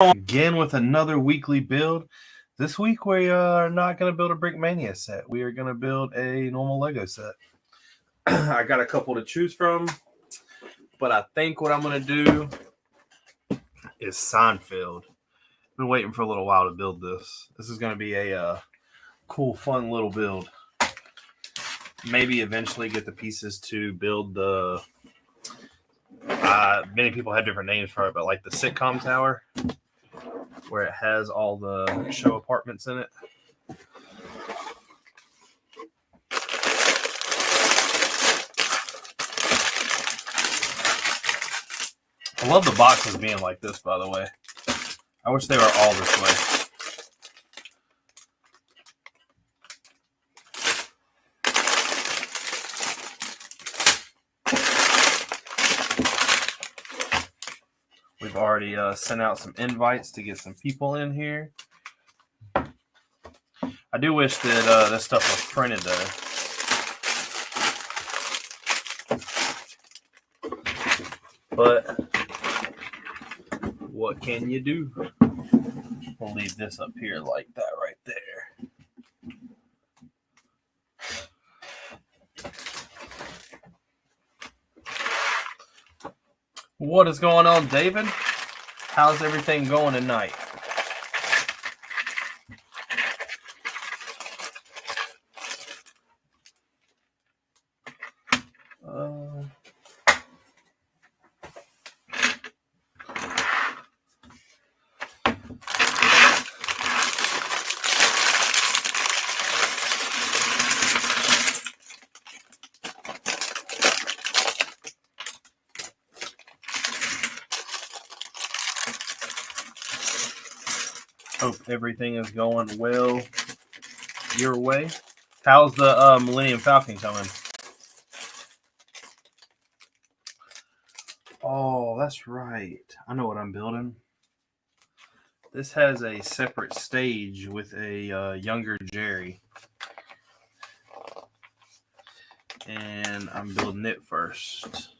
Again with another weekly build. This week we are not going to build a Brick Mania set. We are going to build a normal Lego set. I got a couple to choose from, but I think what I'm going to do is Seinfeld. Been waiting for a little while to build this. This is going to be a cool, fun little build. Maybe eventually get the pieces to build the. Many people have different names for it, but like the sitcom tower, where it has all the show apartments in it. I love the boxes being like this, by the way. I wish they were all this way. We've already sent out some invites to get some people in here. I do wish that this stuff was printed, though. But what can you do? We'll leave this up here like that right there. What is going on, David? How's everything going tonight? Hope everything is going well your way. How's the Millennium Falcon coming? Oh, that's right. I know what I'm building. This has a separate stage with a younger Jerry. And I'm building it first.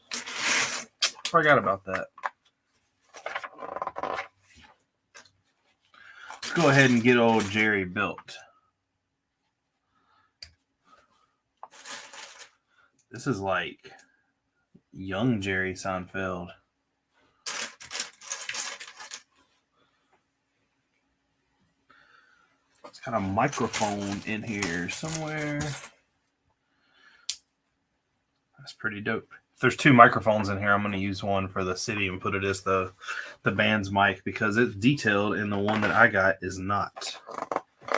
Forgot about that. Let's go ahead and get old Jerry built. This is like young Jerry Seinfeld. It's got a microphone in here somewhere. That's pretty dope. If there's two microphones in here, I'm going to use one for the city and put it as the band's mic because it's detailed and the one that I got is not. I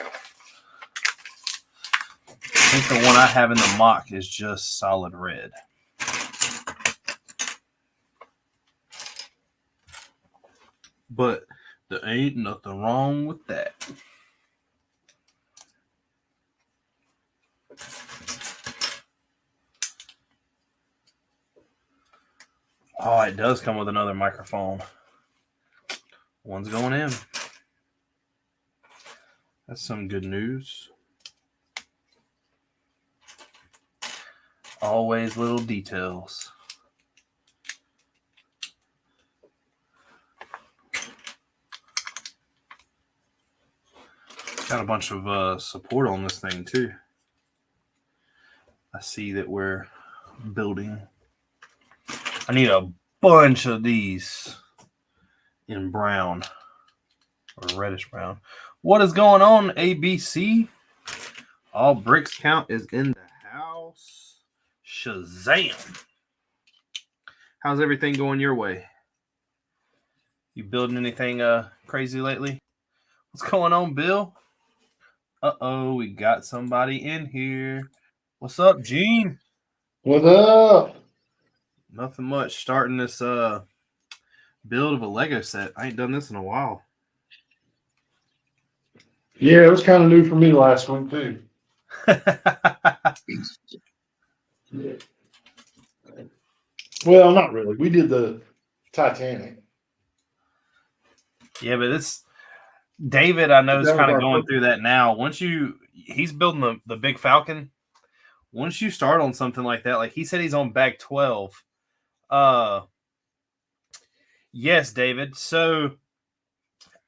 think the one I have in the mock is just solid red. But there ain't nothing wrong with that. Oh, it does come with another microphone. One's going in. That's some good news. Always little details. Got a bunch of support on this thing too. I see that we're building. I need a bunch of these in brown or reddish brown. What is going on, ABC? All bricks count is in the house. Shazam! How's everything going your way? You building anything crazy lately? What's going on, Bill? Uh-oh, we got somebody in here. What's up, Gene? What up? Nothing much. Starting this build of a Lego set. I ain't done this in a while. Yeah, it was kind of new for me last week, too. Yeah. Well, not really. We did the Titanic. Yeah, but it's David, I know, is kind of going through that now. He's building the Big Falcon. Once you start on something like that, like he said he's on bag 12. Yes, David. So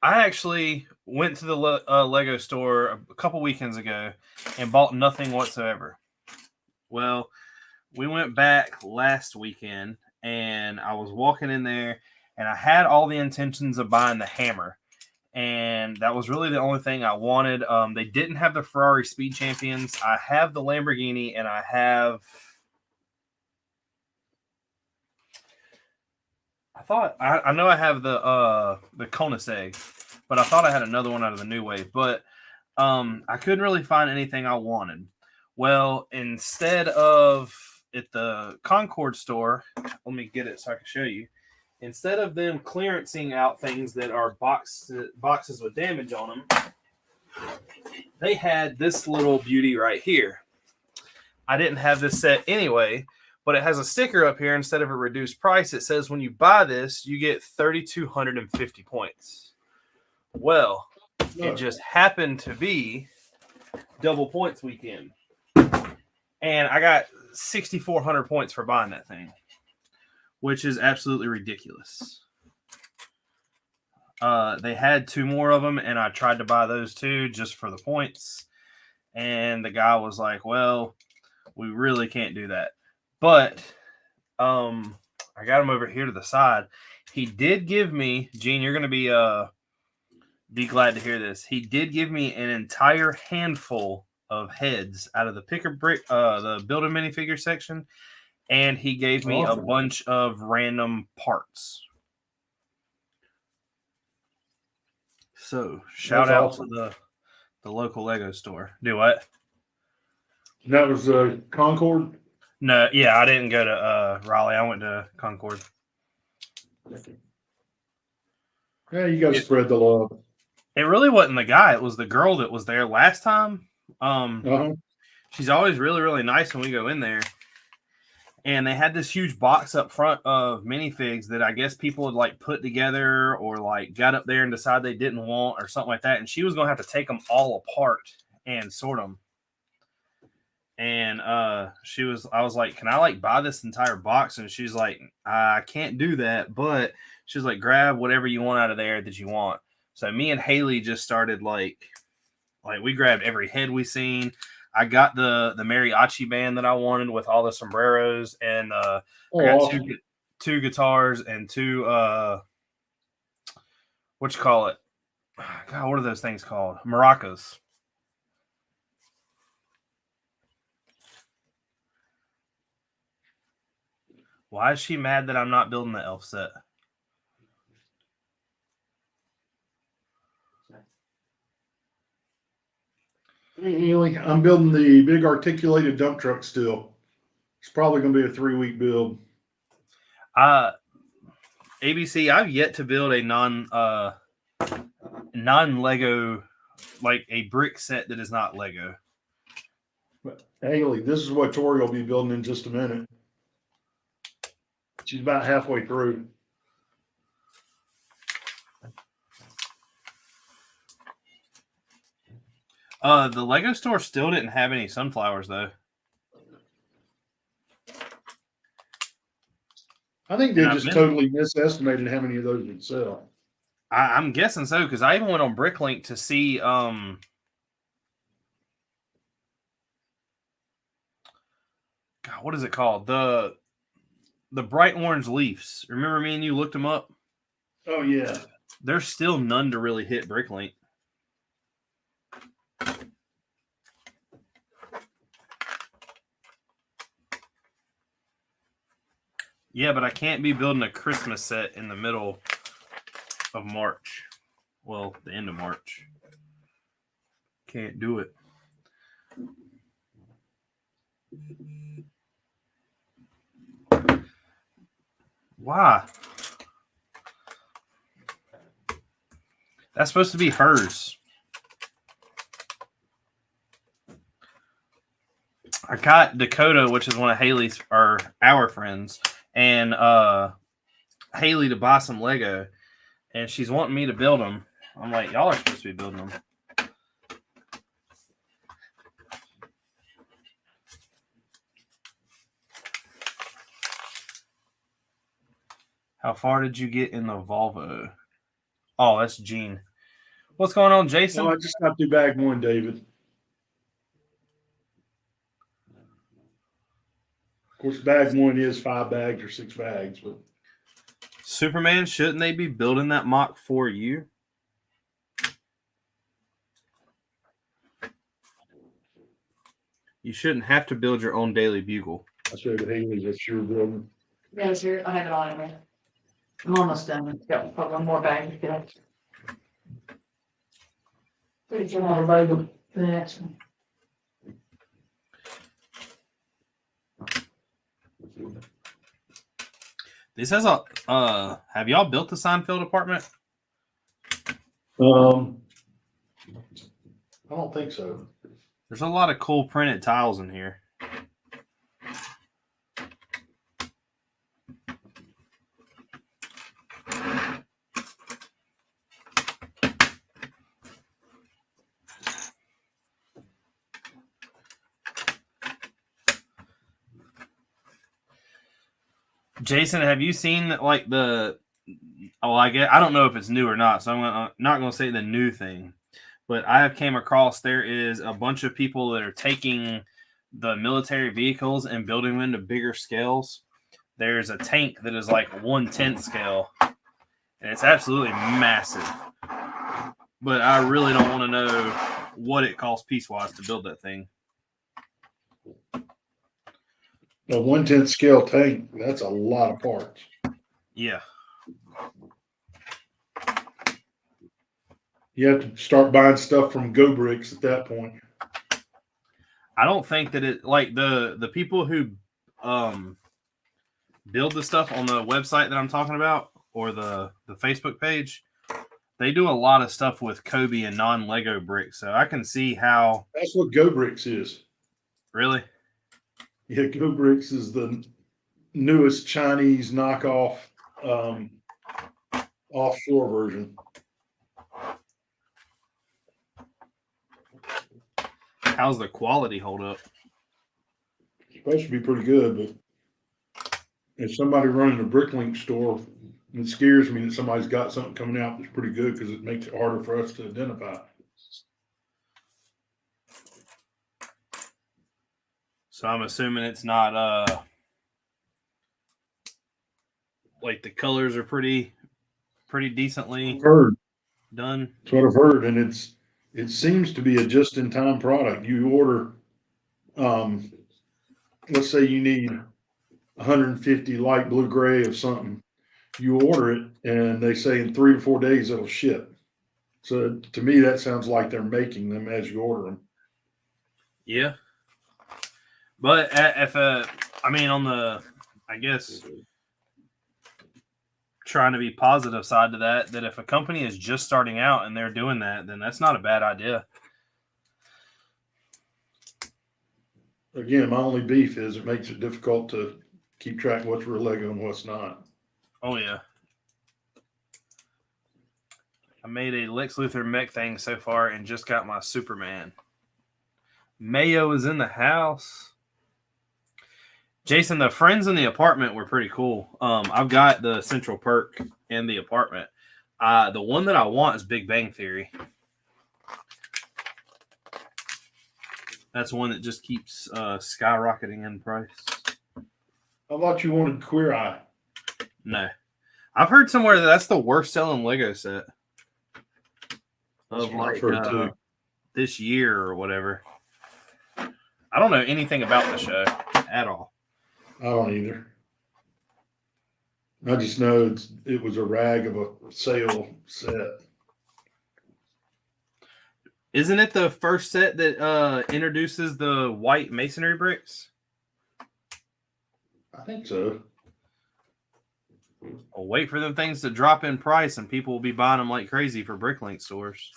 I actually went to the Lego store a couple weekends ago and bought nothing whatsoever. Well, we went back last weekend and I was walking in there and I had all the intentions of buying the hammer. And that was really the only thing I wanted. They didn't have the Ferrari Speed Champions. I have the Lamborghini and I have... I know I have the Koenigsegg, but I thought I had another one out of the New Wave. But I couldn't really find anything I wanted. Well, instead of at the Concord store, let me get it so I can show you. Instead of them clearancing out things that are boxes with damage on them, they had this little beauty right here. I didn't have this set anyway, but it has a sticker up here. Instead of a reduced price, it says when you buy this, you get 3,250 points. Well, it just happened to be double points weekend. And I got 6,400 points for buying that thing, which is absolutely ridiculous. They had 2 more of them, and I tried to buy those 2 just for the points. And the guy was like, well, we really can't do that. But I got him over here to the side. He did give me, Gene, you're going to be glad to hear this. He did give me an entire handful of heads out of the the build a minifigure section, and he gave me a bunch of random parts. So shout out to the local Lego store. Do what? That was Concord? No, yeah, I didn't go to Raleigh. I went to Concord. Yeah, you got to spread the love. It really wasn't the guy. It was the girl that was there last time. She's always really, really nice when we go in there. And they had this huge box up front of minifigs that I guess people had like put together or like got up there and decided they didn't want or something like that. And she was going to have to take them all apart and sort them. And I was like, can I like buy this entire box? And she's like, I can't do that. But she's like, grab whatever you want out of there that you want. So me and Haley just started like we grabbed every head we seen. I got the mariachi band that I wanted with all the sombreros, and I got two guitars and 2 what you call it? God, what are those things called? Maracas. Why is she mad that I'm not building the elf set? I'm building the big articulated dump truck still. It's probably going to be a 3-week build. ABC, I've yet to build a non-Lego, like a brick set that is not Lego. But Haley, this is what Tori will be building in just a minute. She's about halfway through. The Lego store still didn't have any sunflowers, though. I think they just totally misestimated how many of those would sell. I'm guessing so, because I even went on Bricklink to see God, what is it called? The bright orange leaves. Remember me and you looked them up? Oh, yeah. There's still none to really hit Bricklink. Yeah, but I can't be building a Christmas set in the middle of March. Well, the end of March. Can't do it. Why? That's supposed to be hers. I got Dakota, which is one of Haley's or our friends, and Haley to buy some Lego, and she's wanting me to build them. I'm like, y'all are supposed to be building them. How far did you get in the Volvo? Oh, that's Gene. What's going on, Jason? Oh, I just got through bag one, David. Of course, bag one is 5 bags or 6 bags, but Superman, shouldn't they be building that mock for you? You shouldn't have to build your own daily bugle. I showed the Haley's that you were building. Yeah, it's here. I have it on in there. I'm almost done. Got one more bag to get. Pretty sure I'll bag of the next one. This has a have y'all built the Seinfeld apartment? I don't think so. There's a lot of cool printed tiles in here. Jason, have you seen like the? Oh, I don't know if it's new or not, so I'm not going to say the new thing. But I have came across there is a bunch of people that are taking the military vehicles and building them into bigger scales. There's a tank that is like 1/10 scale, and it's absolutely massive. But I really don't want to know what it costs piece-wise to build that thing. A 1/10 scale tank, that's a lot of parts. Yeah. You have to start buying stuff from Go Bricks at that point. I don't think that it like the people who build the stuff on the website that I'm talking about or the Facebook page, they do a lot of stuff with Kobe and non-Lego bricks. So I can see how. That's what Go Bricks is. Really? Yeah, Go Bricks is the newest Chinese knockoff offshore version. How's the quality hold up? It's supposed to be pretty good, but if somebody running a Bricklink store, it scares me that somebody's got something coming out that's pretty good because it makes it harder for us to identify. So I'm assuming it's not like the colors are pretty decently done. That's what I've heard, and it seems to be a just-in-time product. You order, let's say you need 150 light blue gray of something. You order it, and they say in 3 to 4 days it'll ship. So to me, that sounds like they're making them as you order them. Yeah. But if I mean on the, I guess trying to be positive side to that if a company is just starting out and they're doing that, then that's not a bad idea. Again, my only beef is it makes it difficult to keep track of what's real Lego and what's not. Oh yeah. I made a Lex Luthor mech thing so far and just got my Superman. Mayo is in the house. Jason, the friends in the apartment were pretty cool. I've got the central perk in the apartment. The one that I want is Big Bang Theory. That's one that just keeps skyrocketing in price. I thought you wanted Queer Eye. No. I've heard somewhere that that's the worst selling Lego set of like this year or whatever. I don't know anything about the show at all. I don't either. I just know it was a rag of a sale set. Isn't it the first set that introduces the white masonry bricks? I think so. I'll wait for them things to drop in price and people will be buying them like crazy for Bricklink stores.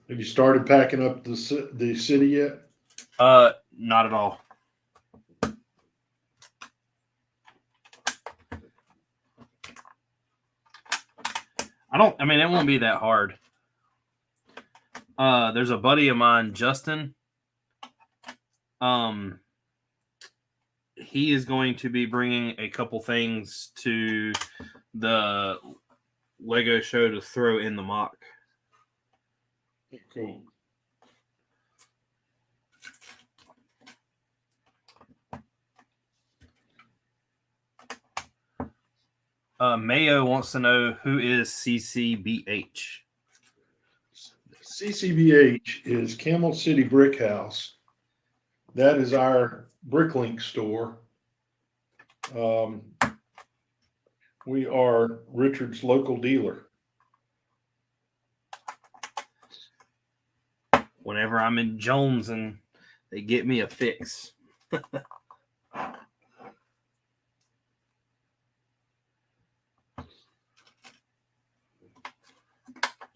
Have you started packing up the city yet? Not at all. I mean, it won't be that hard. There's a buddy of mine, Justin. He is going to be bringing a couple things to the Lego show to throw in the mock. Cool. Mayo wants to know who is CCBH. CCBH is Camel City Brick House. That is our Bricklink store. We are Richard's local dealer. Whenever I'm in Jones and they get me a fix.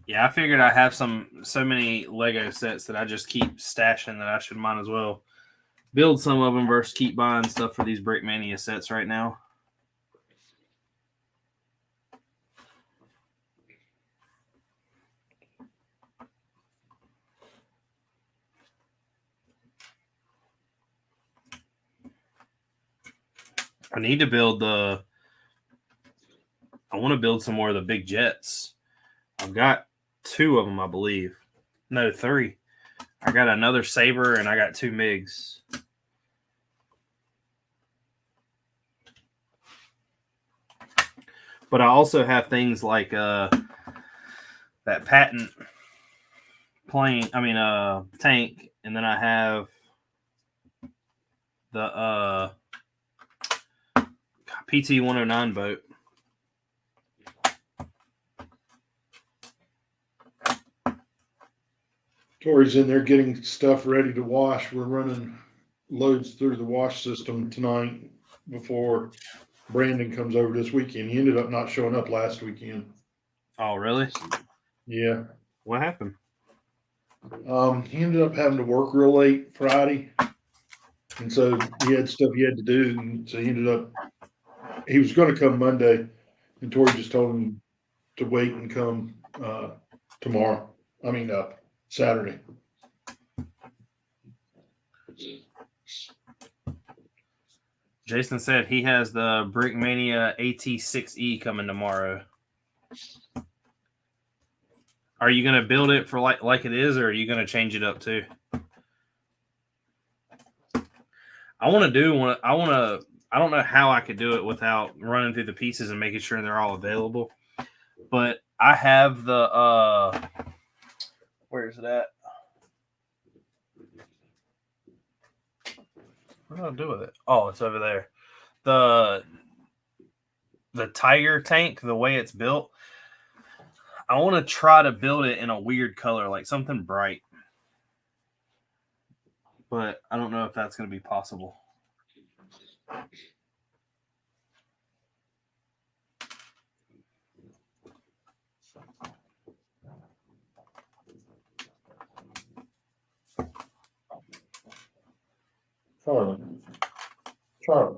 Yeah, I figured I have so many Lego sets that I just keep stashing that I should might as well build some of them versus keep buying stuff for these Brickmania sets right now. I need to build I want to build some more of the big jets. I've got 2 of them, I believe. No, 3. I got another Sabre and I got 2 MiGs. But I also have things like that patent plane, tank, and then I have the PT-109 boat. Tori's in there getting stuff ready to wash. We're running loads through the wash system tonight before Brandon comes over this weekend. He ended up not showing up last weekend. Oh, really? Yeah. What happened? He ended up having to work real late Friday. And so he had stuff he had to do. And so he was going to come Monday. And Tori just told him to wait and come Saturday. Jason said he has the Brickmania AT6E coming tomorrow. Are you going to build it for like it is, or are you going to change it up too? I don't know how I could do it without running through the pieces and making sure they're all available. But I have the where's it at? What do I do with it? Oh, it's over there. The Tiger tank, the way it's built, I want to try to build it in a weird color, like something bright. But I don't know if that's going to be possible. Charlie,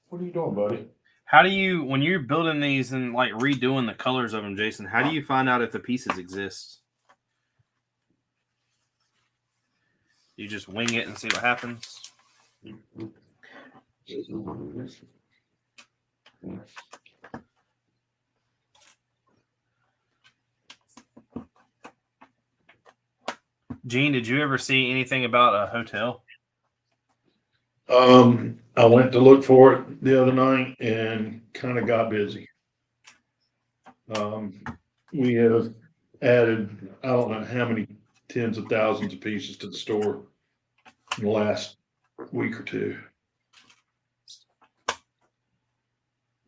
what are you doing, buddy? How do you, when you're building these and like redoing the colors of them, Jason, how do you find out if the pieces exist? You just wing it and see what happens? Gene, did you ever see anything about a hotel? I went to look for it the other night and kind of got busy. We have added, I don't know how many tens of thousands of pieces to the store in the last week or two.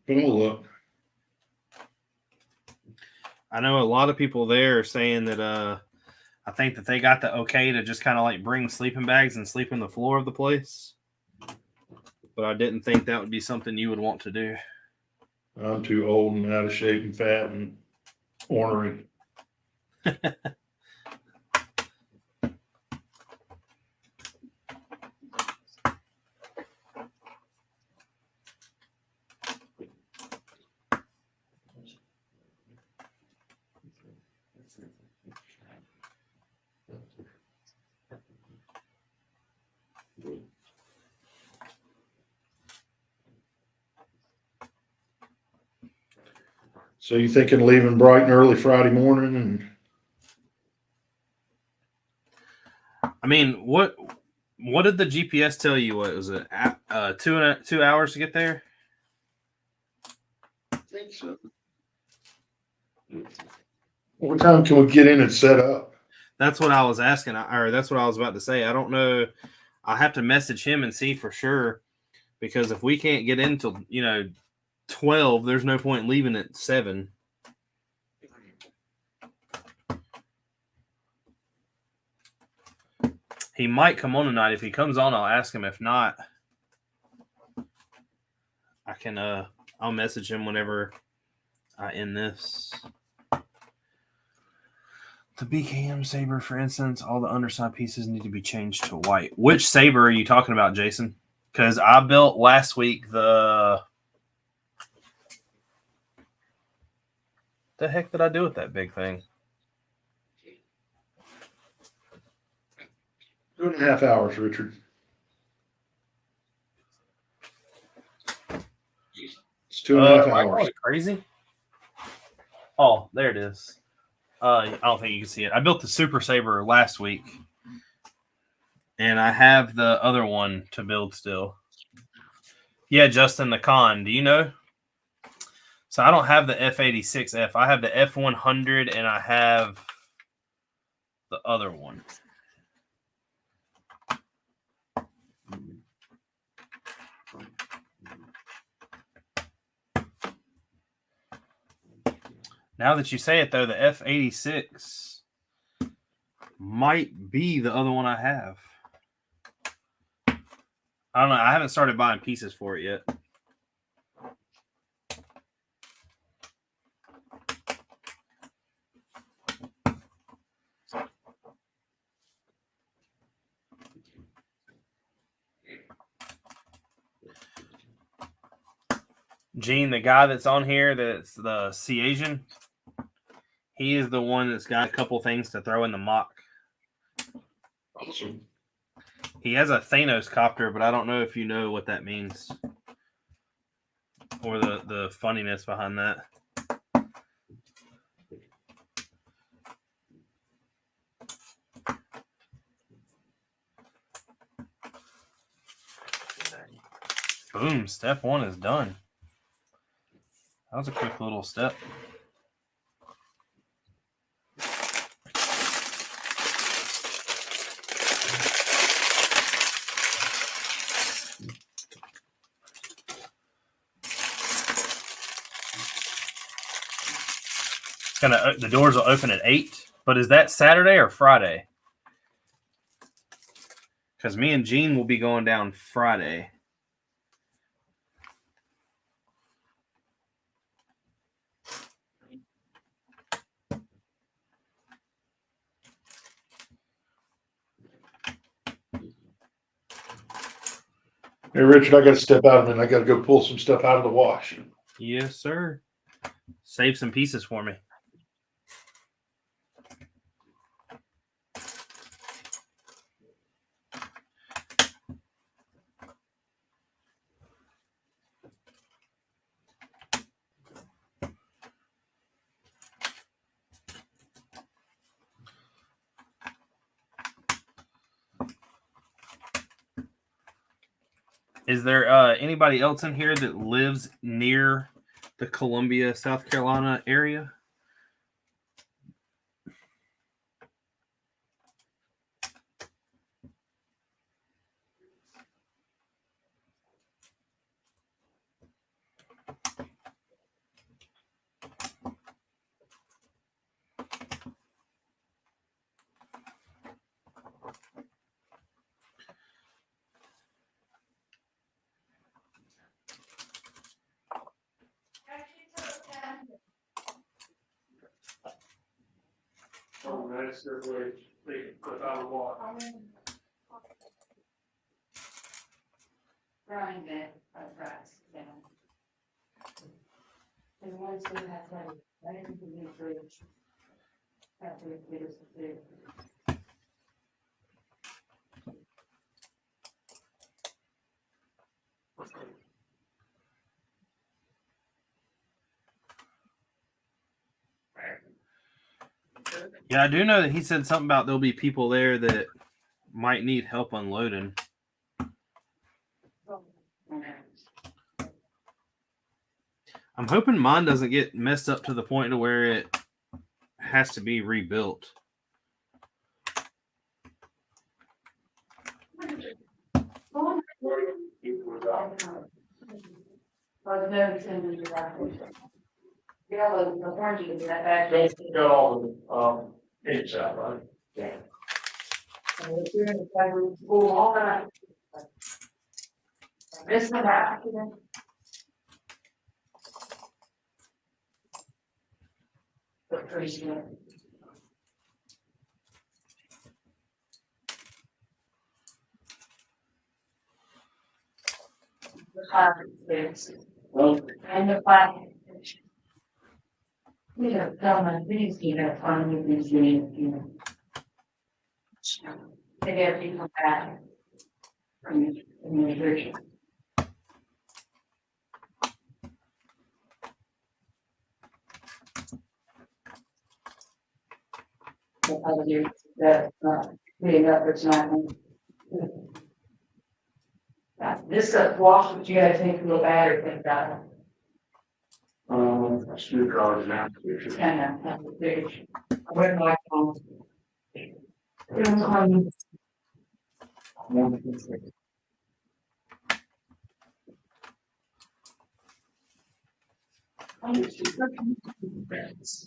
But I'll look. I know a lot of people there are saying that I think that they got the okay to just kind of like bring sleeping bags and sleep on the floor of the place. But I didn't think that would be something you would want to do. I'm too old and out of shape and fat and ornery. So you thinking leaving bright and early Friday morning and I mean, what did the GPS tell you? What was it? 2 hours to get there? I think so. What time can we get in and set up? That's what I was asking, or that's what I was about to say. I don't know. I'll have to message him and see for sure, because if we can't get in till 12, there's no point in leaving at 7. He might come on tonight. If he comes on, I'll ask him. If not, I can I'll message him whenever I end this. The BKM saber, for instance, all the underside pieces need to be changed to white. Which saber are you talking about, Jason? Because I built last week the heck did I do with that big thing? 2.5 hours, Richard. It's 2.5 Am I hours. going crazy? Oh, there it is. I don't think you can see it. I built the Super Saber last week, and I have the other one to build still. Yeah, Justin, the Con. Do you know? So I don't have the F86F. I have the F100, and I have the other one. Now that you say it, though, the F86 might be the other one I have. I don't know. I haven't started buying pieces for it yet. Gene, the guy that's on here, that's the Sea Asian, he is the one that's got a couple things to throw in the mock. Awesome. He has a Thanos copter, but I don't know if you know what that means. Or the funniness behind that. Boom, step 1 is done. That was a quick little step. The doors will open at 8, but is that Saturday or Friday? Because me and Gene will be going down Friday. Hey, Richard, I got to step out a minute. I got to go pull some stuff out of the wash. Yes, sir. Save some pieces for me. Is there anybody else in here that lives near the Columbia, South Carolina area? Oh, that's their way they put out of the wash. Grind that, rice down. And once they have that, I didn't do the fridge. After it gets the food. Yeah, I do know that he said something about there'll be people there that might need help unloading. I'm hoping mine doesn't get messed up to the point to where it has to be rebuilt. Got all the gates out, right? Yeah. This one, and the flag. We have done these, on these, they get people back from the administration. The other years that, being up, it's not. This wash, what you gotta think a little bad or think about it. Screwdriver now. And that's a big, I went like, it was on.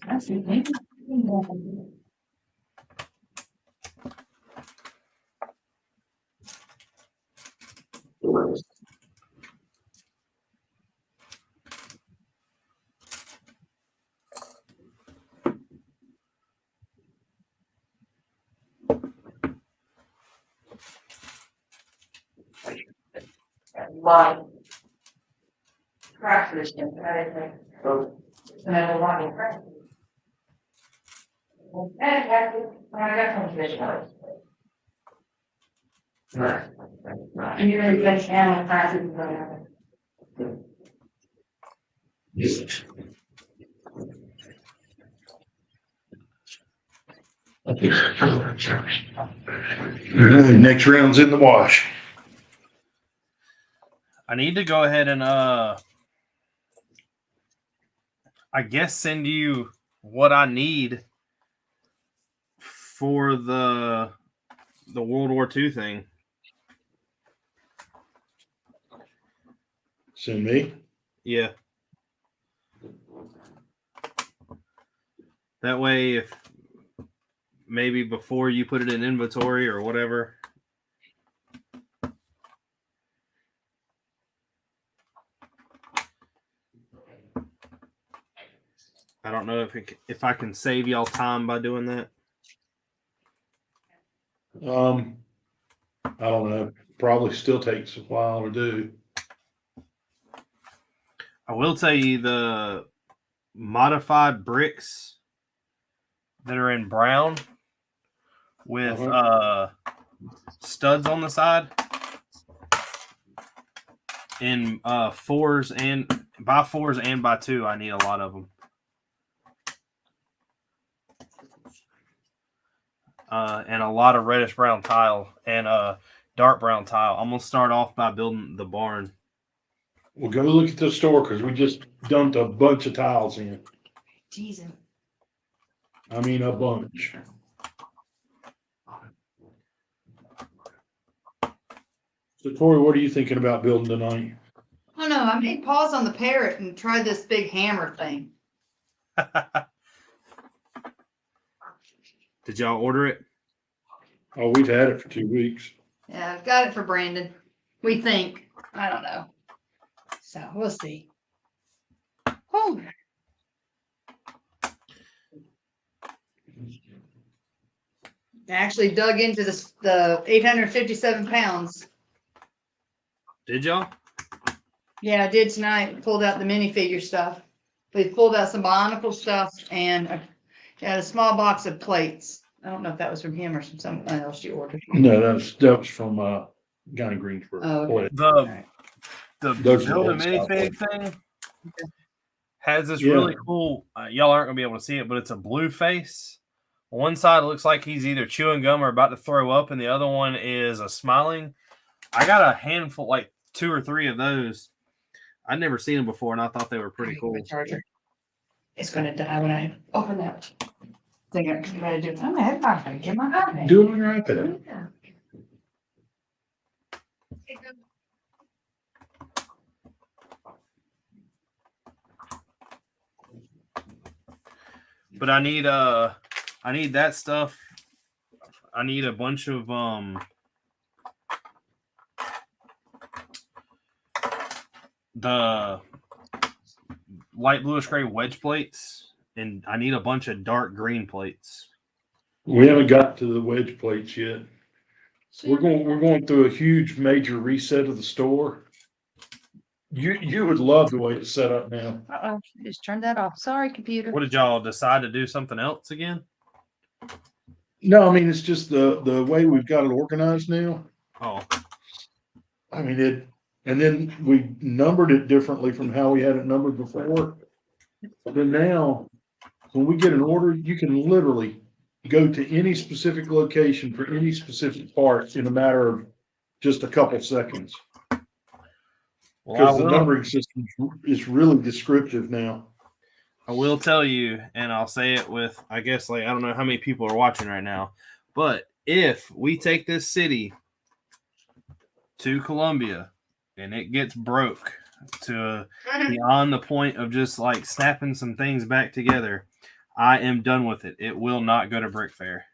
That's the thing. Lot. Practice, right? And a lot of practice. And I got some fish. Right. And you're really good animal classes, whatever. All right, next round's in the wash. I need to go ahead and I guess send you what I need for the World War II thing. Send me. Yeah. That way, if maybe before you put it in inventory or whatever. I don't know if I can save y'all time by doing that. I don't know. Probably still takes a while to do. I will tell you the modified bricks that are in brown with studs on the side in 4s and by 4s and by 2. I need a lot of them. And a lot of reddish brown tile and dark brown tile. I'm gonna start off by building the barn. We'll go look at the store because we just dumped a bunch of tiles in. Jesus. I mean, a bunch. So, Tori, what are you thinking about building tonight? I don't know. I made pause on the parrot and tried this big hammer thing. Did y'all order it? Oh, we've had it for 2 weeks. Yeah, I've got it for Brandon. We think. I don't know. So we'll see. Oh. I actually dug into the 857 pounds. Did y'all? Yeah, I did tonight. Pulled out the minifigure stuff. We pulled out some Bionicle stuff and a small box of plates. I don't know if that was from him or from someone else you ordered. No, that was from Guy in Greensboro. Oh, okay. The Those are build a old style minifig thing has this really cool. Y'all aren't gonna be able to see it, but it's a blue face One side looks like he's either chewing gum or about to throw up, and the other one is a smiling. I got a handful, like 2 or 3 of those. I'd never seen them before, and I thought they were pretty cool. Charger. It's gonna die when I open that thing. I'm gonna do. I'm gonna get my iPad. Do it on your iPad. Yeah. But I need that stuff. I need a bunch of the light bluish gray wedge plates, and I need a bunch of dark green plates. We haven't got to the wedge plates yet. We're going through a huge major reset of the store. You would love the way it's set up now. Uh-oh, just turned that off. Sorry, computer. What did y'all decide to do something else again? No, I mean it's just the way we've got it organized now. Oh, I mean it, and then we numbered it differently from how we had it numbered before. But now, when we get an order, you can literally go to any specific location for any specific part in a matter of just a couple seconds. well, Because the numbering system is really descriptive now. I will tell you, and I'll say it with, I guess, like, I don't know how many people are watching right now, but if we take this city to Columbia and it gets broke to beyond the point of just like snapping some things back together, I am done with it. It will not go to Brick Fair.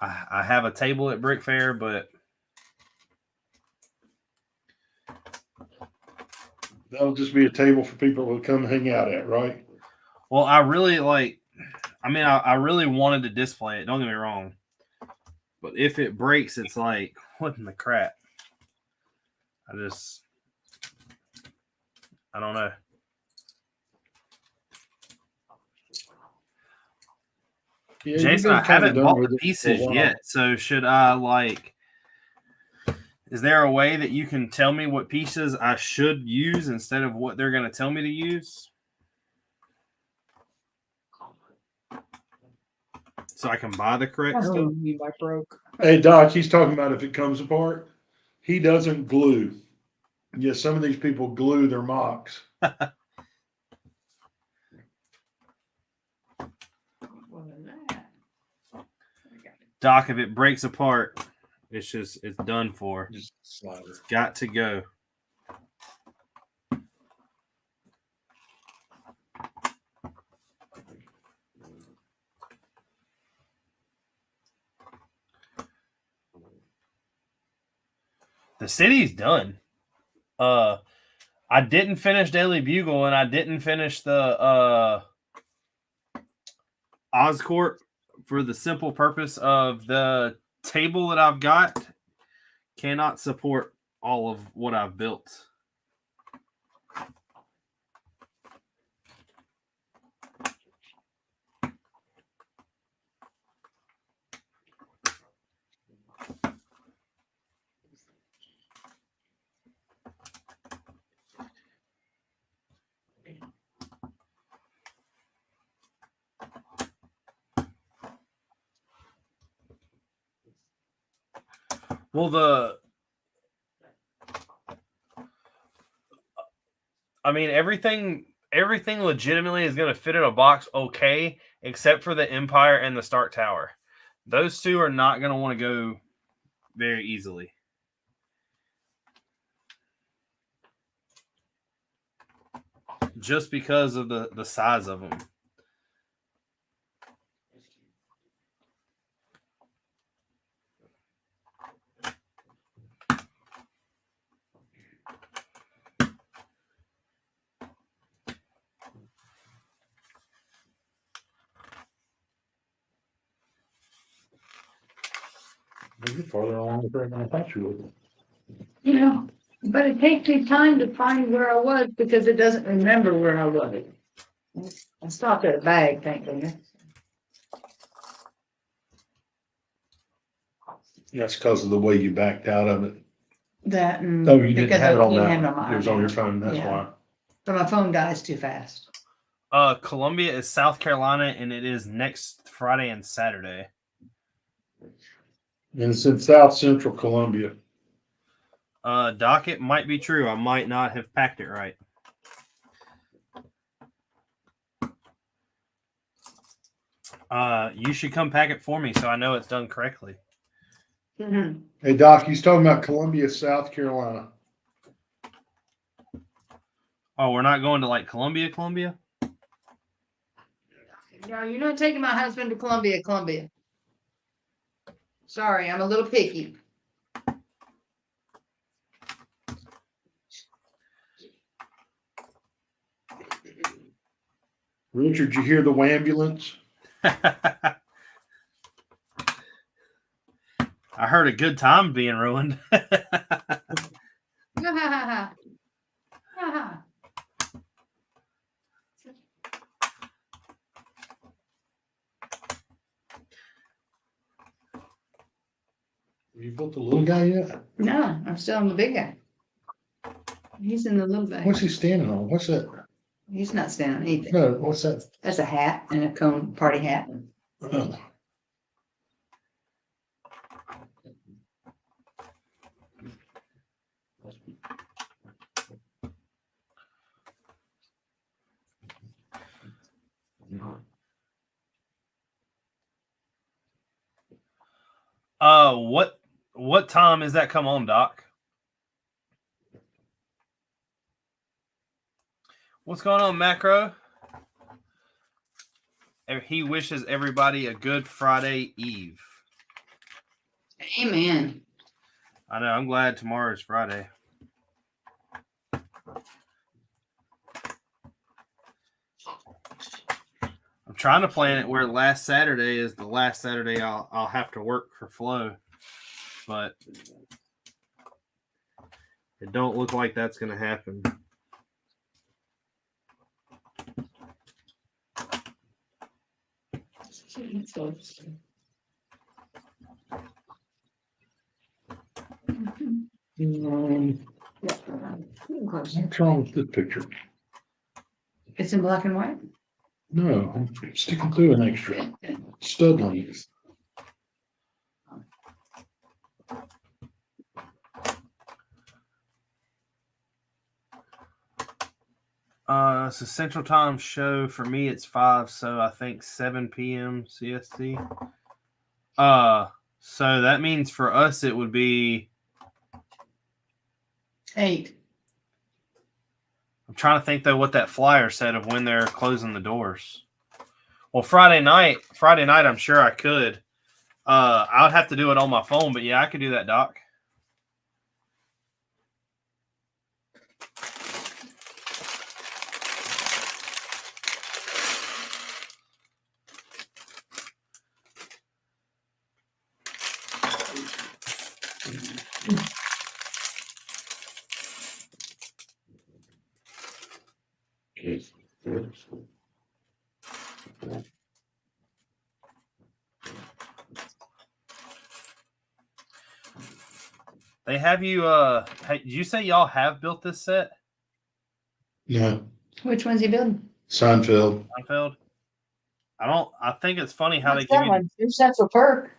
I have a table at Brick Fair, but That'll just be a table for people to come hang out at, right? well, I really like, I really wanted to display it. Don't get me wrong. But if it breaks, it's like, what in the crap? I don't know. Yeah, Jason, I haven't bought the pieces yet. So should I like, is there a way that you can tell me what pieces I should use instead of what they're going to tell me to use? So I can buy the correct stuff? Broke. Hey, Doc, he's talking about if it comes apart. He doesn't glue. Yes, some of these people glue their mocks. Doc, if it breaks apart, it's done for. Just slider. It's got to go. The city's done. I didn't finish Daily Bugle and I didn't finish the Oscorp for the simple purpose of the table that I've got cannot support all of what I've built. Well, everything legitimately is going to fit in a box okay, except for the Empire and the Stark Tower. Those two are not going to want to go very easily. Just because of the size of them. You're farther along the than I thought you would. You know, but it takes me time to find where I was because it doesn't remember where I was. I stopped at a bag, thank goodness. That's because of the way you backed out of it. That and Oh, you didn't because have it I on can't that have one. my It was on your iPad. phone, that's Yeah. why. But my phone dies too fast. Columbia is South Carolina, and it is next Friday and Saturday. And it's in South Central Columbia. Doc, it might be true. I might not have packed it right. You should come pack it for me so I know it's done correctly. Mhm. Hey, Doc, he's talking about Columbia, South Carolina. Oh, we're not going to like Columbia? No, you're not taking my husband to Columbia. Sorry, I'm a little picky. Richard, you hear the wambulance? I heard a good time being ruined. You built the little guy yet? No, I'm still on the big guy. He's in the little bag. What's he standing on? What's that? He's not standing on anything. No, what's that? That's a hat and a cone party hat. Oh. What time is that come on, Doc? What's going on, Macro? He wishes everybody a good Friday Eve. Amen. I know, I'm glad tomorrow's Friday. I'm trying to plan it where last Saturday is the last Saturday I'll have to work for Flow, but it don't look like that's going to happen. What's wrong with this picture? It's in black and white? No, I'm sticking through an extra stud length. It's a Central Time show. For me, it's 5, so I think 7 p.m. CST. So that means for us it would be 8. I'm trying to think though what that flyer said of when they're closing the doors. Well, Friday night, I'm sure I could. I would have to do it on my phone, but yeah, I could do that, Doc. They have you. Hey, did you say y'all have built this set? No, Which one's he building? Seinfeld. Seinfeld? I think it's funny how What's they give that you. one? New Central Perk.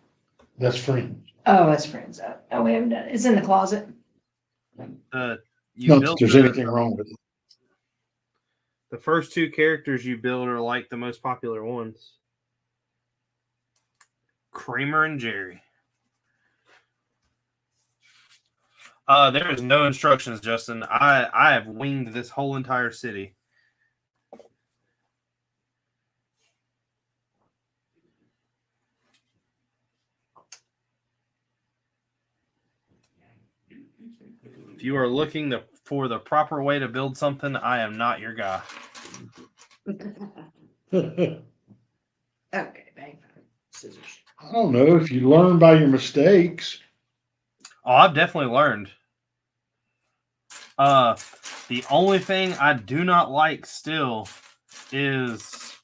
That's Friends. Oh, that's friends. Oh, we haven't done it. It's in the closet. You Not that built there's anything wrong with it. the first 2 characters you build are like the most popular ones. Kramer and Jerry. There is no instructions, Justin. I have winged this whole entire city. If you are looking for the proper way to build something, I am not your guy. Okay, bang. Scissors. I don't know if you learn by your mistakes. Oh, I've definitely learned. The only thing I do not like still is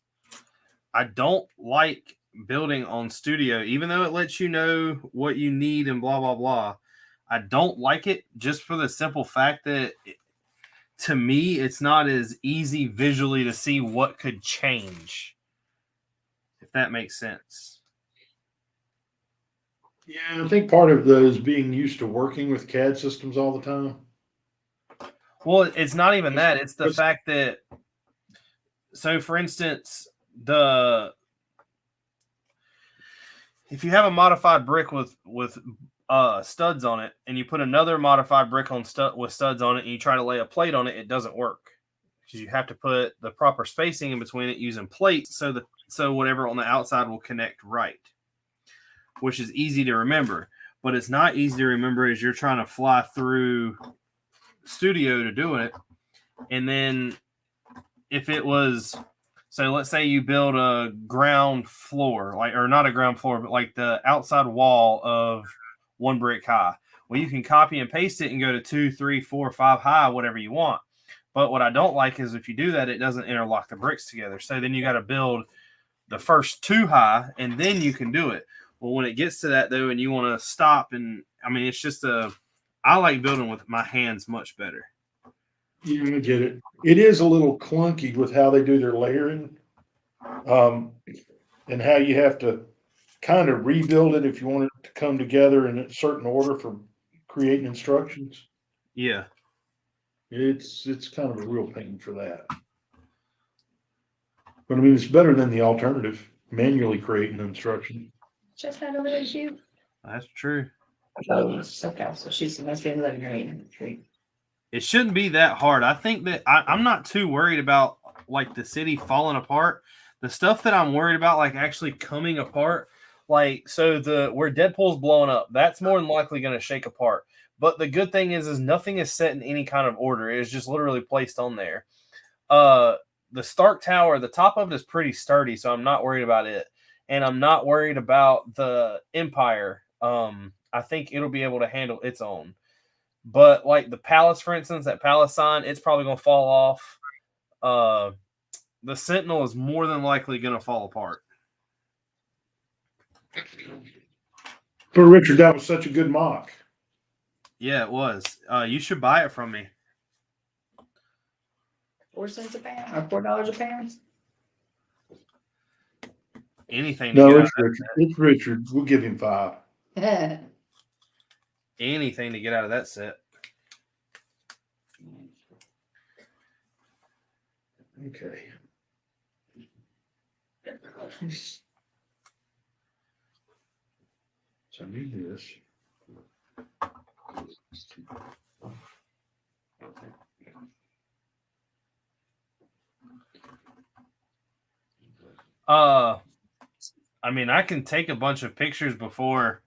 I don't like building on Studio, even though it lets you know what you need and blah, blah, blah. I don't like it just for the simple fact that to me, it's not as easy visually to see what could change. If that makes sense. Yeah, I think part of that is being used to working with CAD systems all the time. Well, it's not even that. It's the fact that, so for instance, if you have a modified brick with studs on it, and you put another modified brick on with studs on it, and you try to lay a plate on it, it doesn't work because you have to put the proper spacing in between it using plates, so whatever on the outside will connect right, which is easy to remember. But it's not easy to remember as you're trying to fly through studio to do it. And then if it was, so let's say you build a ground floor, or not a ground floor, but like the outside wall of 1 brick high. Well, you can copy and paste it and go to 2, 3, 4, 5 high, whatever you want. But what I don't like is if you do that, it doesn't interlock the bricks together. So then you got to build the first 2 high, and then you can do it. Well, when it gets to that though, and you want to stop, and I mean, it's just I like building with my hands much better. Yeah, I get it. It is a little clunky with how they do their layering, and how you have to kind of rebuild it if you want it to come together in a certain order for creating instructions. Yeah. It's kind of a real pain for that. But I mean, it's better than the alternative, manually creating instruction. Just had a little shoot. That's true. Oh, Steakhouse. So she's must be living her in the tree. It shouldn't be that hard. I think that I'm not too worried about like the city falling apart. The stuff that I'm worried about, like actually coming apart, like so where Deadpool's blowing up, that's more than likely going to shake apart. But the good thing is nothing is set in any kind of order. It is just literally placed on there. The Stark Tower, the top of it is pretty sturdy, so I'm not worried about it. And I'm not worried about the Empire. I think it'll be able to handle its own. But like the palace, for instance, that palace sign, it's probably going to fall off. The Sentinel is more than likely going to fall apart. But Richard, that was such a good mock. Yeah, it was. You should buy it from me. 4 cents a pound or $4 a pound? Anything. No, it's Richard. It's Richard. We'll give him 5. Anything to get out of that set. Okay. So I need this. I mean, I can take a bunch of pictures beforehand.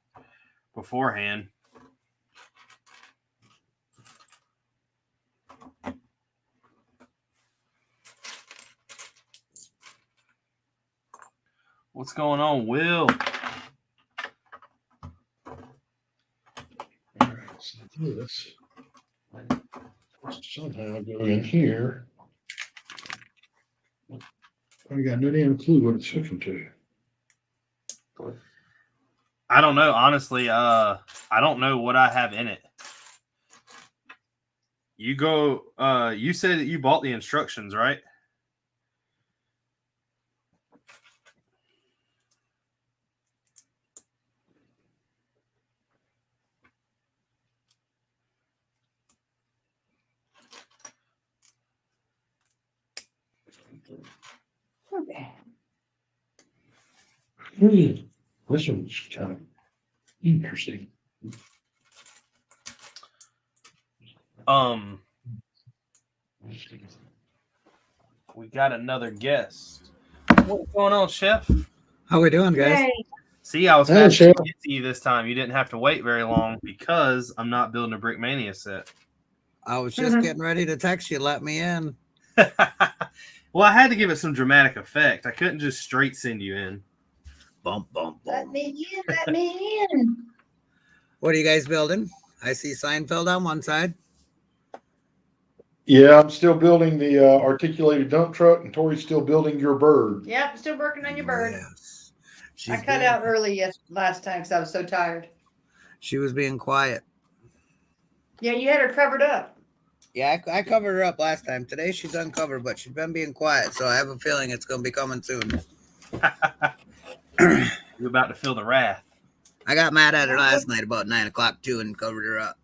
What's going on, Will? All right, so this somehow go in here. I got no damn clue what it's hooking to. I don't know, honestly. I don't know what I have in it. You said that you bought the instructions, right? Okay. This one's kind of interesting. We got another guest. What's going on, Chef? How we doing, guys? Yay. See, I was Hey, fast to Chef. get to you this time. You didn't have to wait very long because I'm not building a Brickmania set. I was just getting ready to text you. Let me in. Well, I had to give it some dramatic effect. I couldn't just straight send you in. Bump, bump, Let bump. me in. Let me in. What are you guys building? I see Seinfeld on one side. Yeah, I'm still building the articulated dump truck, and Tori's still building your bird. Yep, still working on your bird. Yes. I cut out early last time because I was so tired. She was being quiet. Yeah, you had her covered up. Yeah, I covered her up last time. Today she's uncovered, but she's been being quiet, so I have a feeling it's going to be coming soon. You're about to feel the wrath. I got mad at her last night about 9 o'clock too and covered her up.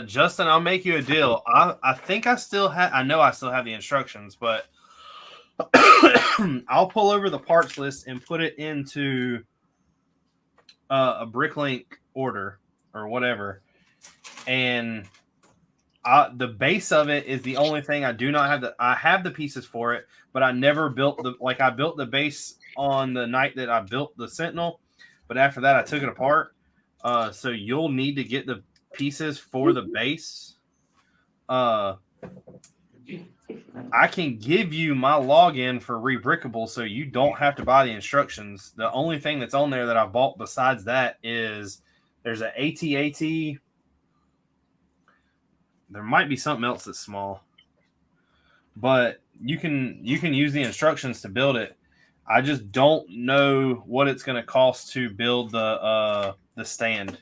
Justin, I'll make you a deal. I think I still have. I know I still have the instructions, but I'll pull over the parts list and put it into a Bricklink order or whatever. And the base of it is the only thing I do not have. I have the pieces for it, but I never built I built the base on the night that I built the Sentinel, but after that I took it apart. So you'll need to get the pieces for the base. I can give you my login for Rebrickable, so you don't have to buy the instructions. The only thing that's on there that I bought besides that is there's an AT-AT. There might be something else that's small, but you can use the instructions to build it. I just don't know what it's going to cost to build the stand.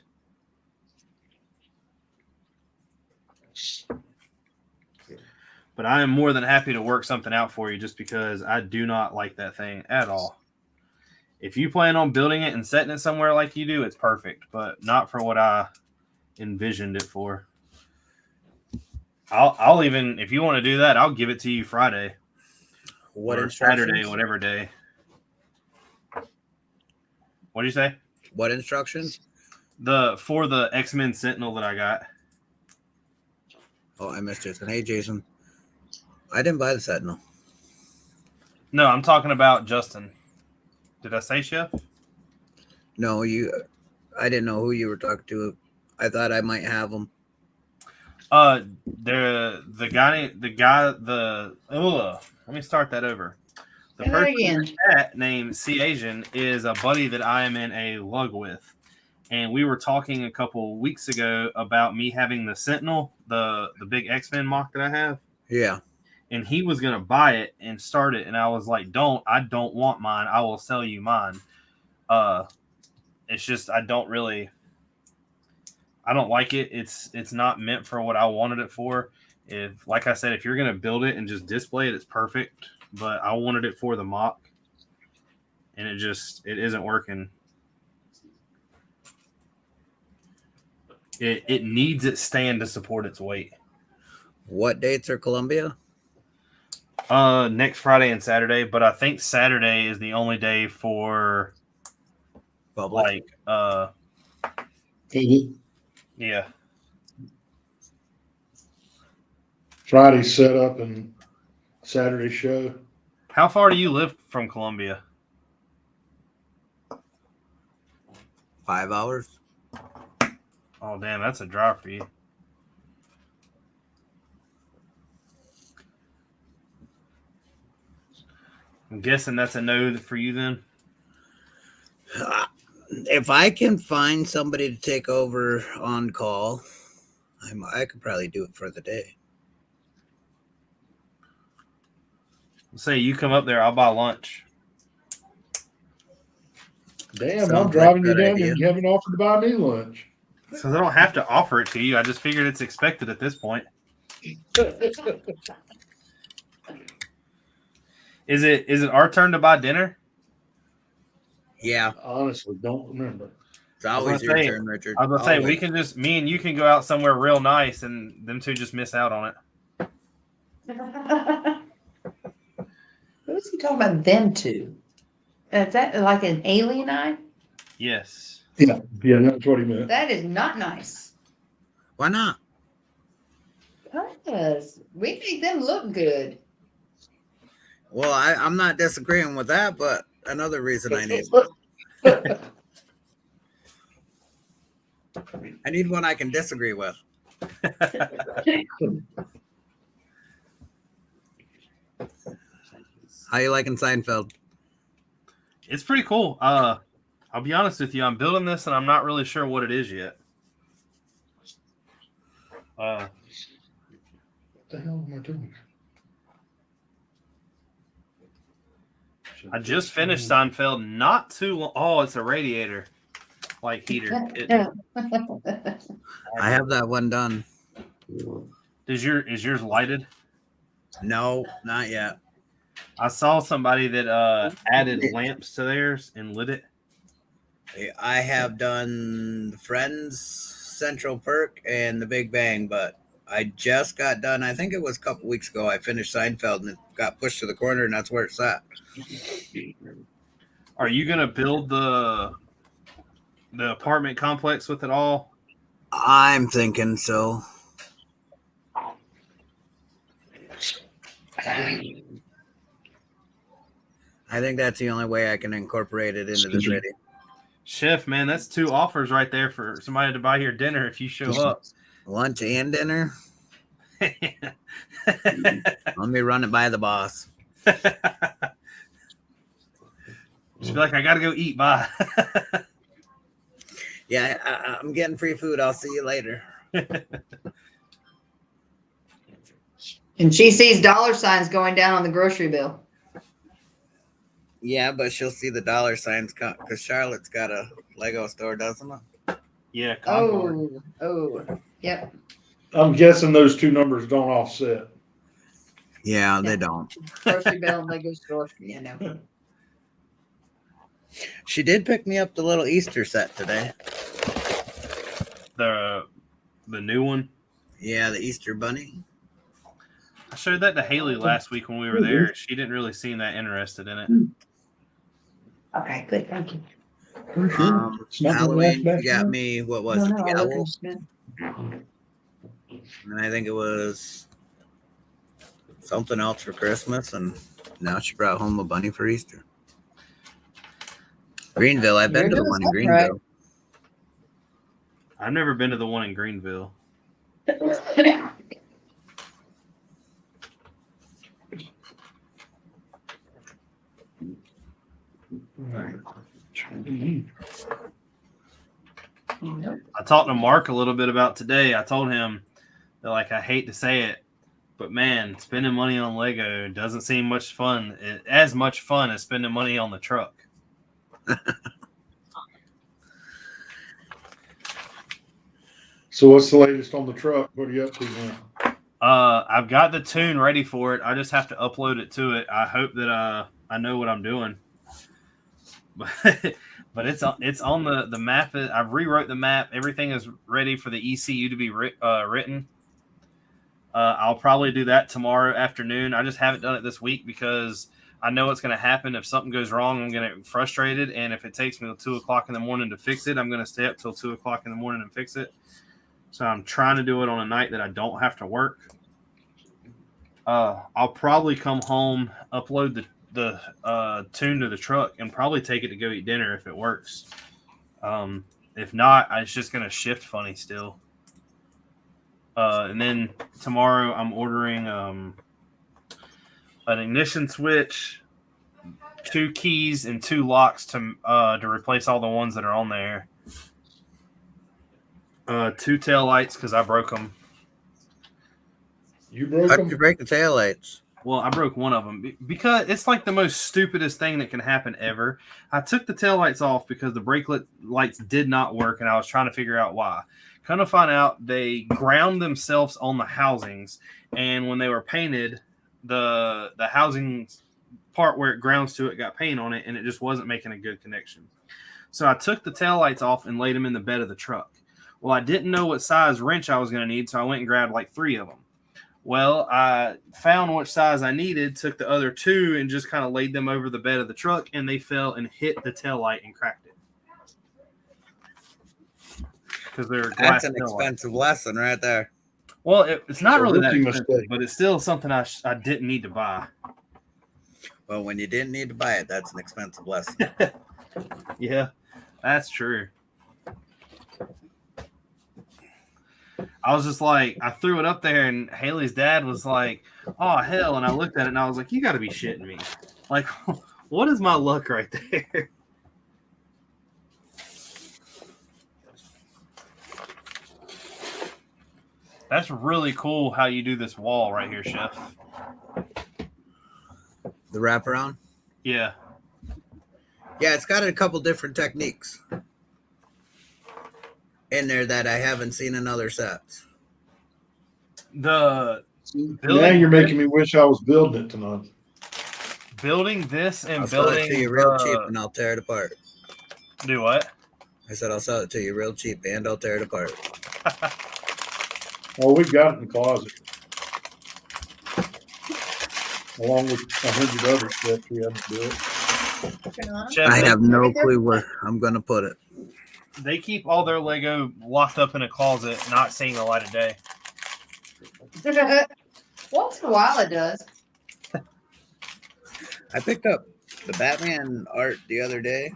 But I am more than happy to work something out for you just because I do not like that thing at all. If you plan on building it and setting it somewhere like you do, it's perfect, but not for what I envisioned it for. I'll even, if you want to do that, I'll give it to you Friday. What or instructions? Saturday, whatever day. What did you say? What instructions? For the X-Men Sentinel that I got. Oh, I missed Jason. Hey, Jason. I didn't buy the Sentinel. No, I'm talking about Justin. Did I say Chef? No, I didn't know who you were talking to. I thought I might have them. Let me start that over. The Say that person again. in chat named C Asian is a buddy that I am in a lug with. And we were talking a couple weeks ago about me having the Sentinel, the big X-Men mock that I have. Yeah. And he was going to buy it and start it. And I was like, I don't want mine. I will sell you mine. It's just, I don't like it. It's not meant for what I wanted it for. Like I said, if you're going to build it and just display it, it's perfect. But I wanted it for the mock. And it isn't working. It needs its stand to support its weight. What dates are Columbia? Next Friday and Saturday, but I think Saturday is the only day for Public. Yeah. Friday set up and Saturday show. How far do you live from Columbia? 5 hours. Oh, damn, that's a drive for you. I'm guessing that's a no for you then? If I can find somebody to take over on call, I could probably do it for the day. Say you come up there, I'll buy lunch. Damn, Sounds I'm like driving a you good down idea. and you haven't offered to buy me lunch. Because I don't have to offer it to you. I just figured it's expected at this point. Is it our turn to buy dinner? Yeah, Honestly, don't remember. it's always your say- turn, Richard. I was gonna say we Always. can just me and you can go out somewhere real nice, and them two just miss out on it. Who's he talking about them two? Is that like an alien eye? Yes. Yeah, that's what he meant. That is not nice. Why not? Because we make them look good. Well, I'm not disagreeing with that, but another reason I need one I can disagree with. How you liking Seinfeld? It's pretty cool. I'll be honest with you. I'm building this, and I'm not really sure what it is yet. What the hell am I doing? I just finished Seinfeld not too long. Oh, it's a radiator. like heater. I have that one done. Is yours lighted? No, not yet. I saw somebody that added lamps to theirs and lit it. I have done the Friends, Central Perk, and the Big Bang, but I just got done. I think it was a couple weeks ago. I finished Seinfeld and it got pushed to the corner, and that's where it's at. Are you gonna build the apartment complex with it all? I'm thinking so. I think that's the only way I can incorporate it into the city. Chef, man, that's 2 offers right there for somebody to buy your dinner if you show up. Lunch and dinner. Let me run it by the boss. Just be like, I gotta go eat. Bye. Yeah, I'm getting free food. I'll see you later. And she sees dollar signs going down on the grocery bill. Yeah, but she'll see the dollar signs because Charlotte's got a Lego store, doesn't it? Yeah, Concord. Yep. I'm guessing those two numbers don't offset. Yeah, they don't. Grocery bill and Lego store. Yeah, no. She did pick me up the little Easter set today. The new one. Yeah, the Easter bunny. I showed that to Haley last week when we were there. She didn't really seem that interested in it. Okay, good. Thank you. Halloween, she got me, what was it? The owl? And I think it was something else for Christmas. And now she brought home a bunny for Easter. Greenville. I've been to the one in Greenville. Right. I've never been to the one in Greenville. I talked to Mark a little bit about today. I told him that, like, I hate to say it, but man, spending money on Lego doesn't seem much fun. As much fun as spending money on the truck. So what's the latest on the truck? What are you up to now? I've got the tune ready for it. I just have to upload it to it. I hope that I know what I'm doing. But it's on the map. I've rewrote the map. Everything is ready for the ECU to be written. I'll probably do that tomorrow afternoon. I just haven't done it this week because I know what's going to happen. If something goes wrong, I'm going to get frustrated. And if it takes me till 2 o'clock in the morning to fix it, I'm going to stay up till 2 o'clock in the morning and fix it. So I'm trying to do it on a night that I don't have to work. I'll probably come home, upload the tune to the truck, and probably take it to go eat dinner if it works. If not, it's just going to shift funny still. And then tomorrow I'm ordering an ignition switch, 2 keys, and 2 locks to replace all the ones that are on there. 2 tail lights because I broke them. You broke How them? did you break the taillights? Well, I broke one of them because it's like the most stupidest thing that can happen ever. I took the taillights off because the brake lights did not work, and I was trying to figure out why. Kind of find out they ground themselves on the housings, and when they were painted, the housing part where it grounds to it got paint on it, and it just wasn't making a good connection. So I took the taillights off and laid them in the bed of the truck. Well, I didn't know what size wrench I was going to need, so I went and grabbed like 3 of them. Well, I found which size I needed, took the other 2, and just kind of laid them over the bed of the truck, and they fell and hit the taillight and cracked it. Because they're glass. That's an taillights. expensive lesson right there. Well, it's not really that rookie expensive, mistake. but it's still something I didn't need to buy. Well, when you didn't need to buy it, that's an expensive lesson. Yeah, that's true. I was just like, I threw it up there, and Haley's dad was like, "Oh hell!" And I looked at it, and I was like, "You got to be shitting me! Like, what is my luck right there?" That's really cool how you do this wall right here, Chef. The wraparound? Yeah. Yeah, it's got a couple different techniques. in there that I haven't seen in other sets. The Now you're making me wish I was building it tonight. building this and I'll sell it building to you real cheap and I'll tear it apart. do what? I said I'll sell it to you real cheap and I'll tear it apart. Oh, we got it in the closet. Along with 100 other sets we haven't built. Chef, I have no clue where I'm gonna put it. they keep all their Lego locked up in a closet, not seeing the light of day. Once in a while it does. I picked up the Batman art the other day.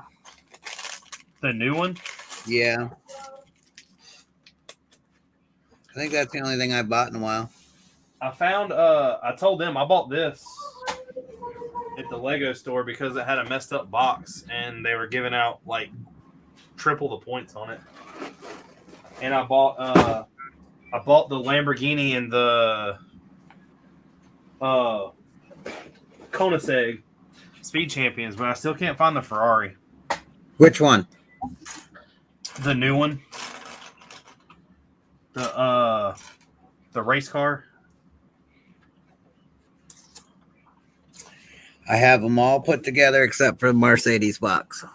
The new one? Yeah. I think that's the only thing I bought in a while. I found I told them I bought this at the Lego store because it had a messed up box and they were giving out like triple the points on it. And I bought the Lamborghini and the Koenigsegg Speed Champions, but I still can't find the Ferrari. Which one? The new one. The race car. I have them all put together except for the Mercedes box.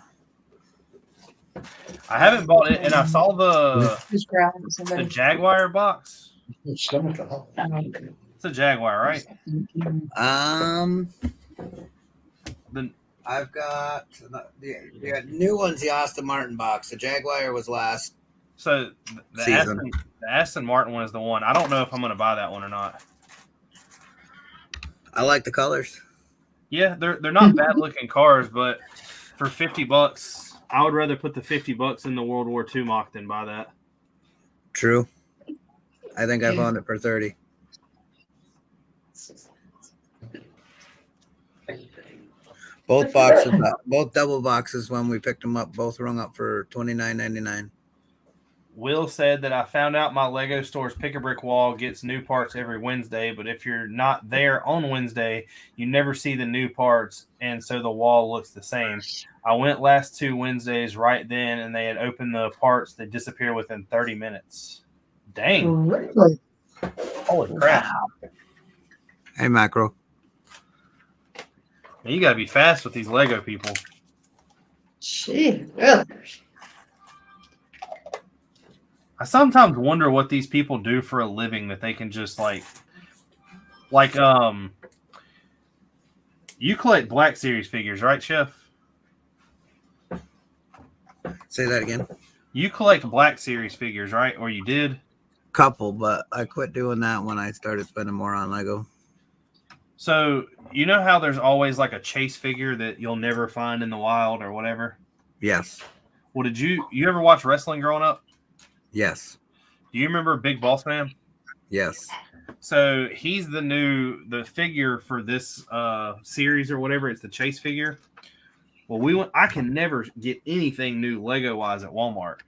I haven't bought it, and I saw the Just grabbing somebody. Jaguar box. Stomach on. It's a Jaguar, right? I've got the new one's the Aston Martin box. The Jaguar was last. So Season. the Aston Martin one is the one. I don't know if I'm going to buy that one or not. I like the colors. Yeah, they're not bad looking cars, but for $50, I would rather put the $50 in the World War II mock than buy that. True. I think I found it for 30. Both boxes, both double boxes when we picked them up, both rung up for $29.99. Will said that I found out my Lego store's Pick a Brick wall gets new parts every Wednesday, but if you're not there on Wednesday, you never see the new parts, and so the wall looks the same. I went last 2 Wednesdays right then, and they had opened the parts that disappear within 30 minutes. Dang. Really? Holy crap. Hey, Macro. Man, you got to be fast with these Lego people. Gee, really? I sometimes wonder what these people do for a living that they can just like you collect Black Series figures, right, Chef? Say that again. You collect Black Series figures, right? Or you did? Couple, but I quit doing that when I started spending more on Lego. So you know how there's always like a chase figure that you'll never find in the wild or whatever? Yes. Well, did you ever watch wrestling growing up? Yes. Do you remember Big Boss Man? Yes. So he's the figure for this series or whatever. It's the chase figure. Well, I can never get anything new Lego wise at Walmart.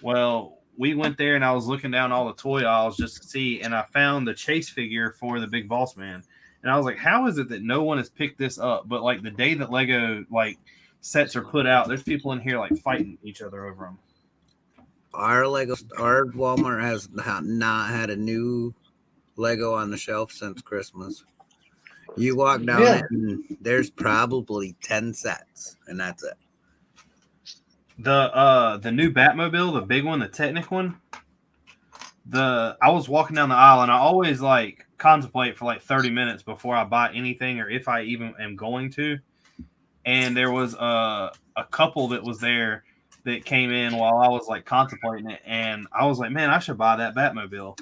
Well, we went there and I was looking down all the toy aisles just to see, and I found the chase figure for the Big Boss Man. And I was like, how is it that no one has picked this up? But like the day that Lego like sets are put out, there's people in here like fighting each other over them. Our Walmart has not had a new Lego on the shelf since Christmas. You walk down it and there's probably 10 sets, and that's it. The new Batmobile, the big one, the Technic one. I was walking down the aisle and I always like contemplate for like 30 minutes before I buy anything or if I even am going to. And there was a couple that was there that came in while I was like contemplating it, and I was like, man, I should buy that Batmobile.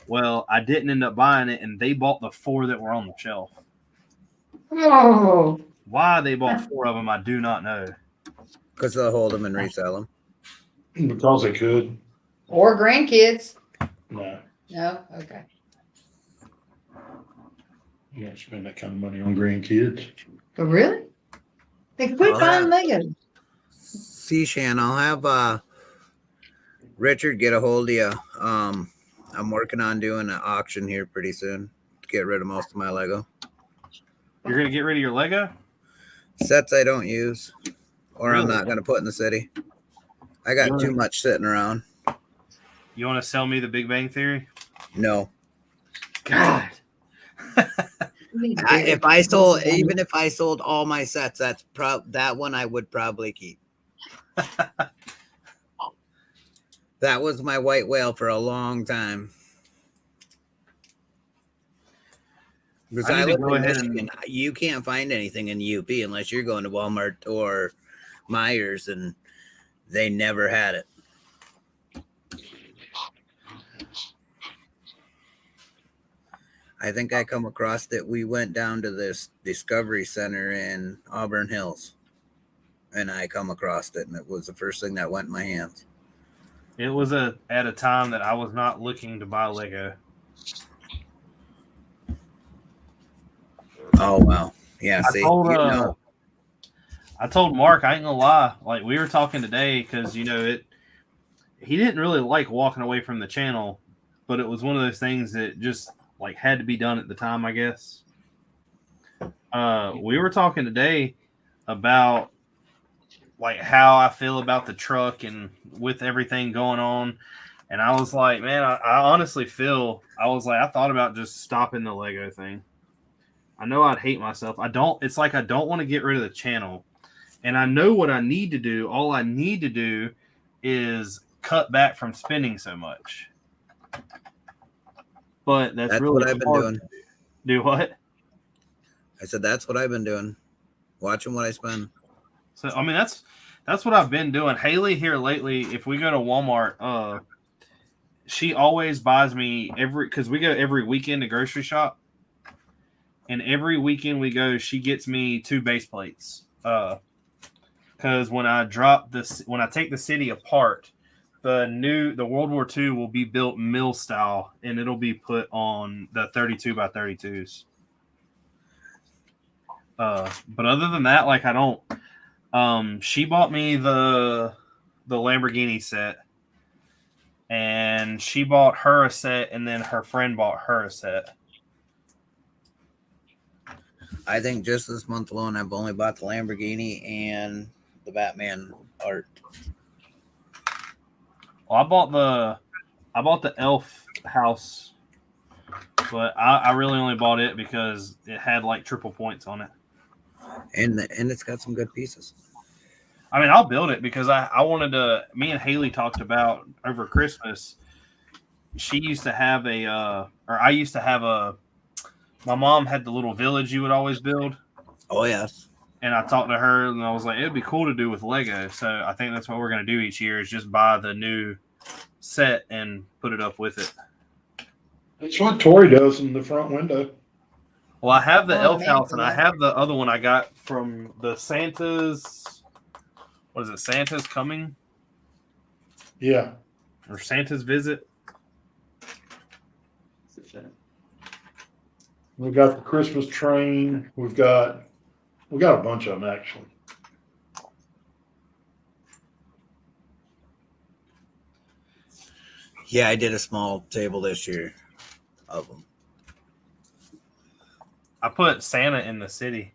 Well, I didn't end up buying it, and they bought the 4 that were on the shelf. Oh. Why they bought 4 of them, I do not know. Because they'll hold them and resell them. Because they could. Or grandkids. No, No? Okay. you don't spend that kind of money on grandkids. But really? They quit Oh, buying yeah. Lego. See, Shan, I'll have Richard get a hold of you. I'm working on doing an auction here pretty soon to get rid of most of my Lego. You're gonna get rid of your Lego? Sets I don't use, or I'm Really? not going to put in the city. I got too much sitting around. You want to sell me the Big Bang Theory? No. God. If I sold, even if I sold all my sets, that one I would probably keep. That was my white whale for a long time. Because I I need to live go in ahead Michigan, you can't find anything in the UP unless you're going to Walmart or Myers, and they never had it. I think I come across it. We went down to this Discovery Center in Auburn Hills, and I come across it, and it was the first thing that went in my hands. It was at a time that I was not looking to buy Lego. Oh wow, yeah. See, I told Mark, I ain't gonna lie. Like, we were talking today because he didn't really like walking away from the channel, but it was one of those things that just like had to be done at the time, I guess. We were talking today about like how I feel about the truck and with everything going on. And I was like, man, I honestly feel, I thought about just stopping the Lego thing. I know I'd hate myself. It's like I don't want to get rid of the channel. And I know what I need to do. All I need to do is cut back from spending so much. But that's really what I've been doing. Do what? I said that's what I've been doing. Watching what I spend. So I mean that's what I've been doing. Haley here lately, if we go to Walmart, she always buys me because we go every weekend to grocery shop. And every weekend we go, she gets me 2 base plates. Because when I take the city apart, the World War II will be built mill style, and it'll be put on the 32 by 32s. But other than that, like I don't. She bought me the Lamborghini set, and she bought her a set, and then her friend bought her a set. I think just this month alone, I've only bought the Lamborghini and the Batman art. Well, I bought the Elf house, but I really only bought it because it had like triple points on it. And it's got some good pieces. I mean, I'll build it because I wanted to. Me and Haley talked about over Christmas. She used to have I used to have my mom had the little village you would always build. Oh, yes. And I talked to her, and I was like, it'd be cool to do with Lego. So I think that's what we're going to do each year is just buy the new set and put it up with it. That's what Tori does in the front window. Well, I have the Oh, Elf man, house, and I yeah. have the other one I got from the Santa's. What is it? Santa's Coming? Yeah. Or Santa's Visit? We've got the Christmas train. We got a bunch of them actually. Yeah, I did a small table this year of them. I put Santa in the city.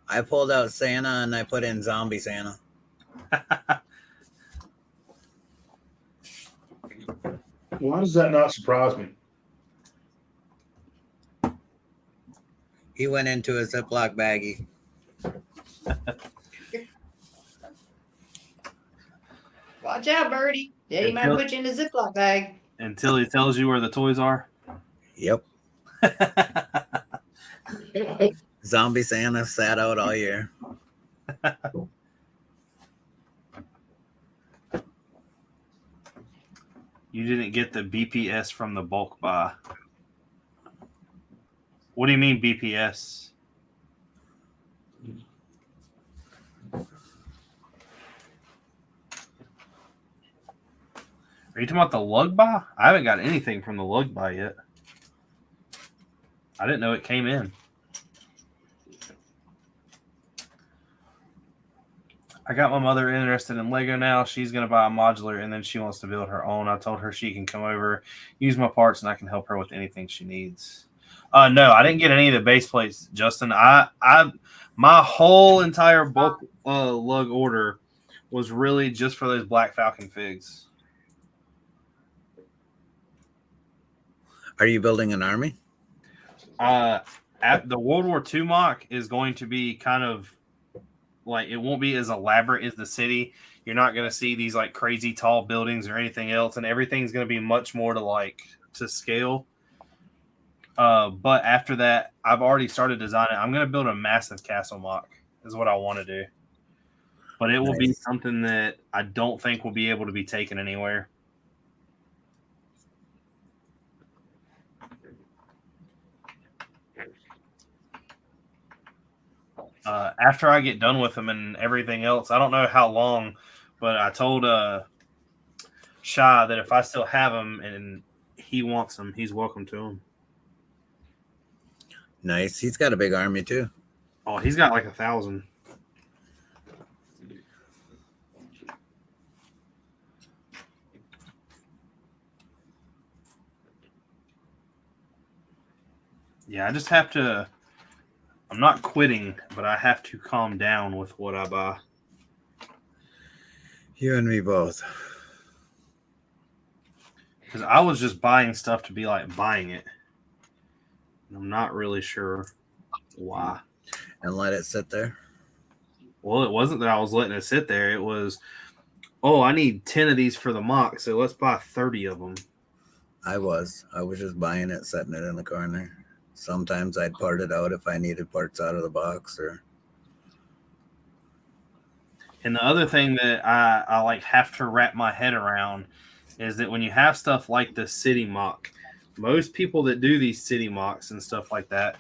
I pulled out Santa and I put in Zombie Santa. Why does that not surprise me? He went into a Ziploc baggie. Watch out, Birdie. Daddy might put you in a Ziploc bag. Until he tells you where the toys are. Yep. Zombie Santa sat out all year. You didn't get the BPS from the bulk buy. What do you mean BPS? Are you talking about the lug buy? I haven't got anything from the lug buy yet. I didn't know it came in. I got my mother interested in Lego now. She's going to buy a modular, and then she wants to build her own. I told her she can come over, use my parts, and I can help her with anything she needs. No, I didn't get any of the base plates, Justin. My whole entire bulk lug order was really just for those Black Falcon figs. Are you building an army? At the World War II mock is going to be kind of like, it won't be as elaborate as the city. You're not going to see these like crazy tall buildings or anything else, and everything's going to be much more to scale. But after that, I've already started designing. I'm going to build a massive castle mock is what I want to do. But it will be something that I don't think will be able to be taken anywhere. After I get done with them and everything else, I don't know how long, but I told Shy that if I still have them and he wants them, he's welcome to them. Nice. He's got a big army too. Oh, he's got like 1,000. Yeah, I just have to. I'm not quitting, but I have to calm down with what I buy. You and me both. Because I was just buying stuff to be like buying it. And I'm not really sure why. And let it sit there. Well, it wasn't that I was letting it sit there. It was, oh, I need 10 of these for the mock, so let's buy 30 of them. I was just buying it, setting it in the corner. Sometimes I'd part it out if I needed parts out of the box. And the other thing that I like have to wrap my head around is that when you have stuff like the city mock, most people that do these city mocks and stuff like that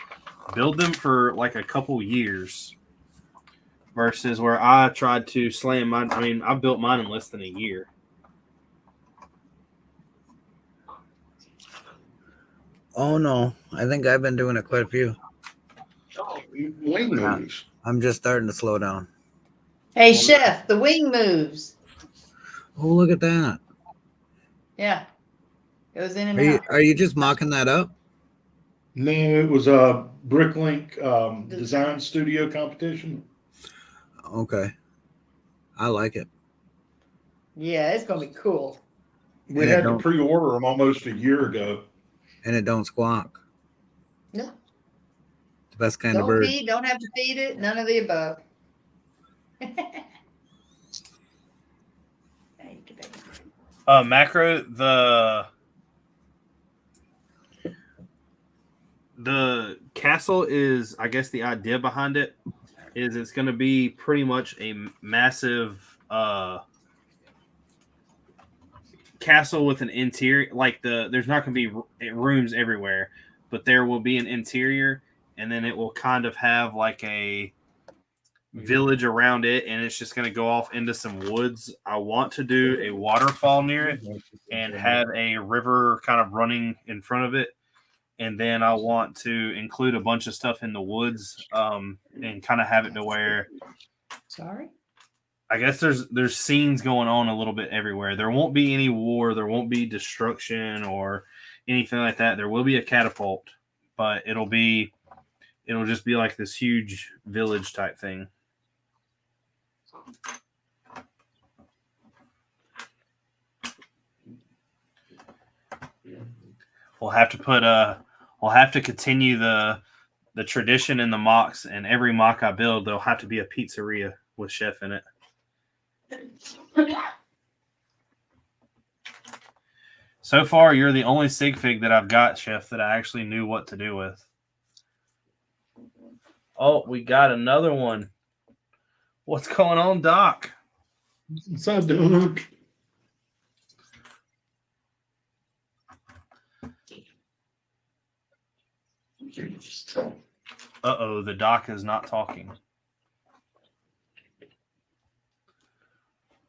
build them for like a couple years versus where I tried to slam mine. I mean, I built mine in less than a year. Oh no, I think I've been doing it quite a few. Wing moves. I'm just starting to slow down. Hey, Chef, the wing moves. Oh, look at that. Yeah. Goes in and out. Are you just mocking that up? No, it was a Bricklink design studio competition. Okay. I like it. Yeah, it's going to be cool. We And had to pre-order them almost a year ago. And it don't squawk. No. The best kind of bird. Don't have to feed it. None of the above. Macro, the castle is, I guess the idea behind it is it's going to be pretty much a massive castle with an interior. Like there's not going to be rooms everywhere, but there will be an interior, and then it will kind of have like a village around it, and it's just going to go off into some woods. I want to do a waterfall near it and have a river kind of running in front of it. And then I want to include a bunch of stuff in the woods and kind of have it to where, Sorry. I guess there's scenes going on a little bit everywhere. There won't be any war. There won't be destruction or anything like that. There will be a catapult, but it'll just be like this huge village type thing. We'll have to continue the tradition in the mocks, and every mock I build, there'll have to be a pizzeria with chef in it. So far, you're the only sig fig that I've got, chef, that I actually knew what to do with. Oh, we got another one. What's going on, Doc? What's up, Doc? Uh-oh, the Doc is not talking.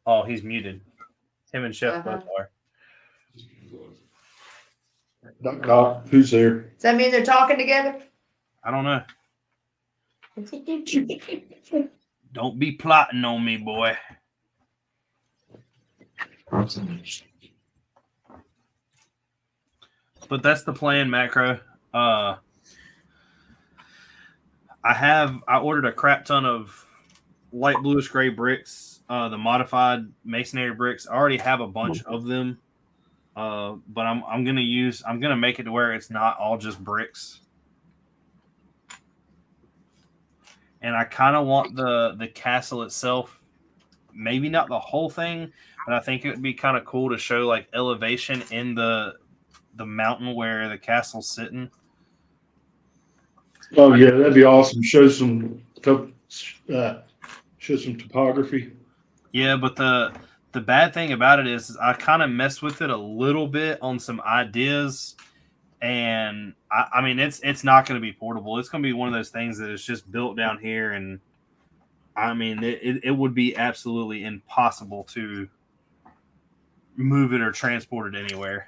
Oh, he's muted. Him and Chef both are. Doc, who's there? Does that mean they're talking together? I don't know. Don't be plotting on me, boy. But that's the plan, Macro. I ordered a crap ton of light bluish gray bricks, the modified masonry bricks. I already have a bunch of them. But I'm gonna make it to where it's not all just bricks. And I kind of want the castle itself, maybe not the whole thing, but I think it would be kind of cool to show like elevation in the mountain where the castle's sitting. Oh yeah, that'd be awesome. Show some topography. Yeah, but the bad thing about it is I kind of messed with it a little bit on some ideas, and I mean it's not going to be portable. It's going to be one of those things that is just built down here, and I mean it would be absolutely impossible to move it or transport it anywhere.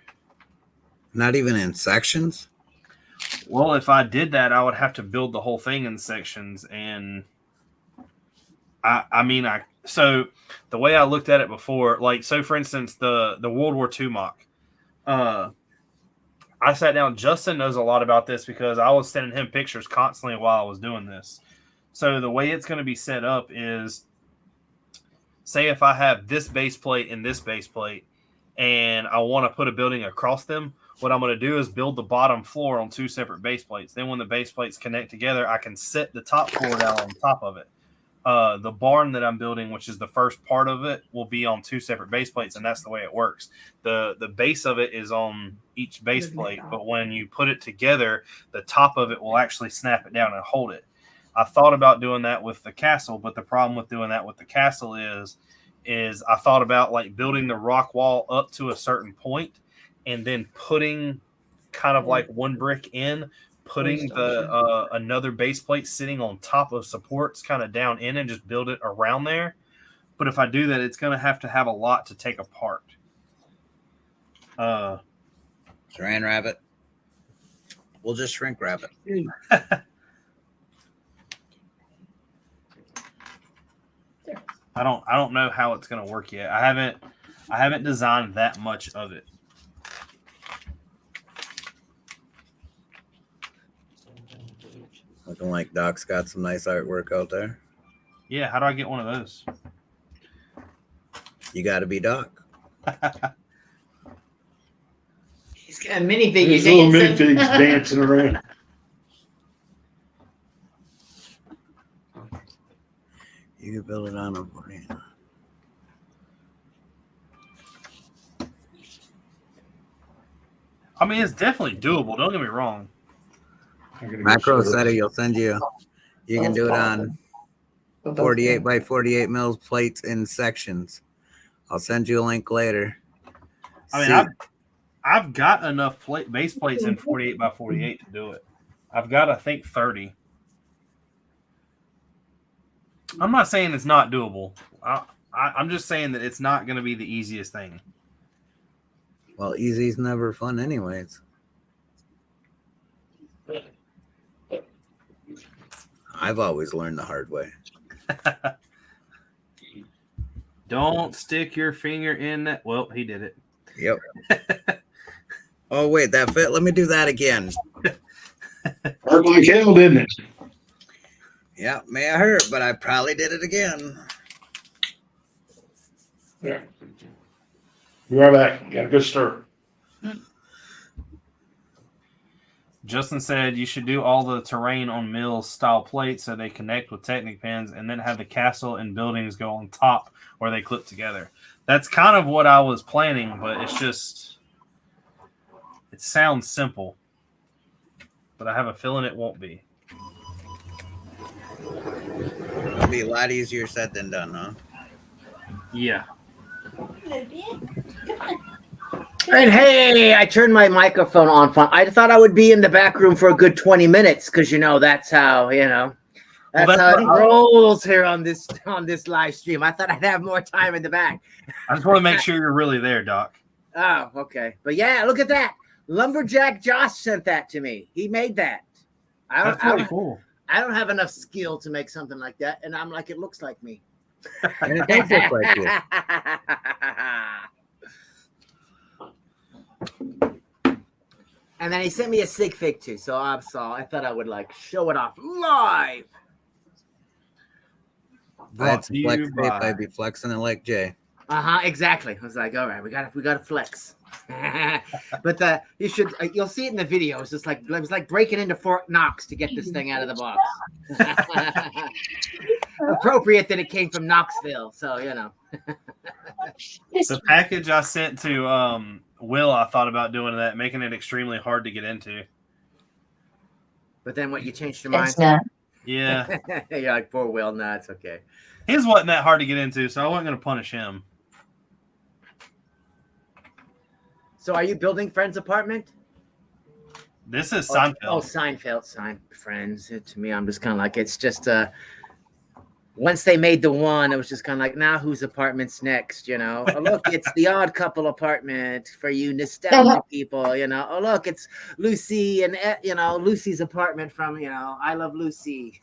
Not even in sections? Well, if I did that, I would have to build the whole thing in sections, and so the way I looked at it before, like, so for instance, the World War II mock, I sat down. Justin knows a lot about this because I was sending him pictures constantly while I was doing this. So the way it's going to be set up is, say if I have this base plate and this base plate, and I want to put a building across them, what I'm going to do is build the bottom floor on two separate base plates. Then when the base plates connect together, I can set the top floor down on top of it. The barn that I'm building, which is the first part of it, will be on two separate base plates, and that's the way it works. The base of it is on each base plate, but when you put it together, the top of it will actually snap it down and hold it. I thought about doing that with the castle, but the problem with doing that with the castle is I thought about like building the rock wall up to a certain point and then putting kind of like one brick in, putting the another base plate sitting on top of supports kind of down in and just build it around there. But if I do that, it's going to have a lot to take apart. Saran wrap it. We'll just shrink wrap it. I don't know how it's going to work yet. I haven't designed that much of it. Looking like Doc's got some nice artwork out there. Yeah, how do I get one of those? You got to be Doc. He's got a minifigure These little dancing. minifigs dancing around. You can build it on a board. I mean, it's definitely doable. Don't get me wrong. Macro Setter, you'll send you. You can do it on 48 by 48 mils plates in sections. I'll send you a link later. I mean, I've got enough base plates in 48 by 48 to do it. I've got, I think, 30. I'm not saying it's not doable. I'm just saying that it's not going to be the easiest thing. Well, easy's never fun anyways. I've always learned the hard way. Don't stick your finger in that. Well, he did it. Yep. Oh, wait, that fit? Let me do that again. Hurt like hell, didn't it? Yeah, may have hurt, but I probably did it again. Yeah. Be right back. Got a good stir. Justin said you should do all the terrain on mills style plates so they connect with Technic pins and then have the castle and buildings go on top where they clip together. That's kind of what I was planning, but it's just, it sounds simple, but I have a feeling it won't be. It'll be a lot easier said than done, huh? Yeah. And hey, I turned my microphone on. I thought I would be in the back room for a good 20 minutes because that's how that's how it rolls here on this live stream. I thought I'd have more time in the back. I just want to make sure you're really there, Doc. Oh, okay. But yeah, look at that. Lumberjack Josh sent that to me. He made that. That's really cool. I don't have enough skill to make something like that, and I'm like, it looks like me. And it does look like you. And then he sent me a sig fig too, so I thought I would show it off live. That's flex tape. I'd be flexing it like Jay. Exactly. I was like, all right, we gotta flex. But you should you'll see it in the video. It's just like it was like breaking into Fort Knox to get this thing out of the box. Appropriate that it came from Knoxville, so you know. The package I sent to Will, I thought about doing that, making it extremely hard to get into. But then what, you changed your mind? It's not. Yeah. You're like, poor Will. No, it's okay. His wasn't that hard to get into, so I wasn't going to punish him. So are you building Friend's apartment? This is Seinfeld. Oh, Seinfeld, Friends. To me, I'm just kind of like, it's just once they made the one, it was just kind of like, now whose apartment's next, you know? Oh, look, it's the Odd Couple apartment for you nostalgic people, you know? Oh, look, it's Lucy and, you know, Lucy's apartment from, you know, I Love Lucy.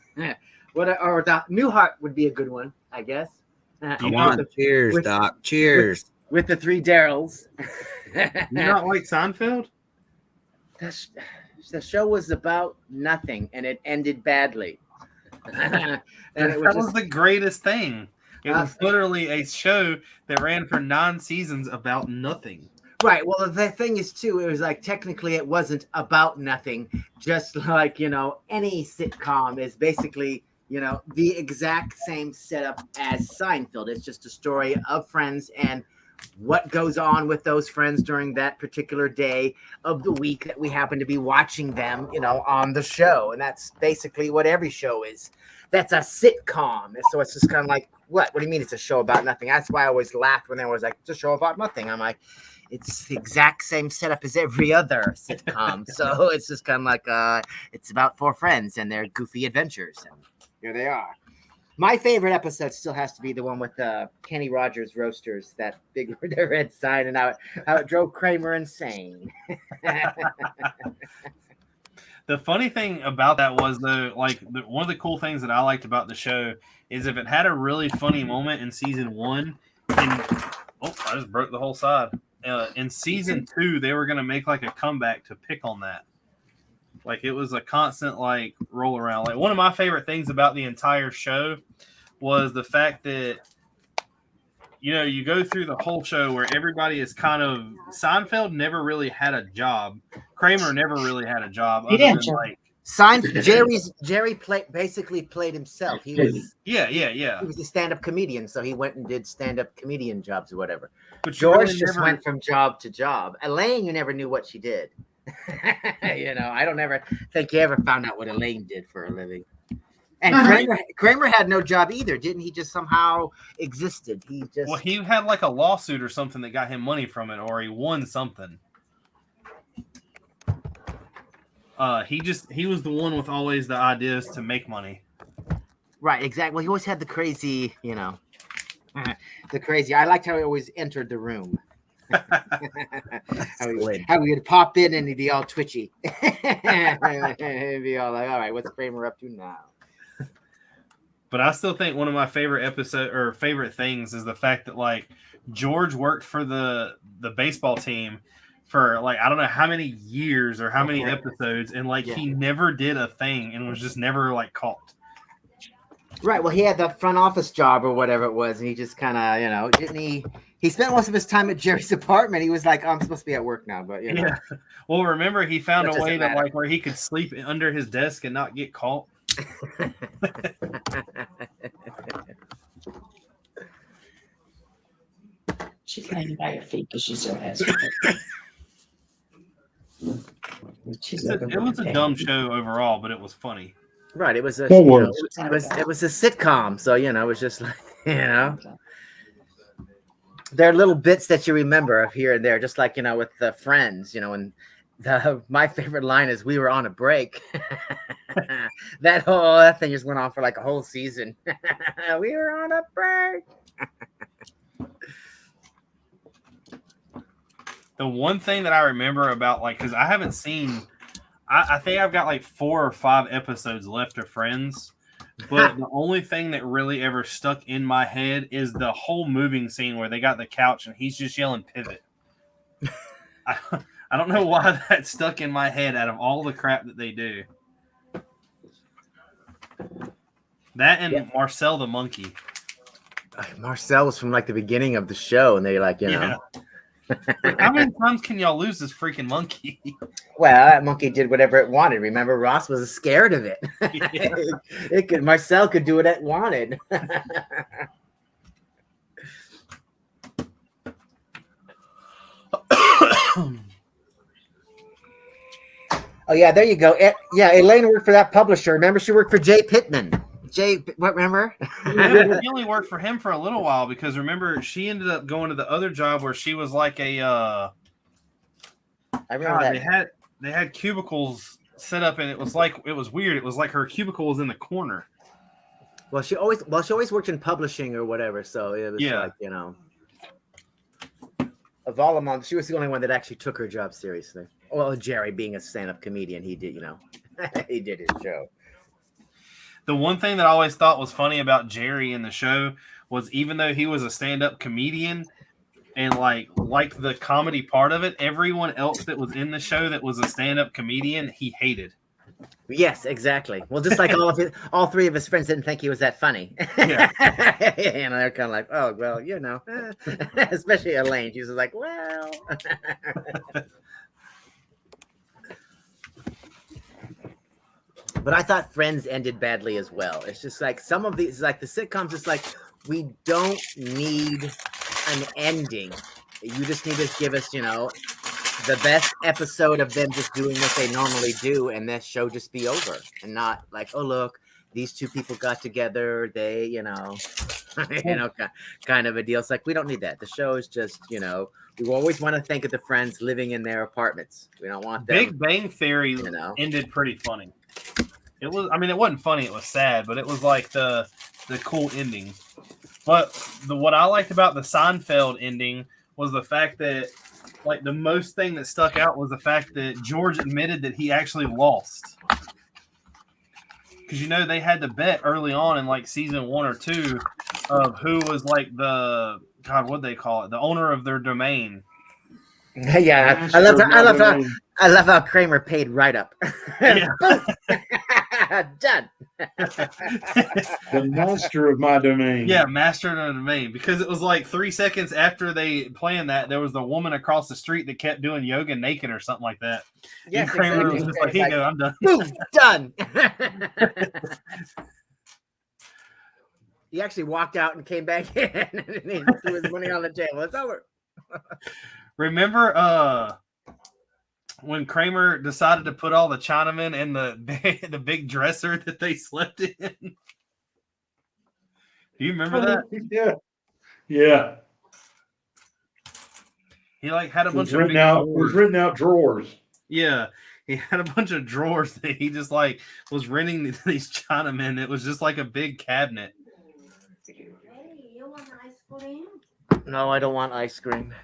Or the Newhart would be a good one, I guess. Come on, cheers, Doc. Cheers. With the three Daryls. You not like Seinfeld? The show was about nothing, and it ended badly. And That was the greatest thing. It was literally a show that ran for 9 seasons about nothing. Right. Well, the thing is, too, it was like technically it wasn't about nothing. Just like, you know, any sitcom is basically, you know, the exact same setup as Seinfeld. It's just a story of friends and what goes on with those friends during that particular day of the week that we happen to be watching them, you know, on the show. And that's basically what every show is. That's a sitcom. And so it's just kind of like, what do you mean it's a show about nothing? That's why I always laughed when they was like, it's a show about nothing. I'm like, it's the exact same setup as every other sitcom. So it's just kind of like, it's about 4 friends and their goofy adventures. And here they are. My favorite episode still has to be the one with Kenny Rogers Roasters, that big red sign, and how it drove Kramer insane. The funny thing about that was, though, like one of the cool things that I liked about the show is if it had a really funny moment in season 1, I just broke the whole side. In season 2, they were going to make like a comeback to pick on that. Like it was a constant like roll around. Like one of my favorite things about the entire show was the fact that, you know, you go through the whole show where everybody is kind of, Seinfeld never really had a job. Kramer never really had a job. He Other didn't. than like, Jerry basically played himself. He was He was a stand-up comedian, so he went and did stand-up comedian jobs or whatever. But George really just never went from job to job. Elaine, you never knew what she did. You know, I don't ever think you ever found out what Elaine did for a living. And Kramer had no job either, didn't he? Just somehow existed. He had like a lawsuit or something that got him money from it, or he won something. He was the one with always the ideas to make money. Right, exactly. Well, he always had the crazy, you know, I liked how he always entered the room. how he would pop in and he'd be all twitchy. He'd be all like, all right, what's Kramer up to now? But I still think one of my favorite favorite things is the fact that like George worked for the baseball team for like I don't know how many years or how many episodes, and like he never did a thing and was just never like caught. Right. Well, he had the front office job or whatever it was, and he just kind of, you know, didn't he? He spent most of his time at Jerry's apartment. He was like, I'm supposed to be at work now, but you know. Yeah. Well, remember he found That a way doesn't that matter. like where he could sleep under his desk and not get caught. She's hanging by her feet because she still has. It was a dumb show overall, but it was funny. Right. It was a What you know, was? it was a sitcom, so you know, it was just like, you know. There are little bits that you remember of here and there, just like, you know, with the Friends, you know, and my favorite line is "We were on a break." that thing just went on for like a whole season. We were on a break. The one thing that I remember about like, because I haven't seen, I think I've got like 4 or 5 episodes left of Friends. But the only thing that really ever stuck in my head is the whole moving scene where they got the couch and he's just yelling pivot. I don't know why that stuck in my head out of all the crap that they do. That and Marcel the monkey. Marcel was from like the beginning of the show, and they like, you know, Like, how many times can y'all lose this freaking monkey? Well, that monkey did whatever it wanted. Remember, Ross was scared of it. Yeah. It could. Marcel could do what it wanted. Oh yeah, there you go. Yeah, Elaine worked for that publisher. Remember, she worked for Jay Pittman. What? Remember? Yeah, she only worked for him for a little while because remember she ended up going to the other job where she was like a. I remember that. They had cubicles set up and it was weird. It was like her cubicle was in the corner. Well, she always worked in publishing or whatever. So it was like, you know, of all of them, she was the only one that actually took her job seriously. Well, Jerry being a stand-up comedian, he did, you know, he did his show. The one thing that I always thought was funny about Jerry in the show was even though he was a stand-up comedian and liked the comedy part of it, everyone else that was in the show that was a stand-up comedian, he hated. Yes, exactly. Well, just like all three of his friends didn't think he was that funny. Yeah. And they're kind of like, oh, well, you know, especially Elaine. She's like, well. But I thought Friends ended badly as well. It's just like some of these, like the sitcoms, it's like we don't need an ending. You just need to give us, you know, the best episode of them just doing what they normally do, and that show just be over, and not like, oh look, these two people got together. They, you know, kind of a deal. It's like we don't need that. The show is just, you know, we always want to think of the friends living in their apartments. We don't want them. Big Bang Theory, you know, ended pretty funny. It was, I mean, it wasn't funny. It was sad, but it was like the cool ending. But what I liked about the Seinfeld ending was the fact that, like, the most thing that stuck out was the fact that George admitted that he actually lost. Because, you know, they had to bet early on in, like, season 1 or 2 of who was, like, what'd they call it? The owner of their domain. Yeah, I love how Kramer paid right up. Yeah. Done. The master of my domain. Yeah, master of the domain. Because it was like 3 seconds after they planned that, there was the woman across the street that kept doing yoga naked or something like that. Yes, and Kramer exactly. was just like, here you go, I'm done. Boom, done. He actually walked out and came back in and he threw his money on the table. It's over. Remember when Kramer decided to put all the Chinamen in the big dresser that they slept in? Do you remember that? Yeah. Yeah. He like had a It bunch was of written big out. It drawers. was written out drawers. Yeah. He had a bunch of drawers that he just like was renting these Chinamen. It was just like a big cabinet. Hey, you want ice cream? No, I don't want ice cream.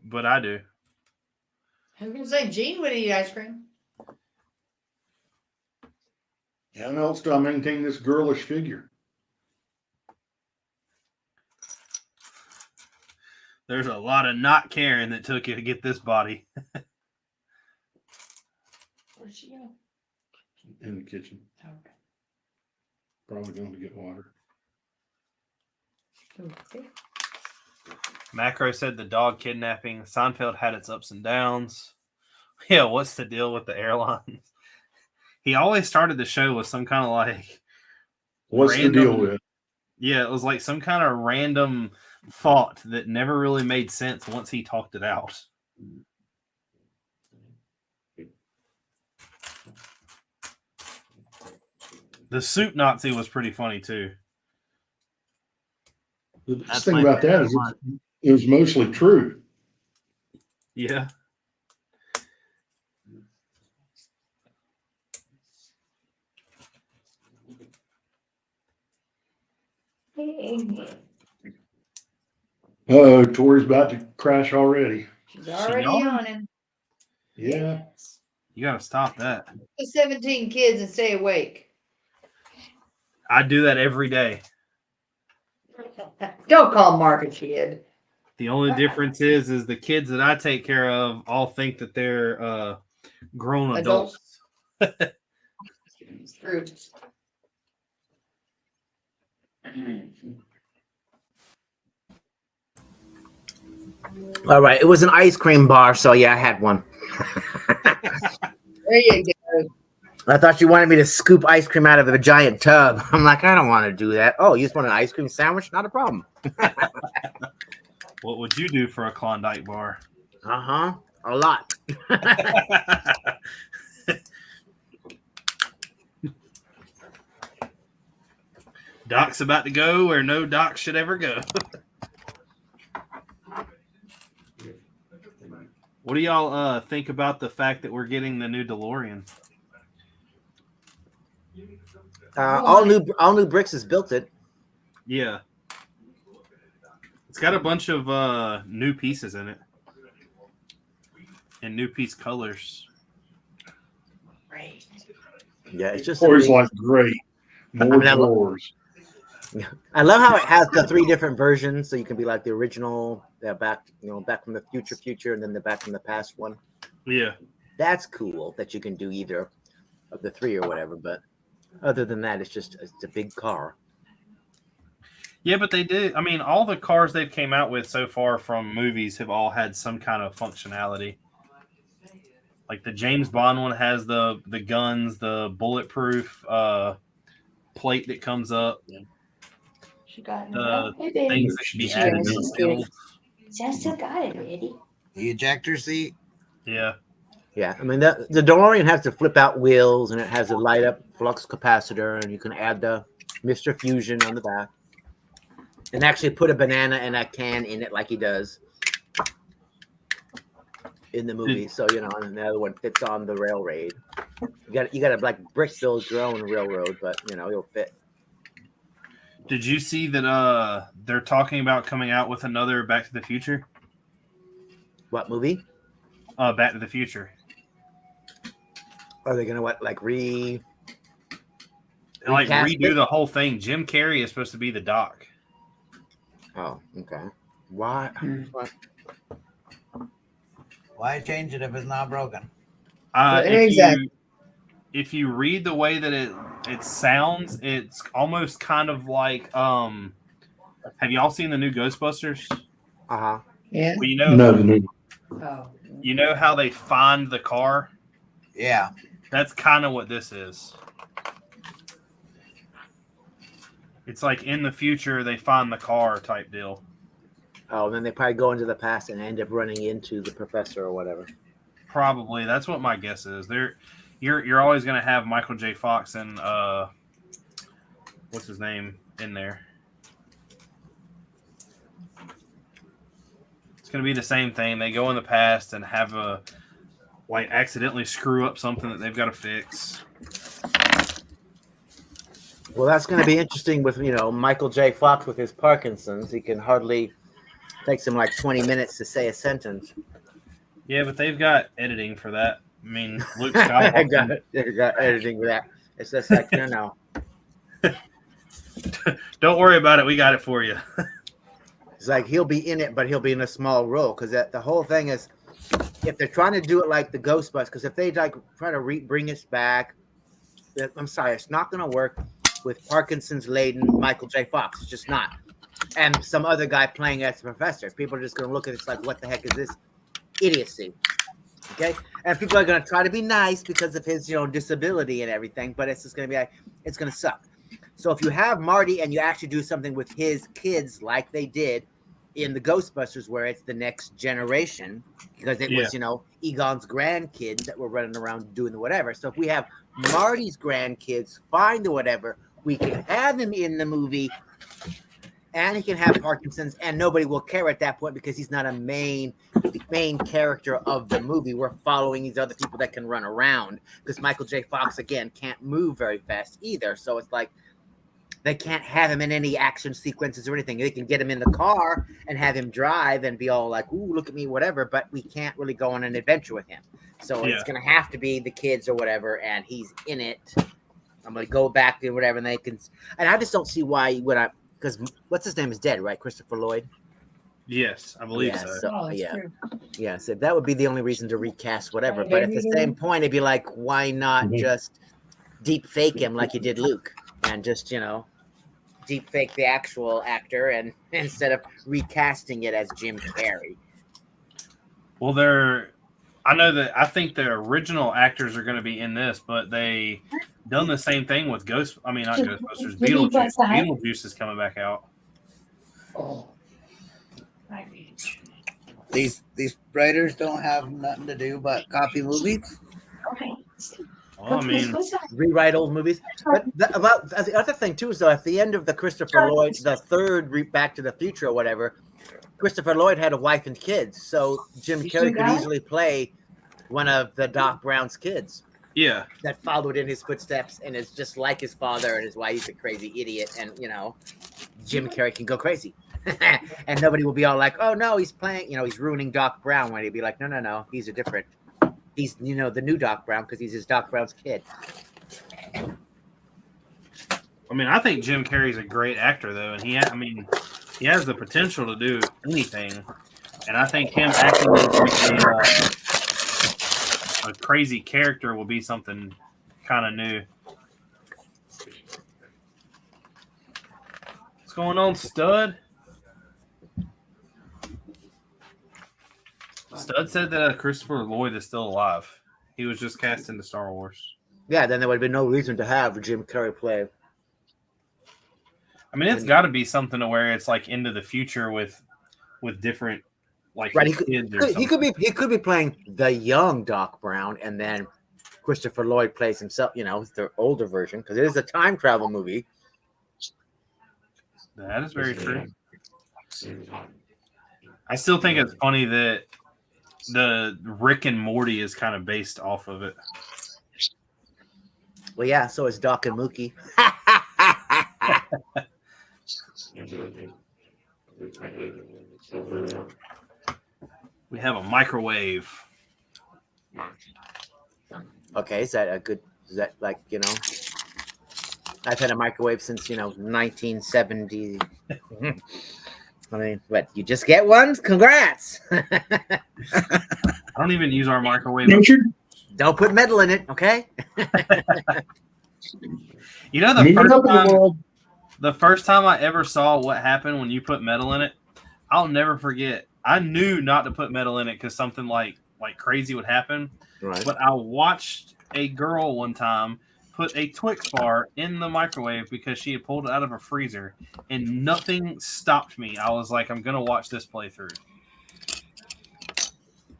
But I do. I was gonna say Gene would eat ice cream. How else do I maintain this girlish figure? There's a lot of not caring that took you to get this body. Where'd she go? In the kitchen. Okay. Probably going to get water. Okay. Macro said the dog kidnapping. Seinfeld had its ups and downs. Yeah, what's the deal with the airlines? He always started the show with some kind of like What's the deal with it? Yeah, it was like some kind of random thought that never really made sense once he talked it out. The soup Nazi was pretty funny too. The thing about that is it was mostly true. Yeah. Oh, Tori's about to crash already. She's already yawning? yawning. Yeah. You got to stop that. Put 17 kids and stay awake. I do that every day. Don't call Mark a kid. The only difference is the kids that I take care of all think that they're grown adults. True. All right, it was an ice cream bar, so yeah, I had one. There you go. I thought you wanted me to scoop ice cream out of a giant tub. I'm like, I don't want to do that. Oh, you just want an ice cream sandwich? Not a problem. What would you do for a Klondike bar? A lot. Doc's about to go where no doc should ever go. What do y'all think about the fact that we're getting the new DeLorean? All new Bricks has built it. Yeah. It's got a bunch of new pieces in it. And new piece colors. Great. Yeah, it's just Always amazing. like great. More I mean, drawers. I love how it has the 3 different versions, so you can be like the original, back from the future, and then the back from the past one. Yeah. That's cool that you can do either of the 3 or whatever. But other than that, it's a big car. Yeah, but they did. I mean, all the cars they've came out with so far from movies have all had some kind of functionality. Like the James Bond one has the guns, the bulletproof plate that comes up. She got The Hey, baby. things that can be added to the build. I still got it, Eddie. The ejector seat. Yeah. Yeah, I mean the DeLorean has the flip out wheels, and it has a light up flux capacitor, and you can add the Mr. Fusion on the back, and actually put a banana and a can in it like he does in the movie. So and the other one fits on the railroad. You got to like brick build your own railroad, but it'll fit. Did you see that they're talking about coming out with another Back to the Future? What movie? Back to the Future. Are they gonna redo recast it? the whole thing? Jim Carrey is supposed to be the Doc. Oh, okay. Why? What? Why change it if it's not broken? Exactly. If you read the way that it sounds, it's almost kind of like have y'all seen the new Ghostbusters? Yeah. Well, No. Oh. you know how they find the car? Yeah. That's kind of what this is. It's like in the future they find the car type deal. Oh, then they probably go into the past and end up running into the professor or whatever. Probably. That's what my guess is. You're always going to have Michael J. Fox and what's his name in there. It's going to be the same thing. They go in the past and have accidentally screw up something that they've got to fix. Well, that's going to be interesting with Michael J. Fox with his Parkinson's. He can hardly takes him like 20 minutes to say a sentence. Yeah, but they've got editing for that. I mean, Luke Skywalker. They got editing for that. It's just like Don't worry about it. We got it for you. It's like he'll be in it, but he'll be in a small role because the whole thing is, if they're trying to do it like the Ghostbusters, because if they try to bring us back, I'm sorry, it's not going to work with Parkinson's laden Michael J. Fox. It's just not. And some other guy playing as the professor. People are just going to look at it like, what the heck is this idiocy? Okay, and people are going to try to be nice because of his disability and everything, but it's just going to be like, it's going to suck. So if you have Marty and you actually do something with his kids like they did in the Ghostbusters, where it's the next generation, because it was, Egon's grandkids that were running around doing the whatever. So if we have Marty's grandkids find the whatever, we can have him in the movie and he can have Parkinson's and nobody will care at that point because he's not a main character of the movie. We're following these other people that can run around because Michael J. Fox, again, can't move very fast either. So it's like, they can't have him in any action sequences or anything. They can get him in the car and have him drive and be all like, ooh, look at me, whatever. But we can't really go on an adventure with him. So it's going to have to be the kids or whatever. And he's in it. I'm going to go back to whatever. And they can. And I just don't see why because what's his name is dead, right? Christopher Lloyd. Yes, I believe so. Yeah. So that would be the only reason to recast whatever. But at the same point, it'd be like, why not just deep fake him like you did Luke? And just, deep fake the actual actor and instead of recasting it as Jim Carrey. Well, I think the original actors are going to be in this, but they done the same thing with not Ghostbusters, Beetlejuice. Beetlejuice is coming back out. Oh. These writers don't have nothing to do but copy movies. Okay. Well, I mean, Rewrite old movies. But the other thing too is though, at the end of the Christopher Lloyd, the third Back to the Future or whatever, Christopher Lloyd had a wife and kids, so Jim Carrey could easily play one of the Doc Brown's kids yeah. that followed in his footsteps and is just like his father, and is why he's a crazy idiot. And Jim Carrey can go crazy, and nobody will be all like, "Oh no, he's playing," he's ruining Doc Brown. When he'd be like, "No, he's a different. He's the new Doc Brown because he's his Doc Brown's kid." I mean, I think Jim Carrey's a great actor, though, and he has the potential to do anything. And I think him acting as a crazy character will be something kind of new. What's going on, Stud? Stud said that Christopher Lloyd is still alive. He was just cast into Star Wars. Yeah, then there would have been no reason to have Jim Carrey play. I mean, it's got to be something to where it's like into the future with different like Right, kids or he could be playing the young Doc Brown, and then Christopher Lloyd plays himself. The older version because it is a time travel movie. That is very true. I still think it's funny that the Rick and Morty is kind of based off of it. Well, yeah, so is Doc and Mookie. We have a microwave. Okay, is that like, I've had a microwave since, 1970. I mean, what, you just get one? Congrats. I don't even use our microwave. Don't put metal in it, okay? The first time I ever saw what happened when you put metal in it, I'll never forget. I knew not to put metal in it because something like crazy would happen. Right. But I watched a girl one time put a Twix bar in the microwave because she had pulled it out of a freezer, and nothing stopped me. I was like, I'm going to watch this playthrough.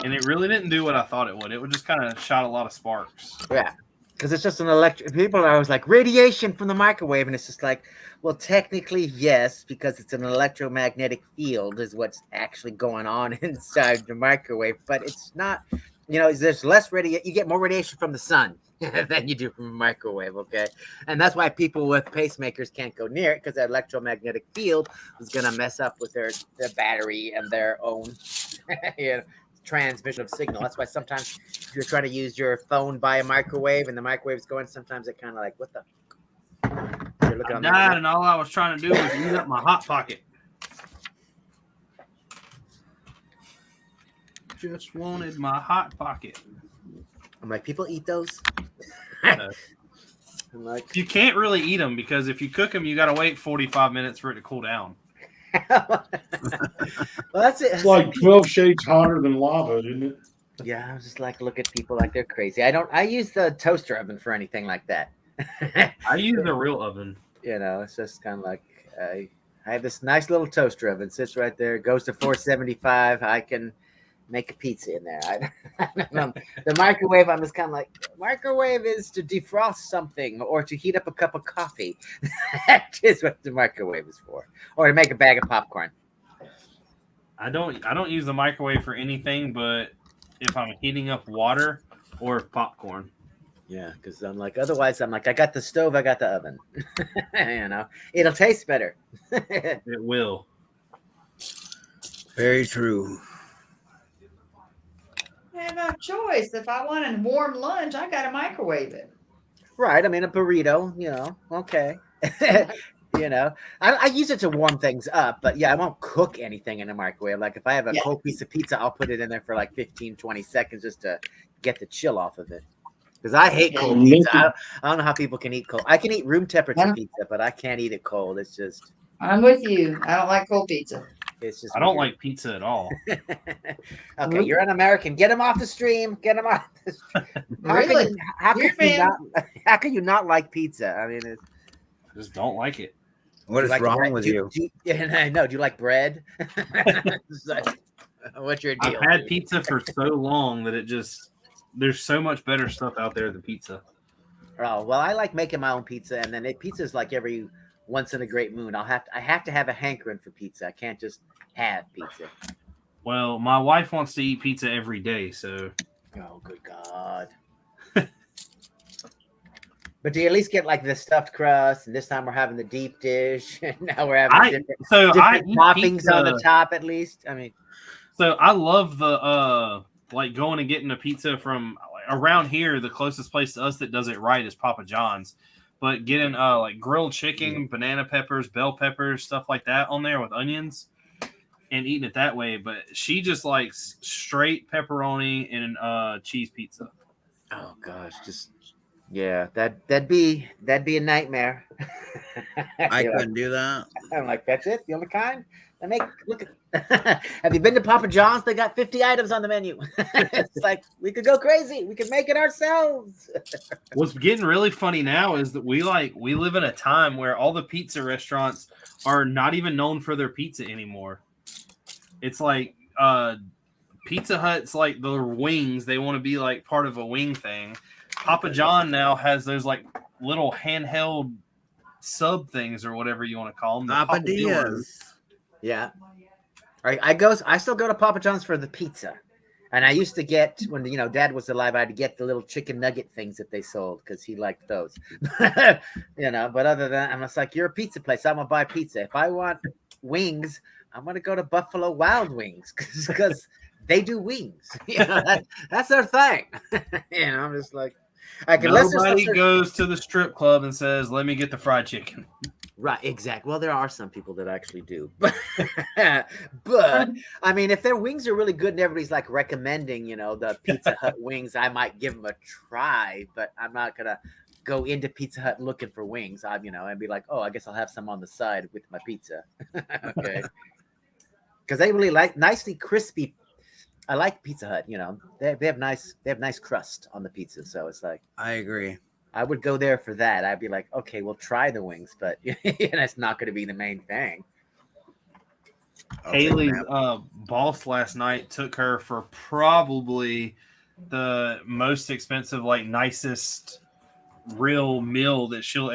And it really didn't do what I thought it would. It would just kind of shot a lot of sparks. Yeah. Because it's just an electric. People are always like, radiation from the microwave. And it's just like, well, technically, yes, because it's an electromagnetic field is what's actually going on inside the microwave. But it's not, there's less radiation. You get more radiation from the sun than you do from a microwave, okay? And that's why people with pacemakers can't go near it, because that electromagnetic field is going to mess up with their battery and their own transmission of signal. That's why sometimes if you're trying to use your phone by a microwave and the microwave's going, sometimes it kind of like, what the? You're looking I on died, and all I was trying to do was use up my Hot Pocket. Just wanted my Hot Pocket. I'm like, people eat those? I'm like, you can't really eat them because if you cook them, you got to wait 45 minutes for it to cool down. well, that's it. It's like 12 shades hotter than lava, isn't it? Yeah, I was just like, look at people like they're crazy. I use the toaster oven for anything like that. I use the real oven. It's just kind of like I have this nice little toaster oven, sits right there, goes to 475. I can make a pizza in there. The microwave, I'm just kind of like, microwave is to defrost something or to heat up a cup of coffee. That is what the microwave is for, or to make a bag of popcorn. I don't use the microwave for anything but if I'm heating up water or popcorn. Yeah, because otherwise I'm like, I got the stove, I got the oven. It'll taste better. It will. Very true. I have no choice. If I want a warm lunch, I gotta microwave it. Right. I mean, a burrito, okay. I use it to warm things up, but yeah, I won't cook anything in a microwave. Like if I have a cold piece of pizza, I'll put it in there for like 15, 20 seconds just to get the chill off of it. Because I hate cold pizza. I don't know how people can eat cold. I can eat room temperature pizza, but I can't eat it cold. It's just. I'm with you. I don't like cold pizza. It's just I don't weird. like pizza at all. Okay, you're an American. Get him off the stream. Get him off the stream. Really? Weird, man. How can you not like pizza? I mean, I just don't like it. What do is like wrong bread? with Do you? yeah, I know. Do you like bread? It's like, what's your I've deal? had dude? pizza for so long that there's so much better stuff out there than pizza. Oh well, I like making my own pizza, and then pizza is like every once in a great moon. I have to have a hankering for pizza. I can't just have pizza. Well, my wife wants to eat pizza every day, so Oh, good God. But do you at least get like the stuffed crust? And this time we're having the deep dish. And now we're having I different eat toppings pizza. on the top, at least. I mean, So I love the like going and getting a pizza from around here. The closest place to us that does it right is Papa John's. But getting like grilled chicken, banana peppers, bell peppers, stuff like that on there with onions, and eating it that way. But she just likes straight pepperoni and cheese pizza. oh gosh, just yeah, that'd be a nightmare. I You're like, couldn't do that. I'm like, that's it, the only kind. Look at. Have you been to Papa John's? They got 50 items on the menu. It's like we could go crazy. We could make it ourselves. What's getting really funny now is that we live in a time where all the pizza restaurants are not even known for their pizza anymore. It's like Pizza Hut's like their wings. They want to be like part of a wing thing. Papa John now has those like little handheld sub things or whatever you want to call them. the Papadillas. Yeah. I still go to Papa John's for the pizza. And I used to get, when Dad was alive, I'd get the little chicken nugget things that they sold because he liked those. But other than that, I'm just like, you're a pizza place. I'm gonna buy pizza. If I want wings, I'm gonna go to Buffalo Wild Wings because they do wings. That's their thing. I'm just like, Nobody goes to the strip club and says, "Let me get the fried chicken." Right, exactly. Well, there are some people that actually do, but I mean, if their wings are really good and everybody's like recommending, the Pizza Hut wings, I might give them a try. But I'm not gonna go into Pizza Hut looking for wings. And be like, oh, I guess I'll have some on the side with my pizza. Okay, because they really like nicely crispy. I like Pizza Hut. They have nice crust on the pizza, so it's like I agree. I would go there for that. I'd be like, okay, we'll try the wings, but that's not going to be the main thing. Haley's boss last night took her for probably the most expensive, like nicest real meal that she's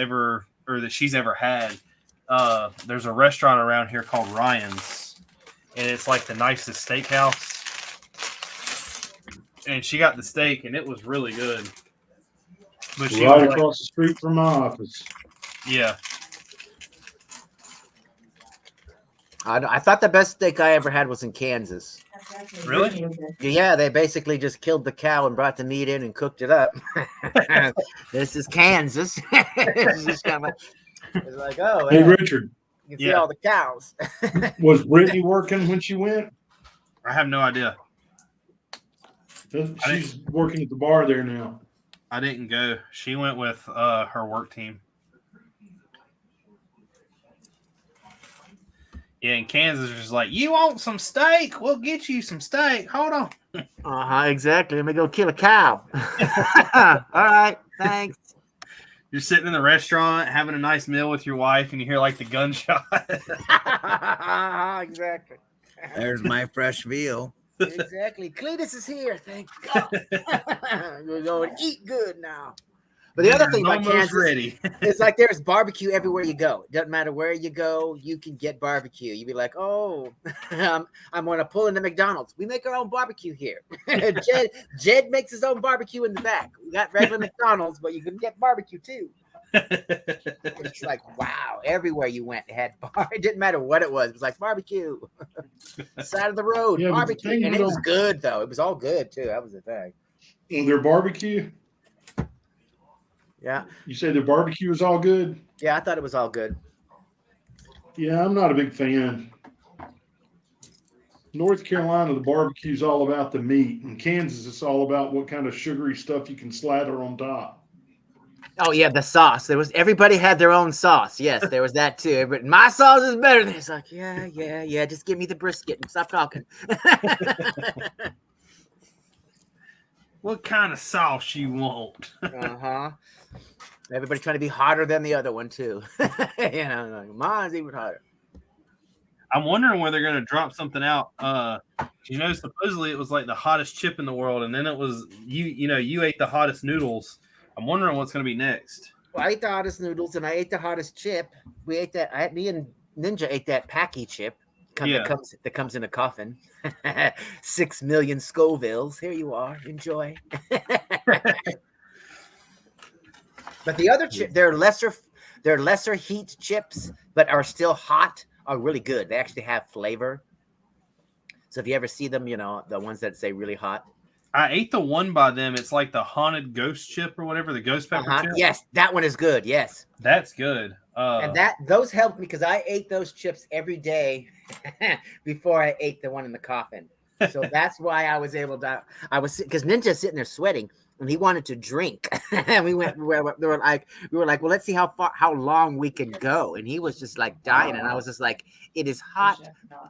ever had. There's a restaurant around here called Ryan's, and it's like the nicest steakhouse. And she got the steak, and it was really good. But she Right was across the street from my office. yeah. I thought the best steak I ever had was in Kansas. Really? Yeah, they basically just killed the cow and brought the meat in and cooked it up. This is Kansas. It's just kind of it's like, oh, Hey, yeah, Richard, you can see all the cows. was Brittany working when she went? I have no idea. She's working at the bar there now. I didn't go. She went with her work team. Yeah, in Kansas, it's just like, you want some steak? We'll get you some steak. Hold on. Exactly. Let me go kill a cow. All right, thanks. You're sitting in the restaurant having a nice meal with your wife, and you hear like the gunshot. Exactly. There's my fresh veal. Exactly. Cletus is here. Thank God. We're going to eat good now. But the other thing about Almost Kansas ready. is like there's barbecue everywhere you go. It doesn't matter where you go, you can get barbecue. You'd be like, oh, I'm going to pull into McDonald's. We make our own barbecue here. Jed makes his own barbecue in the back. We got regular McDonald's, but you can get barbecue too. It's like, wow, everywhere you went, it had bar. It didn't matter what it was. It was like barbecue. Side of the road, Yeah, but the barbecue. thing And you it was don't- good, though. It was all good, too. That was the thing. And their barbecue? Yeah. You say their barbecue is all good? Yeah, I thought it was all good. Yeah, I'm not a big fan. North Carolina, the barbecue's all about the meat. In Kansas, it's all about what kind of sugary stuff you can slather on top. Oh yeah, the sauce. Everybody had their own sauce. Yes, there was that too. But my sauce is better than it's like, yeah. Just give me the brisket and stop talking. What kind of sauce you want? Uh-huh. Everybody trying to be hotter than the other one too. Like mine's even hotter. I'm wondering where they're going to drop something out. Supposedly it was like the hottest chip in the world, and then it was you ate the hottest noodles. I'm wondering what's going to be next. Well, I ate the hottest noodles and I ate the hottest chip. We ate that. Me and Ninja ate that Packy chip. That comes in a coffin. 6 million Scovilles. Here you are. Enjoy. But the other chip, they're lesser heat chips, but are still hot. Are really good. They actually have flavor. So if you ever see them, the ones that say really hot. I ate the one by them. It's like the haunted ghost chip or whatever, the ghost pepper chip. Yes, that one is good. Yes, that's good. And those helped me because I ate those chips every day before I ate the one in the coffin. So that's why I was able to. Because Ninja's sitting there sweating and he wanted to drink, and we were like, well, let's see how long we can go. And he was just like dying, and I was just like, it is hot,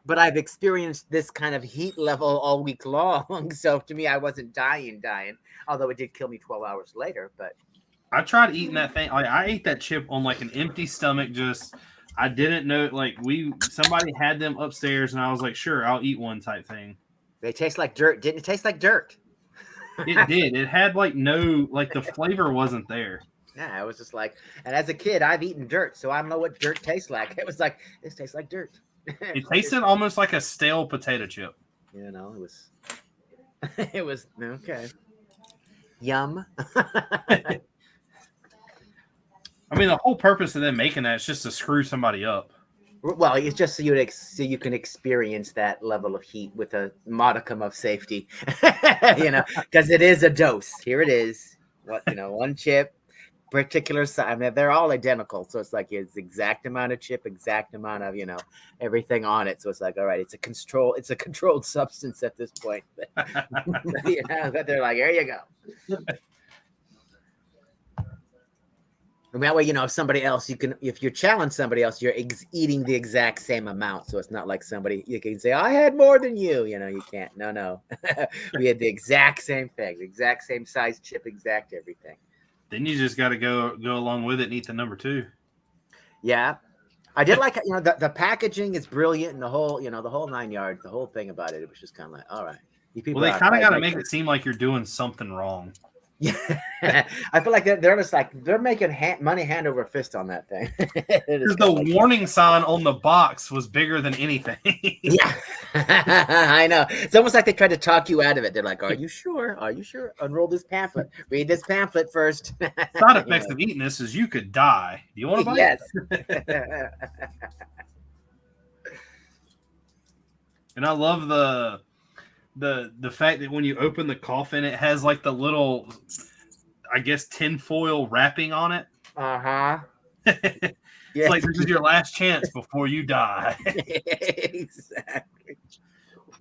but I've experienced this kind of heat level all week long. So to me, I wasn't dying, although it did kill me 12 hours later. But I tried eating that thing. I ate that chip on like an empty stomach. I didn't know, somebody had them upstairs, and I was like, sure, I'll eat one type thing. They taste like dirt. Didn't it taste like dirt? It did. It had the flavor wasn't there. Yeah, I was just like, and as a kid, I've eaten dirt, so I don't know what dirt tastes like. It was like, this tastes like dirt. It tasted almost like a stale potato chip. It was okay. Yum. I mean, the whole purpose of them making that is just to screw somebody up. Well, it's just so you can experience that level of heat with a modicum of safety, because it is a dose. Here it is. One chip, particular size. I mean, they're all identical, so it's like it's exact amount of chip, exact amount of everything on it. So it's like, all right, it's a controlled substance at this point. But they're like, here you go. And that way, if somebody else, if you challenge somebody else, you're eating the exact same amount. So it's not like you can say, I had more than you. You can't. No. We had the exact same thing, the exact same size chip, exact everything. Then you just got to go along with it and eat the number 2. Yeah. I did like, the packaging is brilliant and the whole 9 yards, the whole thing about it. It was just kind of like, all right. Well, they kind of got to make it seem like you're doing something wrong. Yeah, I feel like they're just like they're making money hand over fist on that thing. Because the warning sign on the box was bigger than anything. Yeah, I know. It's almost like they tried to talk you out of it. They're like, "Are you sure? Are you sure? Unroll this pamphlet. Read this pamphlet first." Side effects of eating this is you could die. Do you want to bite? Yes. And I love the fact that when you open the coffin, it has like the little, I guess, tinfoil wrapping on it. Yes. It's like this is your last chance before you die. Exactly.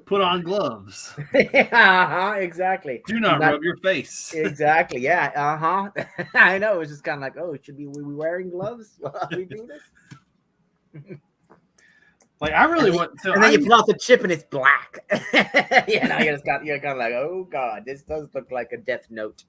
Put on gloves. Exactly. Do not rub your face. Exactly. Yeah. I know. It was just kind of like, oh, we wearing gloves while we do this? Like I really want to. And then you pull out the chip and it's black. You're kind of like, oh god, this does look like a death note.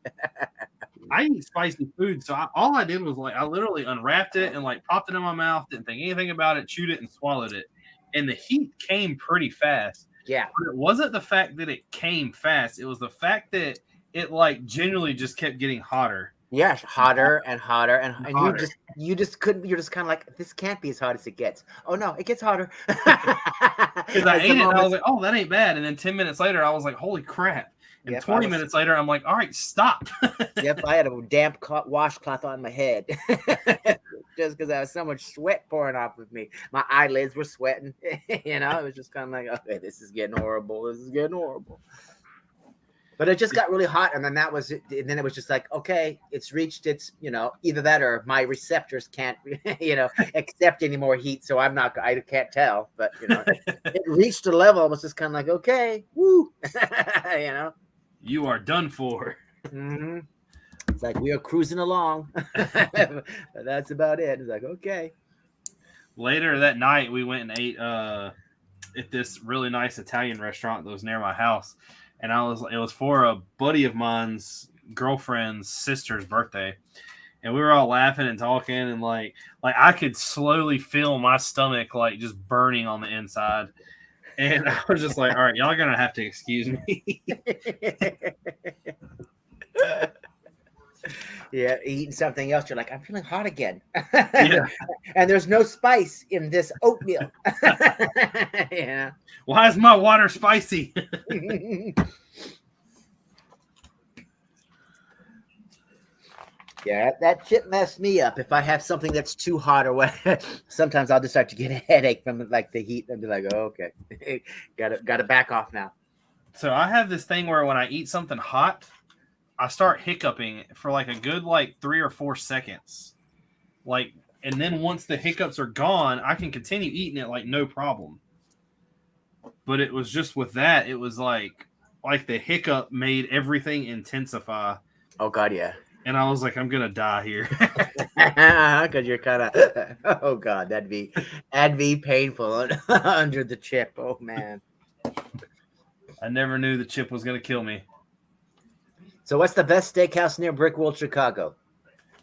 I eat spicy food, so all I did was I literally unwrapped it and popped it in my mouth, didn't think anything about it, chewed it and swallowed it, and the heat came pretty fast. Yeah, but it wasn't the fact that it came fast; it was the fact that it genuinely just kept getting hotter. Yeah, hotter and hotter, and hotter. you just couldn't. You're just kind of like, this can't be as hot as it gets. Oh no, it gets hotter. Because I ate it, and I was like, oh, that ain't bad. And then 10 minutes later, I was like, holy crap. And 20 minutes later, I'm like, all right, stop. Yep, I had a damp washcloth on my head just because I was so much sweat pouring off of me. My eyelids were sweating. It was just kind of like, okay, this is getting horrible. This is getting horrible. But it just got really hot, and then that was it. And then it was just like, okay, it's reached its, either that or my receptors can't, accept any more heat. So I can't tell. But it reached a level. I was just kind of like, okay, woo, You are done for. Mm-hmm. It's like, we are cruising along. But that's about it. It's like, okay. Later that night, we went and ate at this really nice Italian restaurant that was near my house, and it was for a buddy of mine's girlfriend's sister's birthday, and we were all laughing and talking, and like I could slowly feel my stomach like just burning on the inside, and I was just like, all right, y'all are gonna have to excuse me. Yeah, eating something else, you're like, I'm feeling hot again. Yeah. And there's no spice in this oatmeal. Yeah. Why is my water spicy? Yeah, that shit messed me up. If I have something that's too hot or what, sometimes I'll just start to get a headache from like the heat and be like, oh, okay, gotta back off now. So I have this thing where when I eat something hot, I start hiccuping for like a good 3 or 4 seconds. And then once the hiccups are gone, I can continue eating it like no problem. But it was just with that, it was like the hiccup made everything intensify. Oh God, yeah. And I was like, I'm gonna die here. Because you're kind of, oh God, that'd be painful under the chip. Oh man. I never knew the chip was gonna kill me. So what's the best steakhouse near Brickworld, Chicago?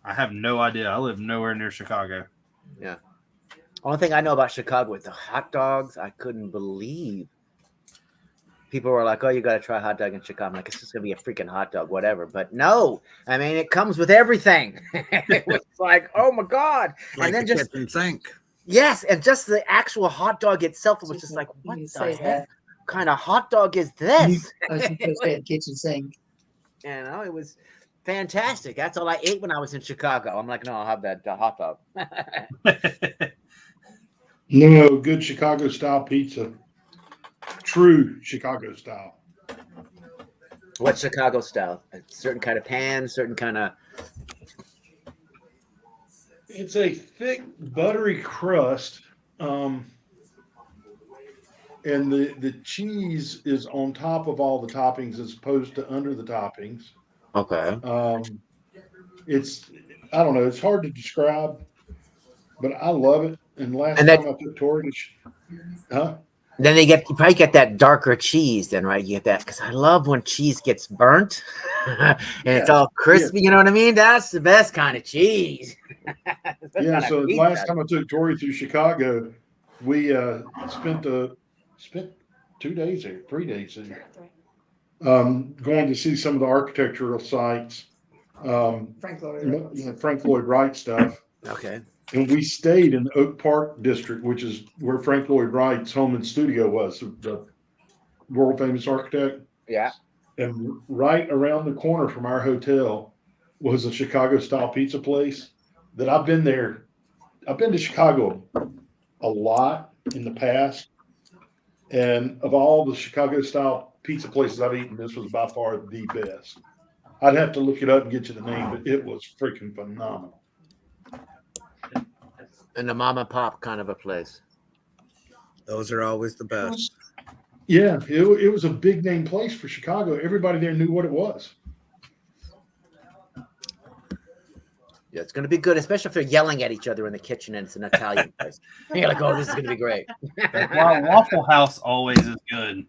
I have no idea. I live nowhere near Chicago. Yeah. Only thing I know about Chicago with the hot dogs, I couldn't believe. People were like, oh, you got to try a hot dog in Chicago. I'm like, it's just going to be a freaking hot dog, whatever. But no, I mean, it comes with everything. It was like, oh my God. Like and then the just, kitchen sink. yes. And just the actual hot dog itself was just like, what You the say heck that. kind of hot dog is this? I was supposed to say a kitchen sink. You know, it was fantastic. That's all I ate when I was in Chicago. I'm like, no, I'll have that hot dog. No, good Chicago style pizza. True Chicago style. What Chicago style? A certain kind of pan, certain kind of. It's a thick, buttery crust. And the cheese is on top of all the toppings as opposed to under the toppings. Okay. I don't know, it's hard to describe, but I love it. And last And time I took Tori to, Then you probably get that darker cheese, then, right? You get that because I love when cheese gets burnt and it's all crispy. You know what I mean? That's the best kind of cheese. yeah. So last time I took Tori through Chicago, we spent 2 days there, 3 days there, going to see some of the architectural sites, Frank Lloyd. Frank Lloyd Wright stuff. Okay. And we stayed in the Oak Park district, which is where Frank Lloyd Wright's home and studio was, the world famous architect. Yeah. And right around the corner from our hotel was a Chicago style pizza place that I've been there. I've been to Chicago a lot in the past. And of all the Chicago style pizza places I've eaten, this was by far the best. I'd have to look it up and get you the name, but it was freaking phenomenal. And the mom and pop kind of a place. Those are always the best. Yeah, it was a big name place for Chicago. Everybody there knew what it was. Yeah, it's going to be good, especially if they're yelling at each other in the kitchen and it's an Italian place. You're like, oh, this is going to be great. Well, Waffle House always is good.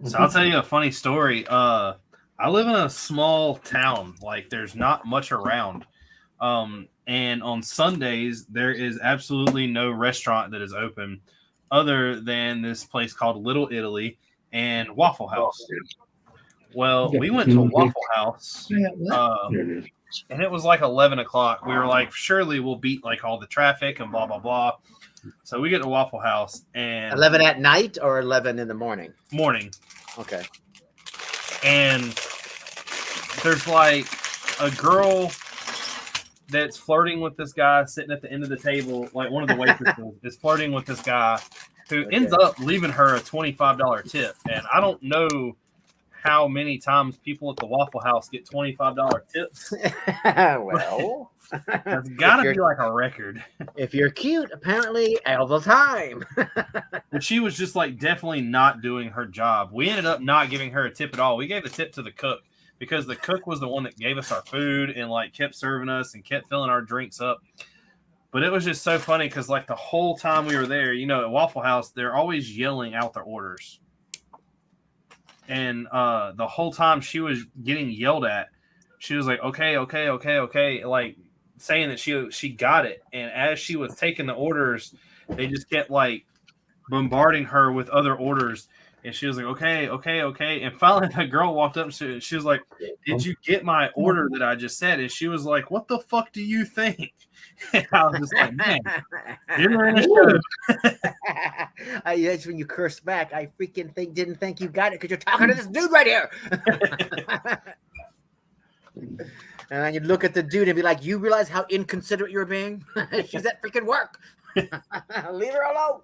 So I'll tell you a funny story. I live in a small town. Like, there's not much around. And on Sundays, there is absolutely no restaurant that is open other than this place called Little Italy and Waffle House. Well, we went to Waffle House, and it was like 11 o'clock. We were like, surely we'll beat like all the traffic and blah, blah, blah. So we get to Waffle House and 11 at night or 11 in the morning? morning. Okay. And there's like a girl that's flirting with this guy sitting at the end of the table. Like one of the waitresses is flirting with this guy who ends up leaving her a $25 tip. And I don't know how many times people at the Waffle House get $25 tips. Well, That's got to be like a record. if you're cute, apparently all the time. But she was just like definitely not doing her job. We ended up not giving her a tip at all. We gave the tip to the cook because the cook was the one that gave us our food and like kept serving us and kept filling our drinks up. But it was just so funny because like the whole time we were there, you know, at Waffle House, they're always yelling out their orders. And the whole time she was getting yelled at, she was like, okay, like saying that she got it. And as she was taking the orders, they just kept like bombarding her with other orders. And she was like, okay. And finally the girl walked up to she was like, did you get my order that I just said? And she was like, what the fuck do you think? And I was just like, man, you're in a show. That's when you curse back. I freaking didn't think you got it because you're talking to this dude right here. And then you look at the dude and be like, you realize how inconsiderate you're being? She's at freaking work. Leave her alone.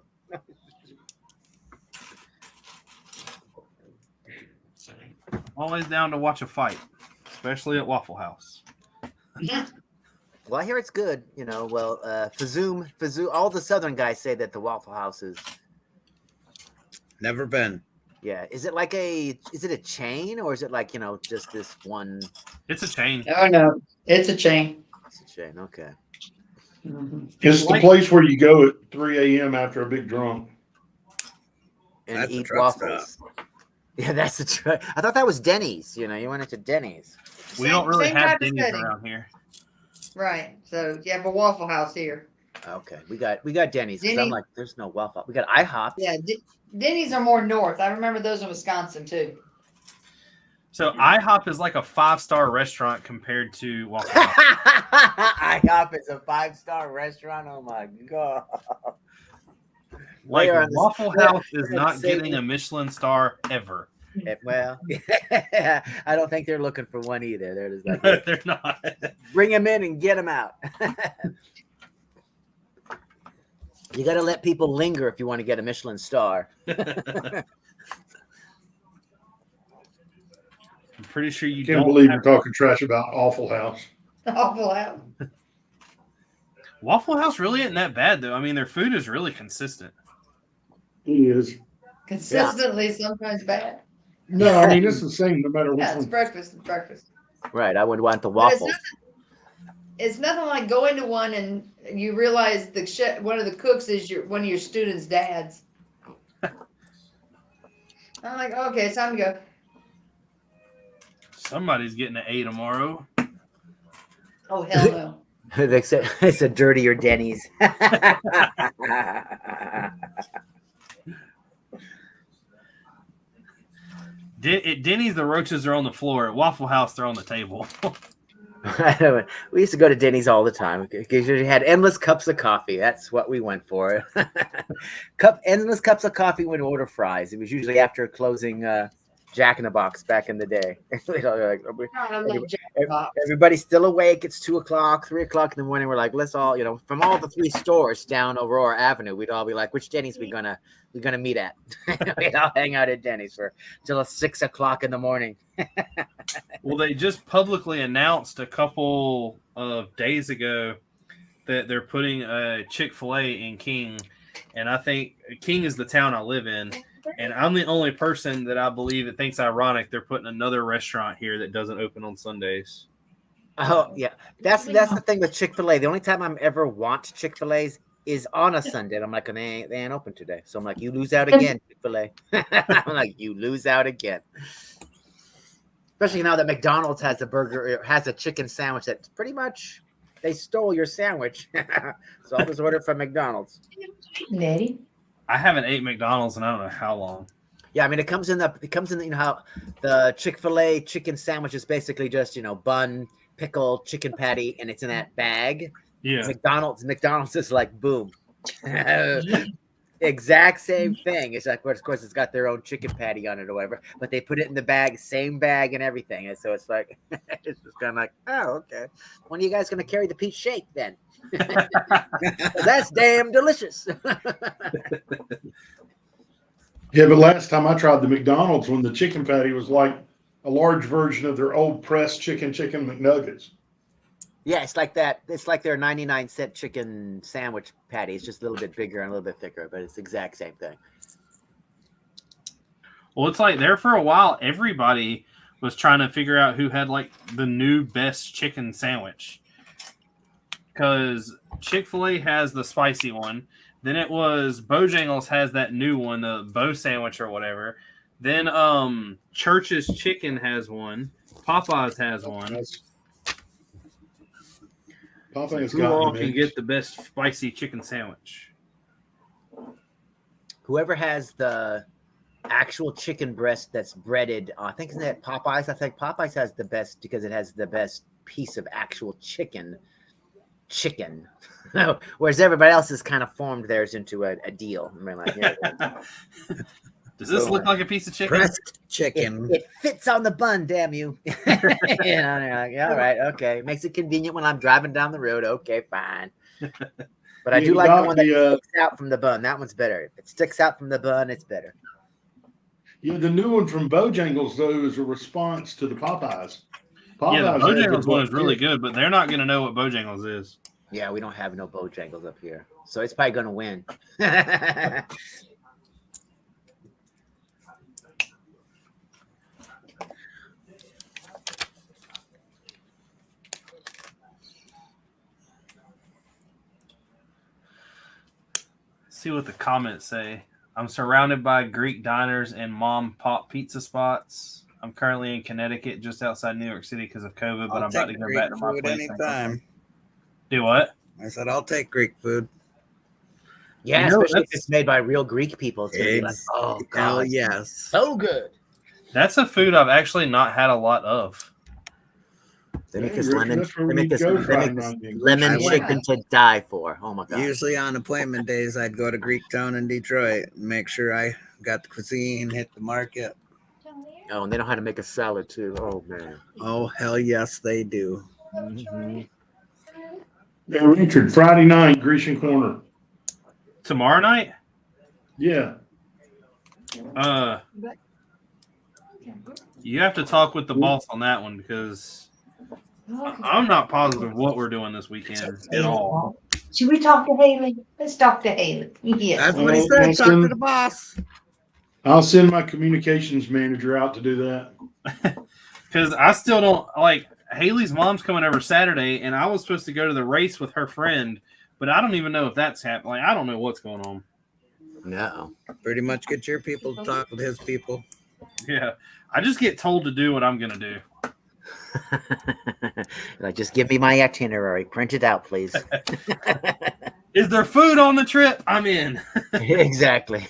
Always down to watch a fight, especially at Waffle House. Well, I hear it's good. You know, well, Fazoom, all the Southern guys say that the Waffle House is. Never been. Yeah. Is it a chain or is it like, you know, just this one? It's a chain. Oh, no. It's a chain. It's a chain. Okay. It's the place where you go at 3 a.m. after a big drunk. And That's a eat truck waffles. Yeah, that's the truck. I thought that was Denny's. You know, you went into Denny's. We don't really Same have type of Denny's setting. around here. Right. So you have a Waffle House here. Okay, we got Denny's. 'Cause I'm Denny? like, there's no Waffle. We got IHOP. Yeah. Denny's are more north. I remember those in Wisconsin too. So IHOP is like a 5-star restaurant compared to Waffle House. IHOP is a 5-star restaurant. Oh my god! Like They are on the- Waffle House is they're not saving- getting a Michelin star ever. Well, I don't think they're looking for one either. They're just like, They're not. bring them in and get them out. You got to let people linger if you want to get a Michelin star. I'm pretty sure you Can't don't believe have- you're talking trash about Awful House. Waffle House. Waffle House really isn't that bad though. I mean, their food is really consistent. It is. Consistently, sometimes bad. No, I mean, it's the same no matter which Yeah, it's one. breakfast. It's breakfast. Right. I would want the But waffles. It's nothing like going to one and you realize one of the cooks is one of your students' dads. I'm like, okay, it's time to go. Somebody's getting an A tomorrow. Oh hell no. They said it's a dirtier Denny's. At Denny's, the roaches are on the floor. At Waffle House, they're on the table. We used to go to Denny's all the time because you had endless cups of coffee. That's what we went for. Endless cups of coffee when we order fries. It was usually after closing Jack in the Box back in the day. Everybody's still awake. It's 2 o'clock, 3 o'clock in the morning. We're like, let's all, you know, from all the 3 stores down Aurora Avenue, we'd all be like, which Denny's we're gonna meet at? We'd all hang out at Denny's till 6 o'clock in the morning. Well, they just publicly announced a couple of days ago that they're putting a Chick-fil-A in King. And I think King is the town I live in. And I'm the only person that I believe that thinks ironic they're putting another restaurant here that doesn't open on Sundays. Oh yeah, that's the thing with Chick-fil-A. The only time I'm ever want Chick-fil-A's is on a Sunday. And I'm like, they ain't open today. So I'm like, you lose out again, Chick-fil-A. I'm like, you lose out again. Especially now that McDonald's has a chicken sandwich that's pretty much they stole your sandwich. So I'll just order from McDonald's. Nettie. I haven't ate McDonald's in I don't know how long. Yeah, I mean it comes in the you know how the Chick-fil-A chicken sandwich is basically just, you know, bun, pickle, chicken patty, and it's in that bag. Yeah. McDonald's is like boom. Exact same thing. It's like, of course, it's got their own chicken patty on it or whatever, but they put it in the bag, same bag and everything. And so it's like, it's just kind of like, oh, okay. When are you guys going to carry the peach shake then? That's damn delicious. Yeah, but last time I tried the McDonald's when the chicken patty was like a large version of their old pressed chicken McNuggets. Yeah, it's like that. It's like their 99-cent chicken sandwich patty. It's just a little bit bigger and a little bit thicker, but it's the exact same thing. Well, it's like there for a while, everybody was trying to figure out who had like the new best chicken sandwich. Because Chick-fil-A has the spicy one. Then it was Bojangles has that new one, the Bo sandwich or whatever. Then Church's Chicken has one. Popeyes has one. Popeyes Who all can get the best spicy chicken sandwich? Whoever has the actual chicken breast that's breaded, I think isn't that Popeyes? I think Popeyes has the best because it has the best piece of actual chicken. Whereas everybody else has kind of formed theirs into a deal. I mean, like, yeah. Does this look like a piece of chicken? Pressed chicken. It fits on the bun, damn you. You know, and you're like, all right, okay. Makes it convenient when I'm driving down the road. Okay, fine. But I do like the one that sticks out from the bun. That one's better. If it sticks out from the bun, it's better. Yeah, the new one from Bojangles, though, is a response to the Popeyes. Yeah, the Bojangles one is really good, but they're not going to know what Bojangles is. Yeah, we don't have no Bojangles up here. So it's probably going to win. See what the comments say. I'm surrounded by Greek diners and mom-pop pizza spots. I'm currently in Connecticut, just outside New York City because of COVID, but I'm about to go back to my place. Anytime. Do what? I said I'll take Greek food. Yeah, You know, especially if it's made by real Greek people. It's gonna be like, oh god, hell yes, so good. That's a food I've actually not had a lot of. They make Hey, this Rick, lemon, that's where they we make this, go they Friday make this night. lemon I like chicken to die for. Oh my god. Usually on appointment days, I'd go to Greek Town in Detroit and make sure I got the cuisine, hit the market. Oh, and they know how to make a salad too. Oh man. Oh hell yes, they do. Mm-hmm. Hey, Richard, Friday night, Grecian Corner. Tomorrow night? Yeah. You have to talk with the boss on that one because I'm not positive what we're doing this weekend at all. Should we talk to Haley? Let's talk to Haley. Yes. That's what he said. Well, Talk to the boss. I'll send my communications manager out to do that. Because I still don't like Haley's mom's coming over Saturday, and I was supposed to go to the race with her friend, but I don't even know if that's happening. Like, I don't know what's going on. No. Pretty much get your people to talk with his people. Yeah, I just get told to do what I'm gonna do. Like, just give me my itinerary. Print it out, please. Is there food on the trip? I'm in. Exactly.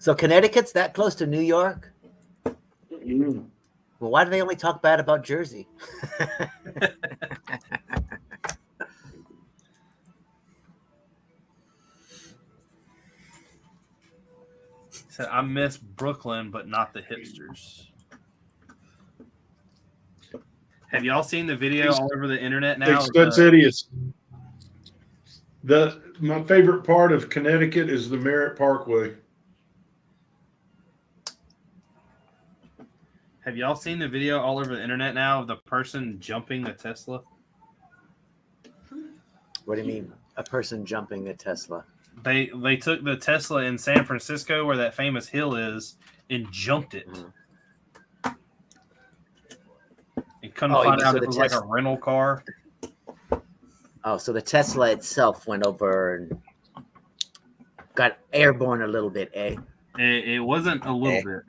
So Connecticut's that close to New York? Mm. Well, why do they only talk bad about Jersey? So I miss Brooklyn, but not the hipsters. Have y'all seen the video all over the internet now? That's idiots. My favorite part of Connecticut is the Merritt Parkway. Have y'all seen the video all over the internet now of the person jumping the Tesla? What do you mean? A person jumping the Tesla? They took the Tesla in San Francisco where that famous hill is and jumped it. Mm. And couldn't find out it was like a rental car. Oh, so the Tesla itself went over and got airborne a little bit, eh? It wasn't a little bit.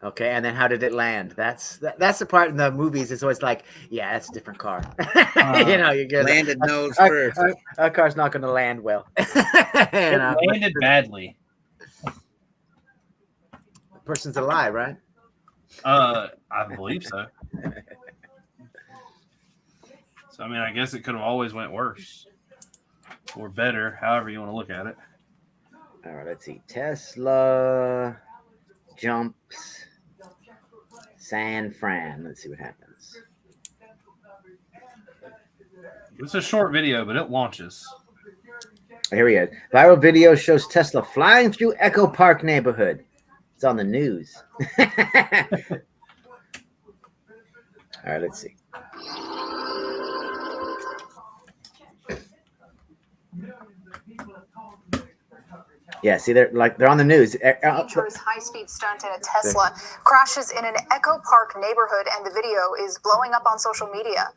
Okay, and then how did it land? That's the part in the movies. It's always like, yeah, that's a different car. You know, you get Landed nose first. Our car's not going to land well. It landed badly. The person's alive, right? I believe so. So I mean, I guess it could have always went worse or better, however you want to look at it. All right, let's see. Tesla jumps San Fran. Let's see what happens. It's a short video, but it launches. Here we go. Viral video shows Tesla flying through Echo Park neighborhood. It's on the news. All right, let's see. Yeah, see, they're on the news. Dangerous high-speed stunt in a Tesla crashes in an Echo Park neighborhood, and the video is blowing up on social media.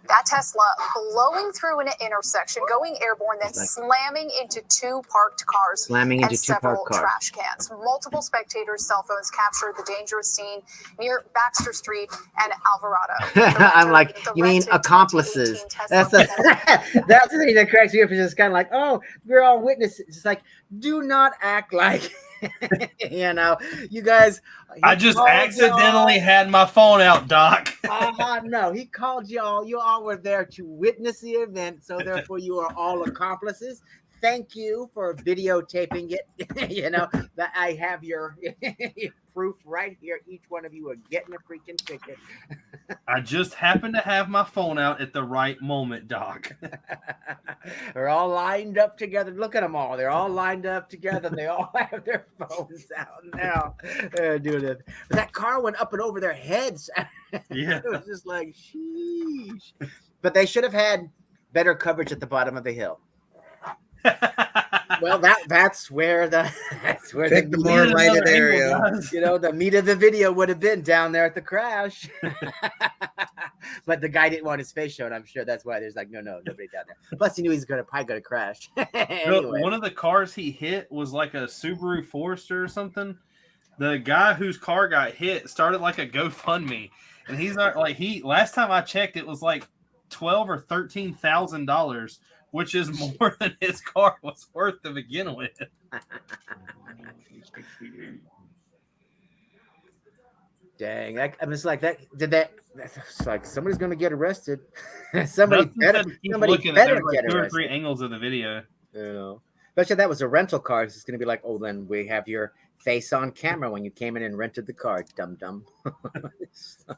That Tesla blowing through an intersection, going airborne, then slamming into two parked cars and several trash cans. Multiple spectators' cell phones captured the dangerous scene near Baxter Street and Alvarado. I'm like, you mean accomplices? That's the thing that cracks me up. It's just kind of like, oh, we're all witnesses. It's just like, do not act like, you know, you guys. I just accidentally had my phone out, Doc. No, he called y'all. You all were there to witness the event, so therefore you are all accomplices. Thank you for videotaping it. You know, that I have your proof right here. Each one of you are getting a freaking ticket. I just happened to have my phone out at the right moment, Doc. They're all lined up together. Look at them all. They're all lined up together. They all have their phones out now. They're doing it. But that car went up and over their heads. Yeah. It was just like, sheesh. But they should have had better coverage at the bottom of the hill. Well, that's where the more lighted area. You know, the meat of the video would have been down there at the crash. But the guy didn't want his face shown. I'm sure that's why there's like, no, nobody down there. Plus, he knew he's probably gonna crash. Anyway. One of the cars he hit was like a Subaru Forester or something. The guy whose car got hit started like a GoFundMe, and he's not like last time I checked, it was like $12,000 or $13,000. Which is more than his car was worth to begin with. Dang, I mean, it's like that. It's like somebody's gonna get arrested. somebody better get like two or arrested. three angles of the video. You know, especially if that was a rental car. It's gonna be like, oh, then we have your face on camera when you came in and rented the car, dum dum.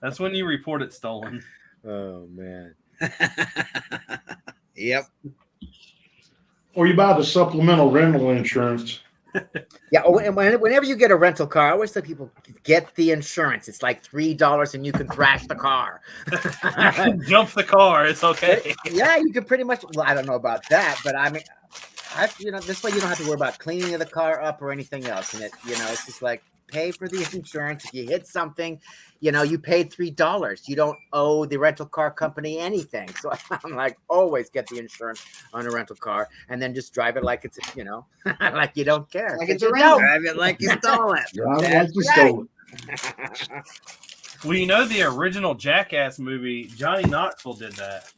That's when you report it stolen. Oh man. Yep. Or you buy the supplemental rental insurance. Yeah, and whenever you get a rental car, I always tell people, get the insurance. It's like $3 and you can thrash the car. You can jump the car. It's okay. Yeah, you can pretty much. Well, I don't know about that, but I mean, this way you don't have to worry about cleaning the car up or anything else. And it's just like, pay for the insurance. If you hit something, you paid $3. You don't owe the rental car company anything. So I'm like, always get the insurance on a rental car and then just drive it like it's, like you don't care. Like it's you a rental. Drive it like you stole it. Like you stole it. Well, the original Jackass movie, Johnny Knoxville did that.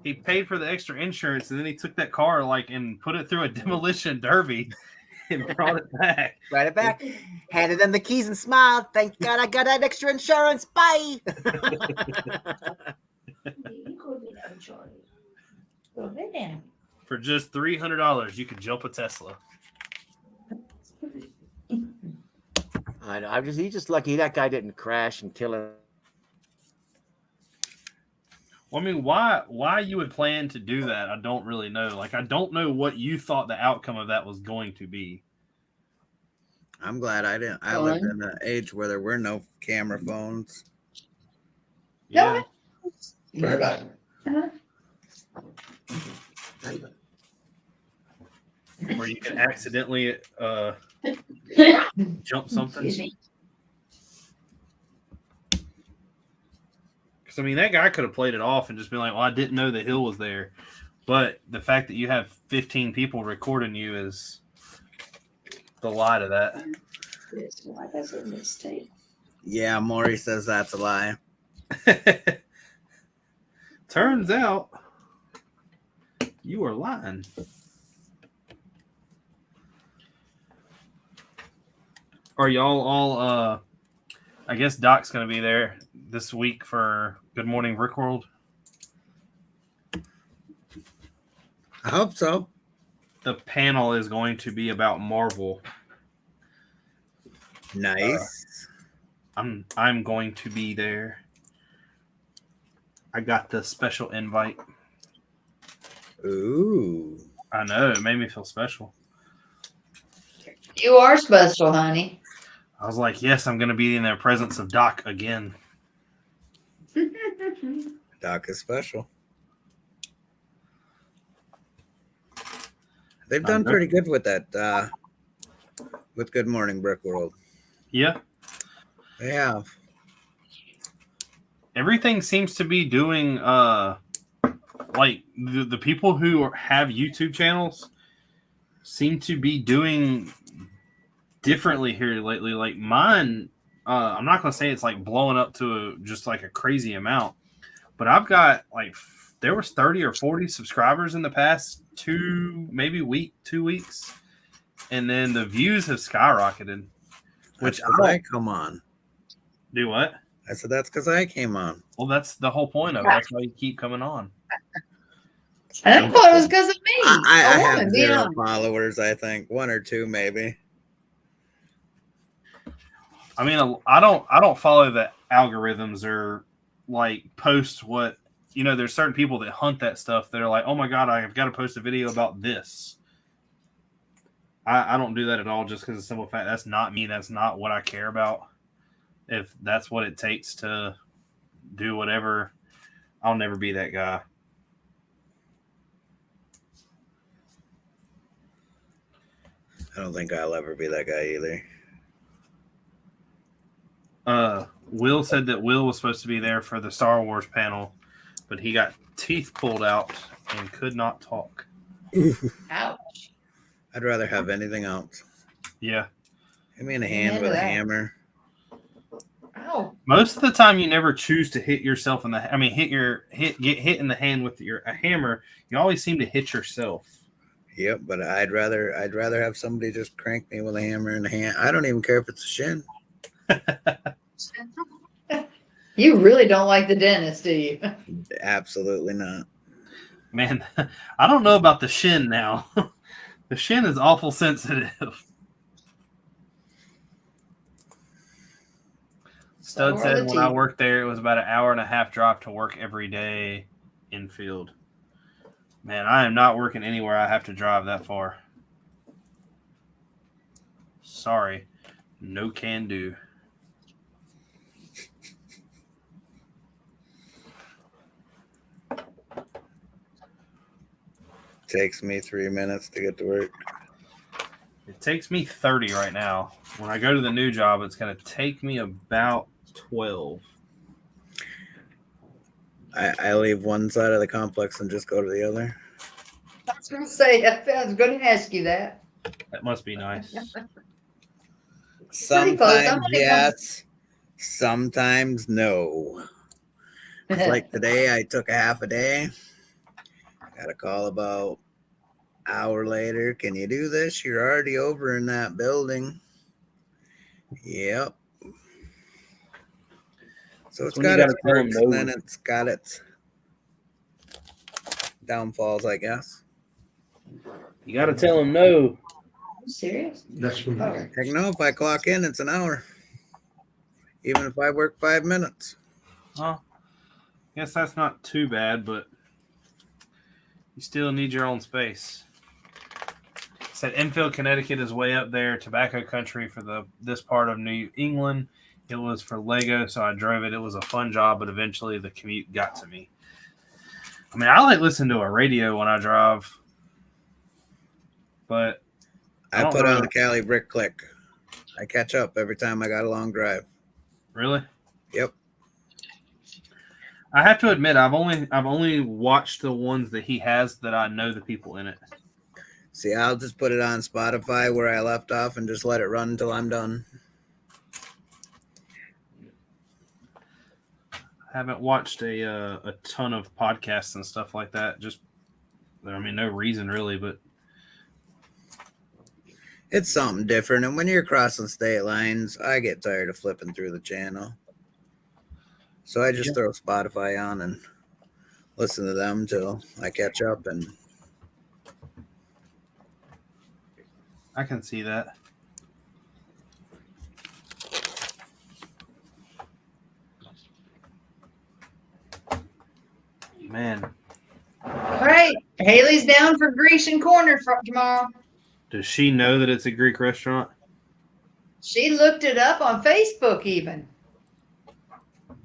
He paid for the extra insurance and then he took that car and put it through a demolition derby. And brought it back. Brought it back. Handed them the keys and smiled. Thank God I got that extra insurance. Bye. For just $300, you could jump a Tesla. I know. He's just lucky that guy didn't crash and kill him. Well, I mean, why you would plan to do that, I don't really know. I don't know what you thought the outcome of that was going to be. I'm glad I didn't. I lived in an age where there were no camera phones. Yeah. Right back. Where you can accidentally jump something. Excuse me. Because, I mean, that guy could have played it off and just been like, well, I didn't know the hill was there. But the fact that you have 15 people recording you is the lie to that. It's why that's a mistake. Yeah, Maury says that's a lie. Turns out you are lying. Are y'all all I guess Doc's gonna be there this week for Good Morning Brickworld. I hope so. The panel is going to be about Marvel. Nice. I'm going to be there. I got the special invite. Ooh. I know, it made me feel special. You are special, honey. I was like, yes, I'm going to be in the presence of Doc again. Doc is special. They've done pretty good with that, with Good Morning Brickworld. Yeah. They have. Everything seems to be doing, like, the people who have YouTube channels seem to be doing differently here lately. Like mine, I'm not going to say it's like blowing up to just like a crazy amount, but I've got like, there was 30 or 40 subscribers in the past 2 weeks. And then the views have skyrocketed, which I come on. Do what? I said, that's because I came on. Well, that's the whole point of it. That's why you keep coming on. I thought it was because of me. I have 0 followers, I think. 1 or 2, maybe. I mean, I don't follow the algorithms or like post what, you know, there's certain people that hunt that stuff that are like, oh my God, I've got to post a video about this. I don't do that at all just because of the simple fact that's not me. That's not what I care about. If that's what it takes to do whatever, I'll never be that guy. I don't think I'll ever be that guy either. Will said that Will was supposed to be there for the Star Wars panel, but he got teeth pulled out and could not talk. Ouch. I'd rather have anything else. Yeah. Hit me in the hand with a hammer. Ow. Most of the time, you never choose to hit yourself in the. I mean, get hit in the hand with a hammer. You always seem to hit yourself. Yep, but I'd rather have somebody just crank me with a hammer in the hand. I don't even care if it's a shin. You really don't like the dentist, do you? Absolutely not. Man, I don't know about the shin now. The shin is awful sensitive. Stud said when I worked there, it was about an hour and a half drive to work every day in field. Man, I am not working anywhere I have to drive that far. Sorry. No can do. Takes me 3 minutes to get to work. It takes me 30 right now. When I go to the new job, it's going to take me about 12. I leave one side of the complex and just go to the other. I was going to say, I was going to ask you that. That must be nice. Sometimes yes, sometimes no. It's like today, I took a half a day. Got a call about an hour later. Can you do this? You're already over in that building. Yep. So it's got its perks, and then it's got its downfalls, I guess. You got to tell them no. Are you serious? That's when Okay. Heck no, if I clock in, it's an hour. Even if I work 5 minutes. Well, I guess that's not too bad, but you still need your own space. Said Enfield, Connecticut is way up there, tobacco country for this part of New England. It was for Lego, so I drove it. It was a fun job, but eventually the commute got to me. I mean, I like listen to a radio when I drive, but I put on the Cali Brick Click. I catch up every time I got a long drive. Really? Yep. I have to admit, I've only watched the ones that he has that I know the people in it. See, I'll just put it on Spotify where I left off and just let it run until I'm done. I haven't watched a ton of podcasts and stuff like that. Just, I mean, no reason really, but it's something different. And when you're crossing state lines, I get tired of flipping through the channel. So I just throw Spotify on and listen to them till I catch up. And I can see that. Man. All right. Haley's down for Grecian Corner for tomorrow. Does she know that it's a Greek restaurant? She looked it up on Facebook even.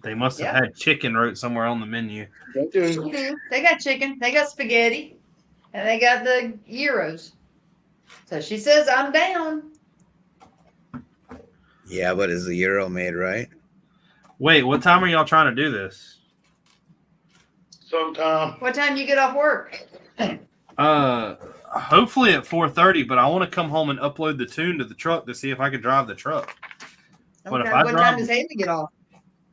They must have Yep. had chicken wrote somewhere on the menu. They do. They got chicken, they got spaghetti, and they got the gyros. So she says, I'm down. Yeah, but is the Euro made right? Wait, what time are y'all trying to do this? Sometime. What time you get off work? Hopefully at 4:30, but I want to come home and upload the tune to the truck to see if I can drive the truck. But if I what drive- time does Haley get off?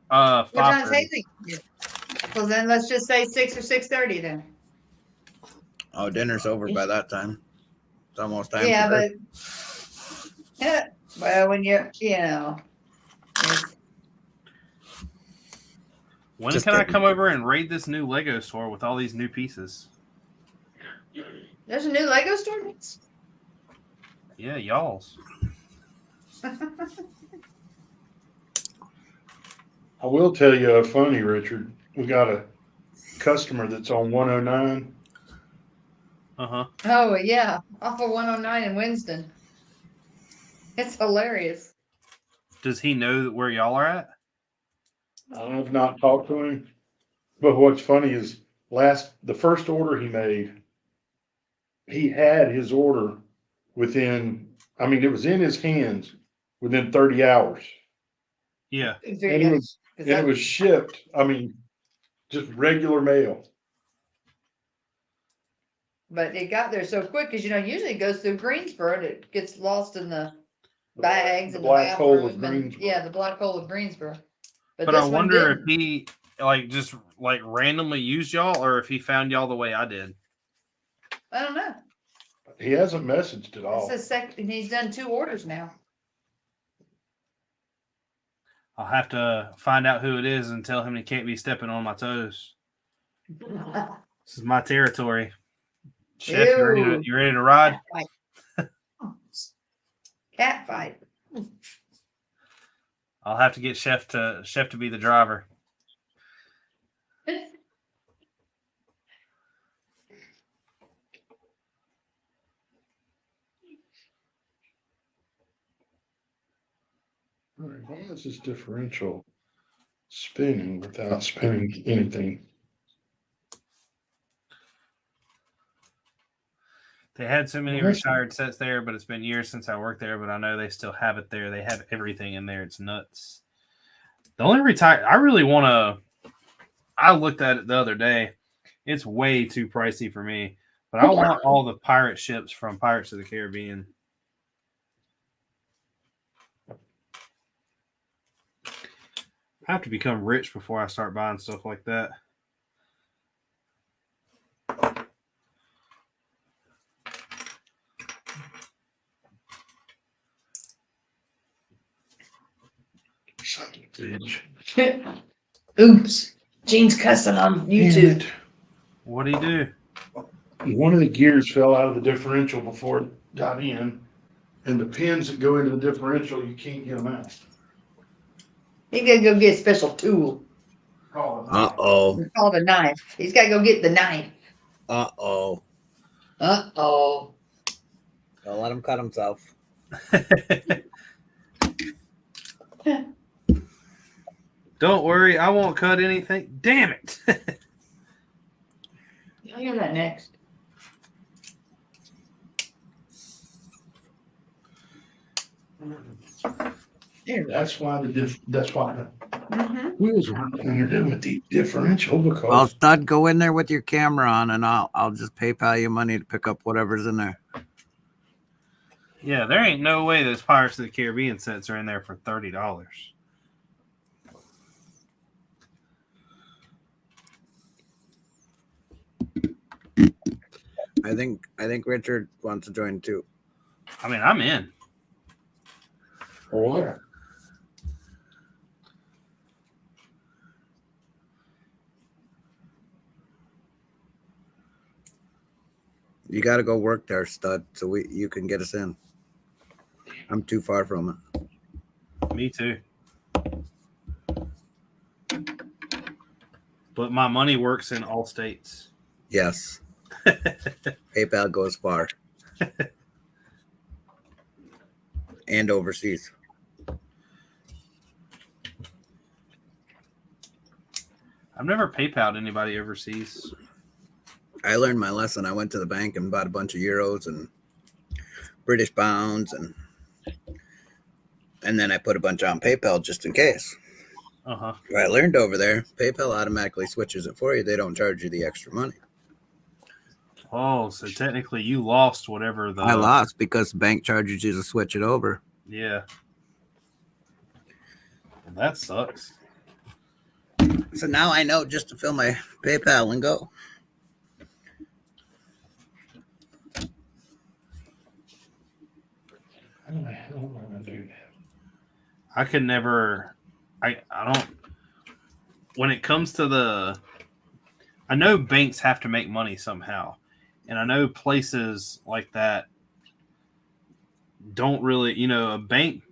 What time does 5:30. Haley get? Well, then let's just say 6 or 6:30 then. Oh, dinner's over by that time. It's almost time. Yeah, for bed. but yeah, well, when you're, it's- When Just can I kidding. come over and raid this new Lego store with all these new pieces? there's a new Lego store. Yeah, y'all's. I will tell you a funny, Richard. We got a customer that's on 109. Uh-huh. Oh yeah, off of 109 in Winston. It's hilarious. Does he know where y'all are at? I've not talked to him, but what's funny is the first order he made, he had his order within, I mean, it was in his hands within 30 hours. Yeah. And it was shipped, I mean, just regular mail. But it got there so quick because usually it goes through Greensboro and it gets lost in the bags The and the black hole of bathroom and Greensboro. yeah, the black hole of Greensboro. But this I one wonder if didn't. he just randomly used y'all or if he found y'all the way I did. I don't know. He hasn't messaged at all. It's the second. He's done 2 orders now. I'll have to find out who it is and tell him he can't be stepping on my toes. This is my territory. Chef, Ew. you ready to ride? Cat fight. I'll have to get Chef to be the driver. All right, why is this differential spinning without spinning anything? They had so many Well, that's- retired sets there, but it's been years since I worked there, but I know they still have it there. They have everything in there. It's nuts. The only retired I really want to I looked at it the other day. It's way too pricey for me, but I want all the pirate ships from Pirates of the Caribbean. I have to become rich before I start buying stuff like that. Son of a bitch. Oops. Gene's cussing on YouTube. Damn it. What'd he do? One of the gears fell out of the differential before it got in, and the pins that go into the differential, you can't get them out. He gotta go get a special tool. Uh-oh. It's called a knife. He's gotta go get the knife. Uh-oh. Uh-oh. Don't let him cut himself. Don't worry, I won't cut anything. Damn it. You'll hear that next. That's why that's why the Mm-hmm. wheels aren't when you're doing the differential because Well, Stud, go in there with your camera on, and I'll just PayPal you money to pick up whatever's in there. Yeah, there ain't no way those Pirates of the Caribbean sets are in there for $30. I think Richard wants to join too. I mean, I'm in. or what? You got to go work there, Stud, so you can get us in. I'm too far from it. Me too. But my money works in all states. Yes. PayPal goes far. And overseas. I've never PayPal'd anybody overseas. I learned my lesson. I went to the bank and bought a bunch of euros and British pounds, and then I put a bunch on PayPal just in case. Uh-huh. What I learned over there, PayPal automatically switches it for you. They don't charge you the extra money. Oh, so technically you lost whatever the... I lost because the bank charges you to switch it over. Yeah. Well, that sucks. So now I know just to fill my PayPal and go. How the hell am I gonna do that? I could never... I don't... When it comes to the... I know banks have to make money somehow. And I know places like that don't really... You know, a bank,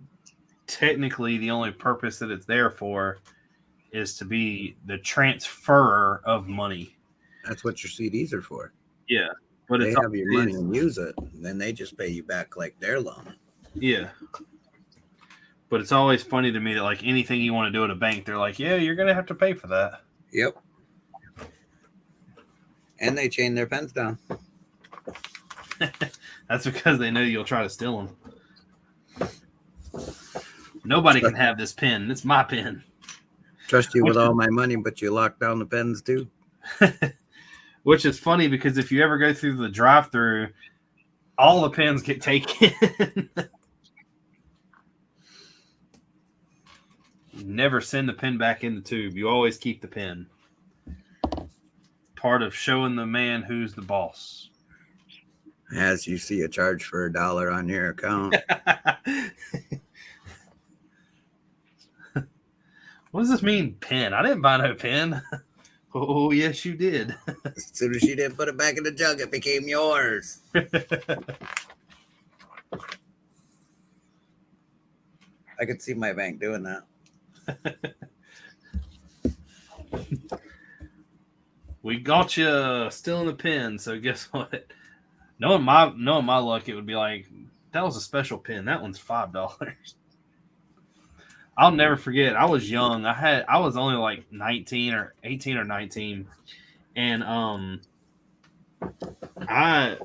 technically the only purpose that it's there for is to be the transferer of money. That's what your CDs are for. Yeah. But They it's have your money and use it. And then they just pay you back like their loan. Yeah. But it's always funny to me that like anything you want to do at a bank, they're like, yeah, you're going to have to pay for that. Yep. And they chain their pens down. That's because they know you'll try to steal them. Nobody can have this pen. It's my pen. Trust you with all my money, but you lock down the pens too. Which is funny because if you ever go through the drive-thru, all the pens get taken. You never send the pen back in the tube. You always keep the pen. Part of showing the man who's the boss. As you see a charge for $1 on your account. What does this mean, pen? I didn't buy no pen. Oh, yes, you did. As soon as you didn't put it back in the jug, it became yours. I could see my bank doing that. We got you stealing the pen, so guess what? Knowing my luck, it would be like, that was a special pen. That one's $5. I'll never forget. I was young. I was only like 19 or 18 or 19. And I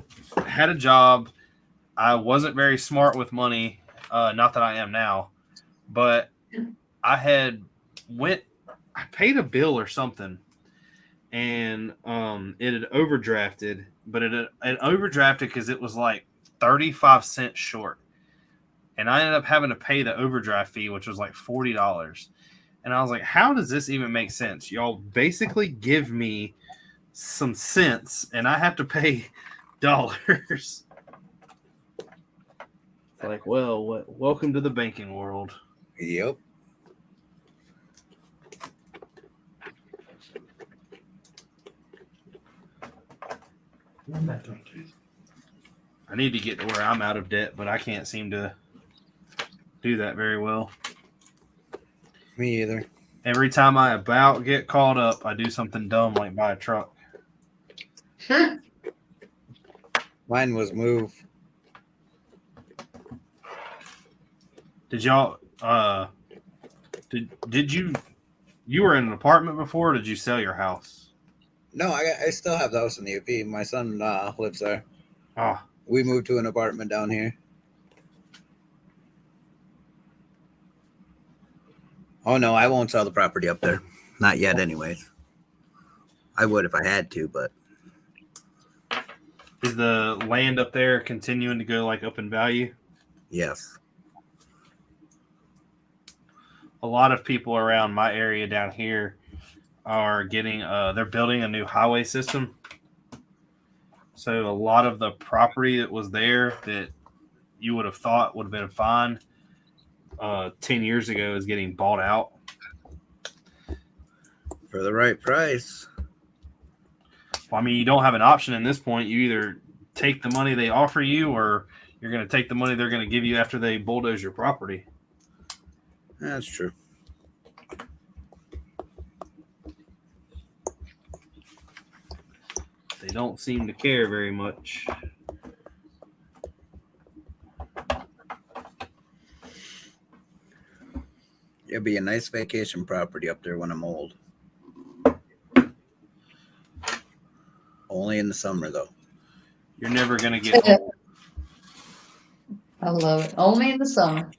had a job. I wasn't very smart with money. Not that I am now. But I paid a bill or something. And it had overdrafted. But it overdrafted because it was like 35 cents short. And I ended up having to pay the overdraft fee, which was like $40. And I was like, how does this even make sense? Y'all basically give me some cents, and I have to pay dollars. It's like, well, welcome to the banking world. Yep. I'm not gonna do that. I need to get to where I'm out of debt, but I can't seem to do that very well. Me either. Every time I about get caught up, I do something dumb like buy a truck. Mine was move. Did y'all did you were in an apartment before, or did you sell your house? No, I still have the house in the UP. My son lives there. Oh, We moved to an apartment down here. Oh, no, I won't sell the property up there. Not yet, anyways. I would if I had to, but... is the land up there continuing to go like up in value? Yes. A lot of people around my area down here are getting, they're building a new highway system. So a lot of the property that was there that you would have thought would have been fine 10 years ago is getting bought out. For the right price. Well, I mean, you don't have an option in this point. You either take the money they offer you, or you're going to take the money they're going to give you after they bulldoze your property. That's true. They don't seem to care very much. It'll be a nice vacation property up there when I'm old. Only in the summer, though. You're never gonna get old. I love it. Only in the summer.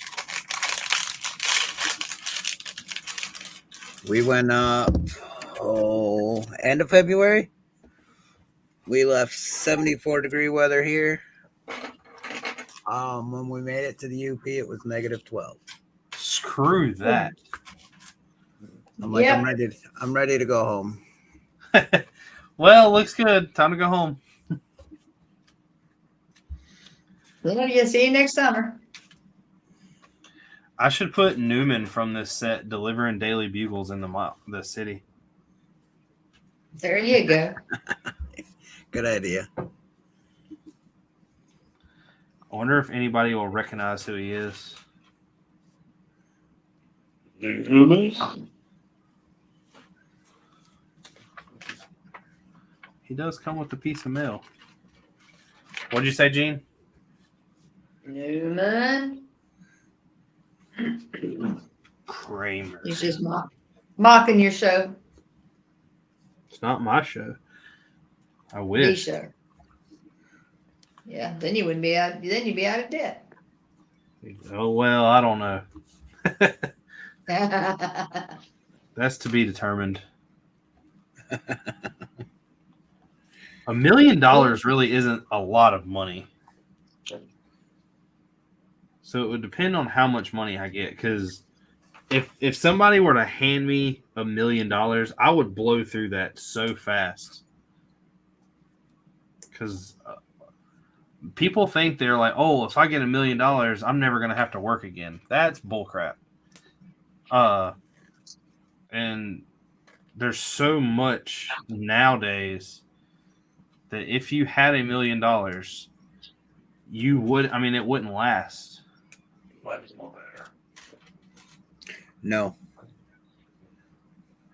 We went up, end of February. We left 74-degree weather here. When we made it to the UP, it was -12. Screw that. I'm like, Yep. I'm ready to go home. Well, looks good. Time to go home. Well, yeah, see you next summer. I should put Newman from this set delivering daily bugles in the city. There you go. Good idea. I wonder if anybody will recognize who he is. He does come with a piece of mail. What'd you say, Gene? Newman. Kramer. He's just mocking your show. It's not my show. I The wish. show. Yeah, then you wouldn't be out. Then you'd be out of debt. Oh well, I don't know. That's to be determined. $1 million really isn't a lot of money. So it would depend on how much money I get. Because if somebody were to hand me $1 million, I would blow through that so fast. Because people think they're like, oh, if I get $1 million, I'm never going to have to work again. That's bullcrap. And there's so much nowadays that if you had $1 million, you would, I mean, it wouldn't last. No.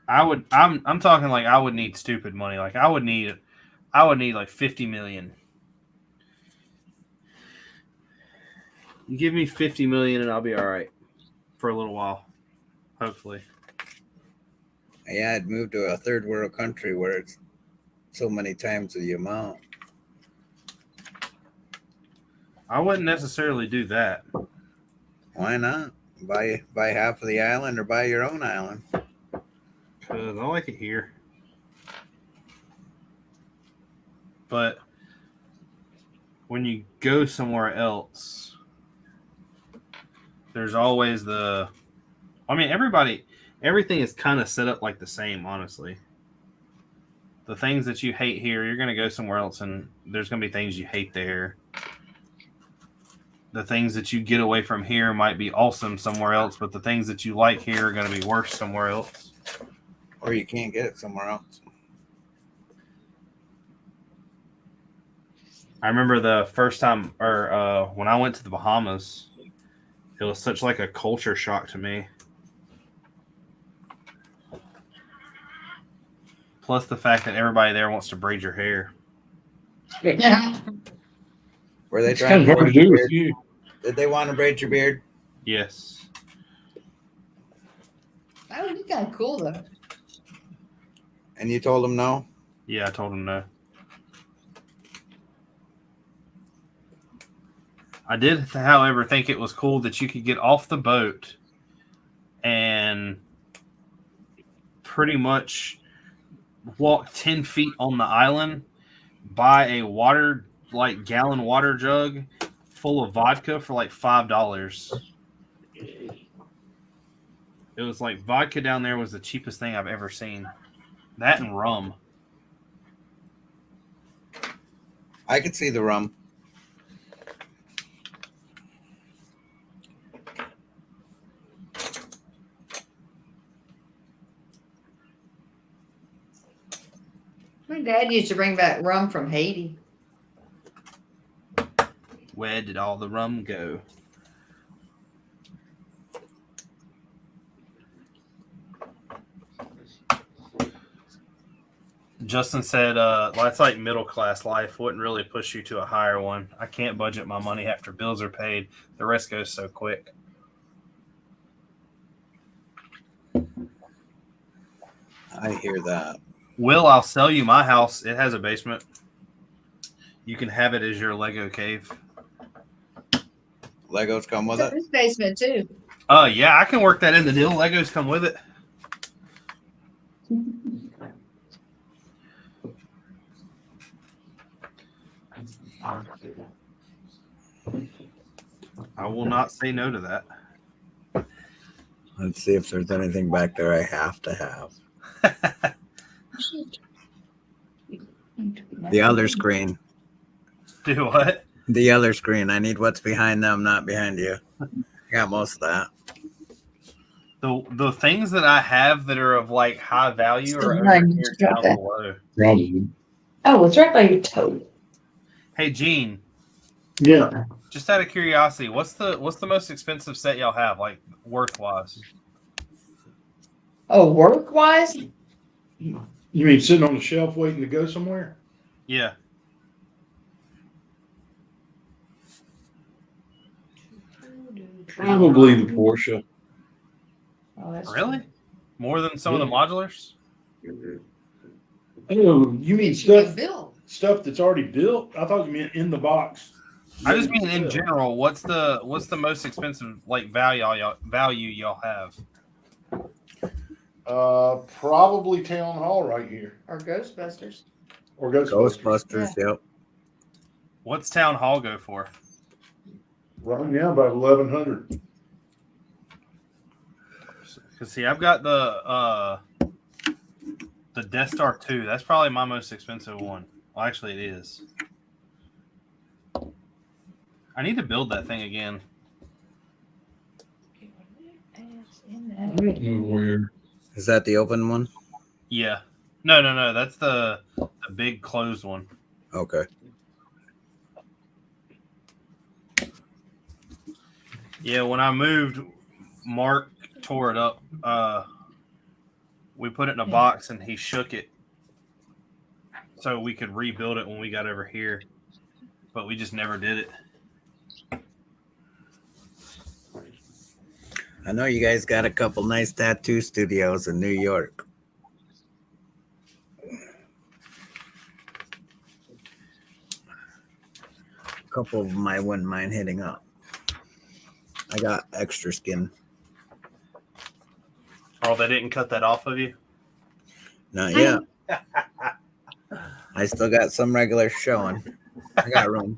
I'm talking like I would need stupid money. Like I would need like 50 million. You give me 50 million and I'll be all right for a little while. Hopefully. Yeah, I'd move to a third world country where it's so many times the amount. I wouldn't necessarily do that. Why not? Buy half of the island or buy your own island. Because I like it here. But when you go somewhere else, there's always everything is kind of set up like the same, honestly. The things that you hate here, you're going to go somewhere else and there's going to be things you hate there. The things that you get away from here might be awesome somewhere else, but the things that you like here are going to be worse somewhere else. Or you can't get it somewhere else. I remember the first time, or when I went to the Bahamas, it was such like a culture shock to me. Plus the fact that everybody there wants to braid your hair. Were they It's trying kind of hard to do with you. Did they want to braid your beard? Yes. That would be kind of cool, though. And you told them no? Yeah, I told him no. I did, however, think it was cool that you could get off the boat and pretty much walk 10 feet on the island, buy a gallon water jug full of vodka for like $5. It was like vodka down there was the cheapest thing I've ever seen. That and rum. I could see the rum. My dad used to bring back rum from Haiti. Where did all the rum go? Justin said, well, that's like middle class life. Wouldn't really push you to a higher one. I can't budget my money after bills are paid. The rest goes so quick. I hear that. Will, I'll sell you my house. It has a basement. You can have it as your Lego cave. Legos come with It's it. his basement too. Yeah, I can work that in the deal. Legos come with it. I will not say no to that. Let's see if there's anything back there I have to have. The other screen. Do what? The other screen. I need what's behind them, not behind you. I got most of that. The things that I have that are of like high value are over Behind you, here drop down that. below. Probably. Oh, it's right by your toe. Hey Gene, Yeah. just out of curiosity, what's the most expensive set y'all have, like worth wise? Oh, work wise? You mean sitting on the shelf waiting to go somewhere? Yeah. Probably the Porsche. Oh, that's Really? More than some of the modulars? Oh, you mean Stuff stuff built. that's already built? I thought you meant in the box. I just mean in Yeah. general, what's the most expensive like value y'all have? Probably Town Hall right here. Or Ghostbusters. Or Ghostbusters. Ghostbusters, yep. What's Town Hall go for? Right now about 1,100. Because see, I've got the Death Star 2. That's probably my most expensive one. Well, actually, it is. I need to build that thing again. Where? Is that the open one? Yeah. No. That's the big closed one. Okay. Yeah, when I moved, Mark tore it up. We put it in a box and he shook it so we could rebuild it when we got over here. But we just never did it. I know you guys got a couple nice tattoo studios in New York. A couple of them I wouldn't mind hitting up. I got extra skin. Oh, they didn't cut that off of you? Not yet. I still got some regular showing. I got room.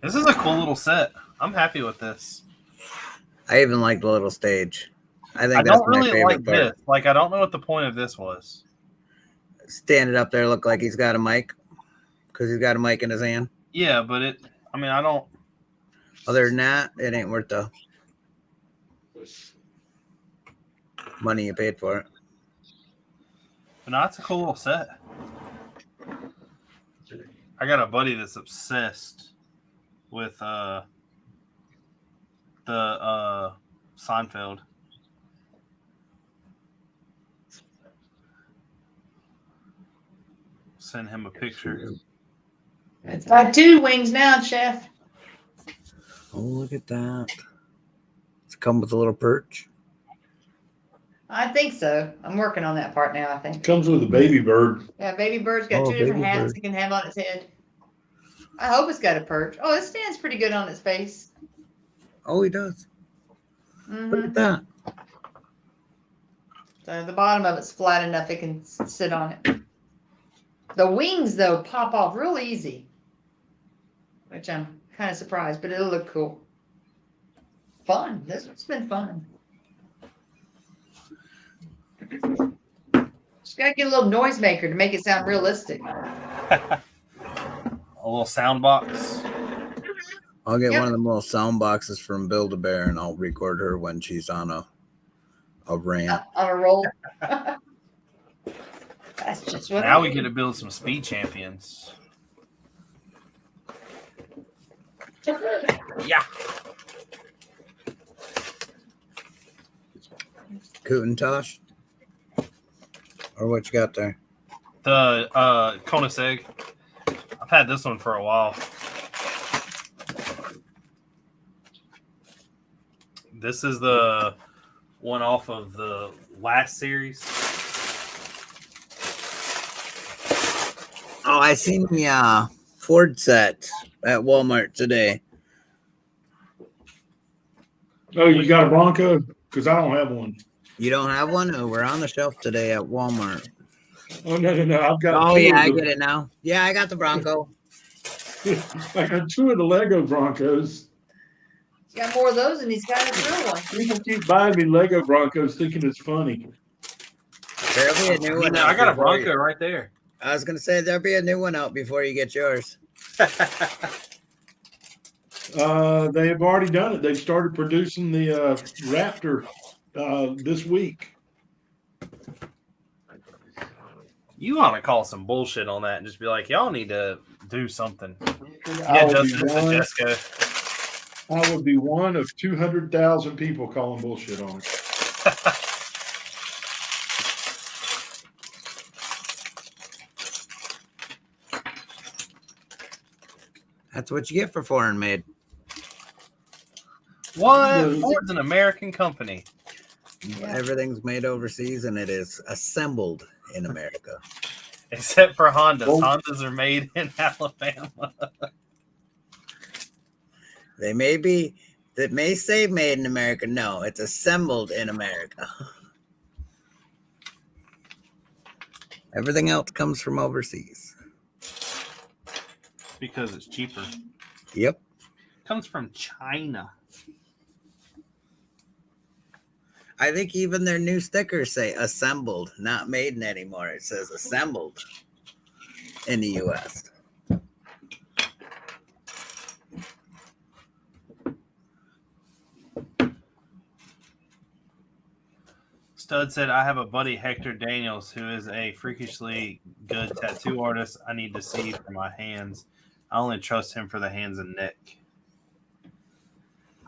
This is a cool little set. I'm happy with this. I even like the little stage. I think I that's don't my really favorite like part. this. Like, I don't know what the point of this was. Standing up there look like he's got a mic because he's got a mic in his hand. Yeah, but I don't. Other than that, it ain't worth the money you paid for it. But no, it's a cool little set. I got a buddy that's obsessed with the Seinfeld. Send him a picture. It's got 2 wings now, Chef. Oh, look at that. It's come with a little perch. I think so. I'm working on that part now, I think. Comes with a baby bird. Yeah, baby bird's got Oh, 2 different baby hats bird. it can have on its head. I hope it's got a perch. Oh, it stands pretty good on its face. Oh, he does. Look Mhm. at that. So the bottom of it's flat enough it can sit on it. The wings, though, pop off real easy, which I'm kind of surprised, but it'll look cool. Fun. This one's been fun. Just gotta get a little noisemaker to make it sound realistic. A little sound box. I'll get Yep. one of them little sound boxes from Build-A-Bear and I'll record her when she's on a rant. On a roll. That's just what Now I we do. get to build some speed champions. Yeah. Cootintosh. Or what you got there? The Koenigsegg. I've had this one for a while. This is the one off of the last series. Oh, I seen the Ford set at Walmart today. Oh, you got a Bronco? Because I don't have one. You don't have one? Oh, we're on the shelf today at Walmart. Oh, no. I've got Oh, two yeah, of I the, get it now. Yeah, I got the Bronco. I got two of the Lego Broncos. He's got more of those and he's got a real one. People keep buying me Lego Broncos thinking it's funny. There'll be a new one out. I got a before Bronco right there. I was going to say, there'll be a new one out before you get yours. They have already done it. They've started producing the Raptor this week. You want to call some bullshit on that and just be like, y'all need to do something. I Yeah, would be Justin, one- it's Jessica. I would be one of 200,000 people calling bullshit on it. That's what you get for foreign made. What? The- Ford's an American company. Yeah. Everything's made overseas and it is assembled in America. Except for Hondas. Oh. Hondas are made in Alabama. They may say made in America. No, it's assembled in America. Everything else comes from overseas. Because it's cheaper. Yep. Comes from China. I think even their new stickers say assembled, not made in anymore. It says assembled in the U.S. Stud said, I have a buddy, Hector Daniels, who is a freakishly good tattoo artist. I need to see for my hands. I only trust him for the hands and neck.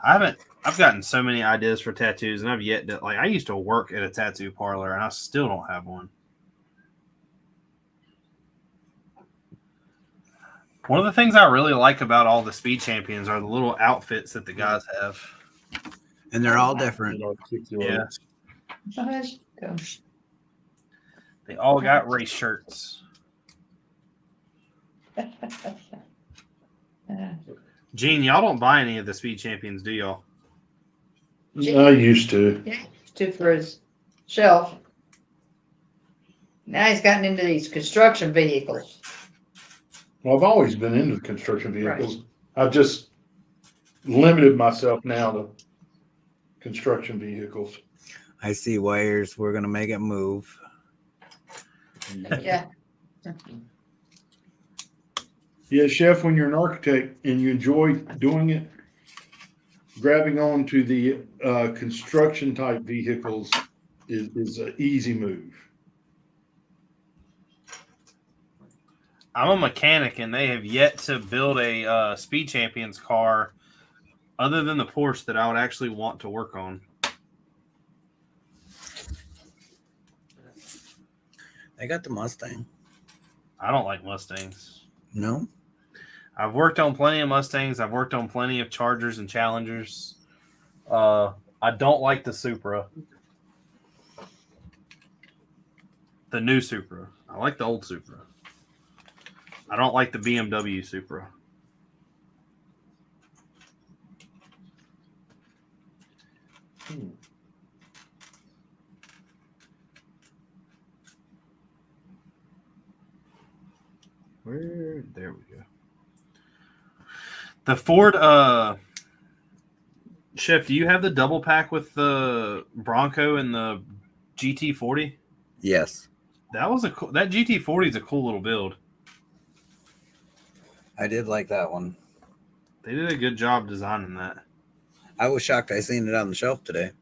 I've gotten so many ideas for tattoos, and I've yet to, I used to work at a tattoo parlor, and I still don't have one. One of the things I really like about all the speed champions are the little outfits that the guys have. And they're all different. Yeah. Gosh. They all got race shirts. Gene, y'all don't buy any of the speed champions, do y'all? I used to. Yeah, two for his shelf. Now he's gotten into these construction vehicles. Well, I've always been into construction vehicles. I've just limited myself now to construction vehicles. I see wires. We're going to make it move. Yeah. Yeah, Chef, when you're an architect and you enjoy doing it, grabbing on to the construction type vehicles is an easy move. I'm a mechanic, and they have yet to build a Speed Champions car other than the Porsche that I would actually want to work on. They got the Mustang. I don't like Mustangs. No? I've worked on plenty of Mustangs. I've worked on plenty of Chargers and Challengers. I don't like the Supra. The new Supra. I like the old Supra. I don't like the BMW Supra. There we go. The Ford Chef, do you have the double pack with the Bronco and the GT40? Yes. That GT40 is a cool little build. I did like that one. They did a good job designing that. I was shocked I seen it on the shelf today.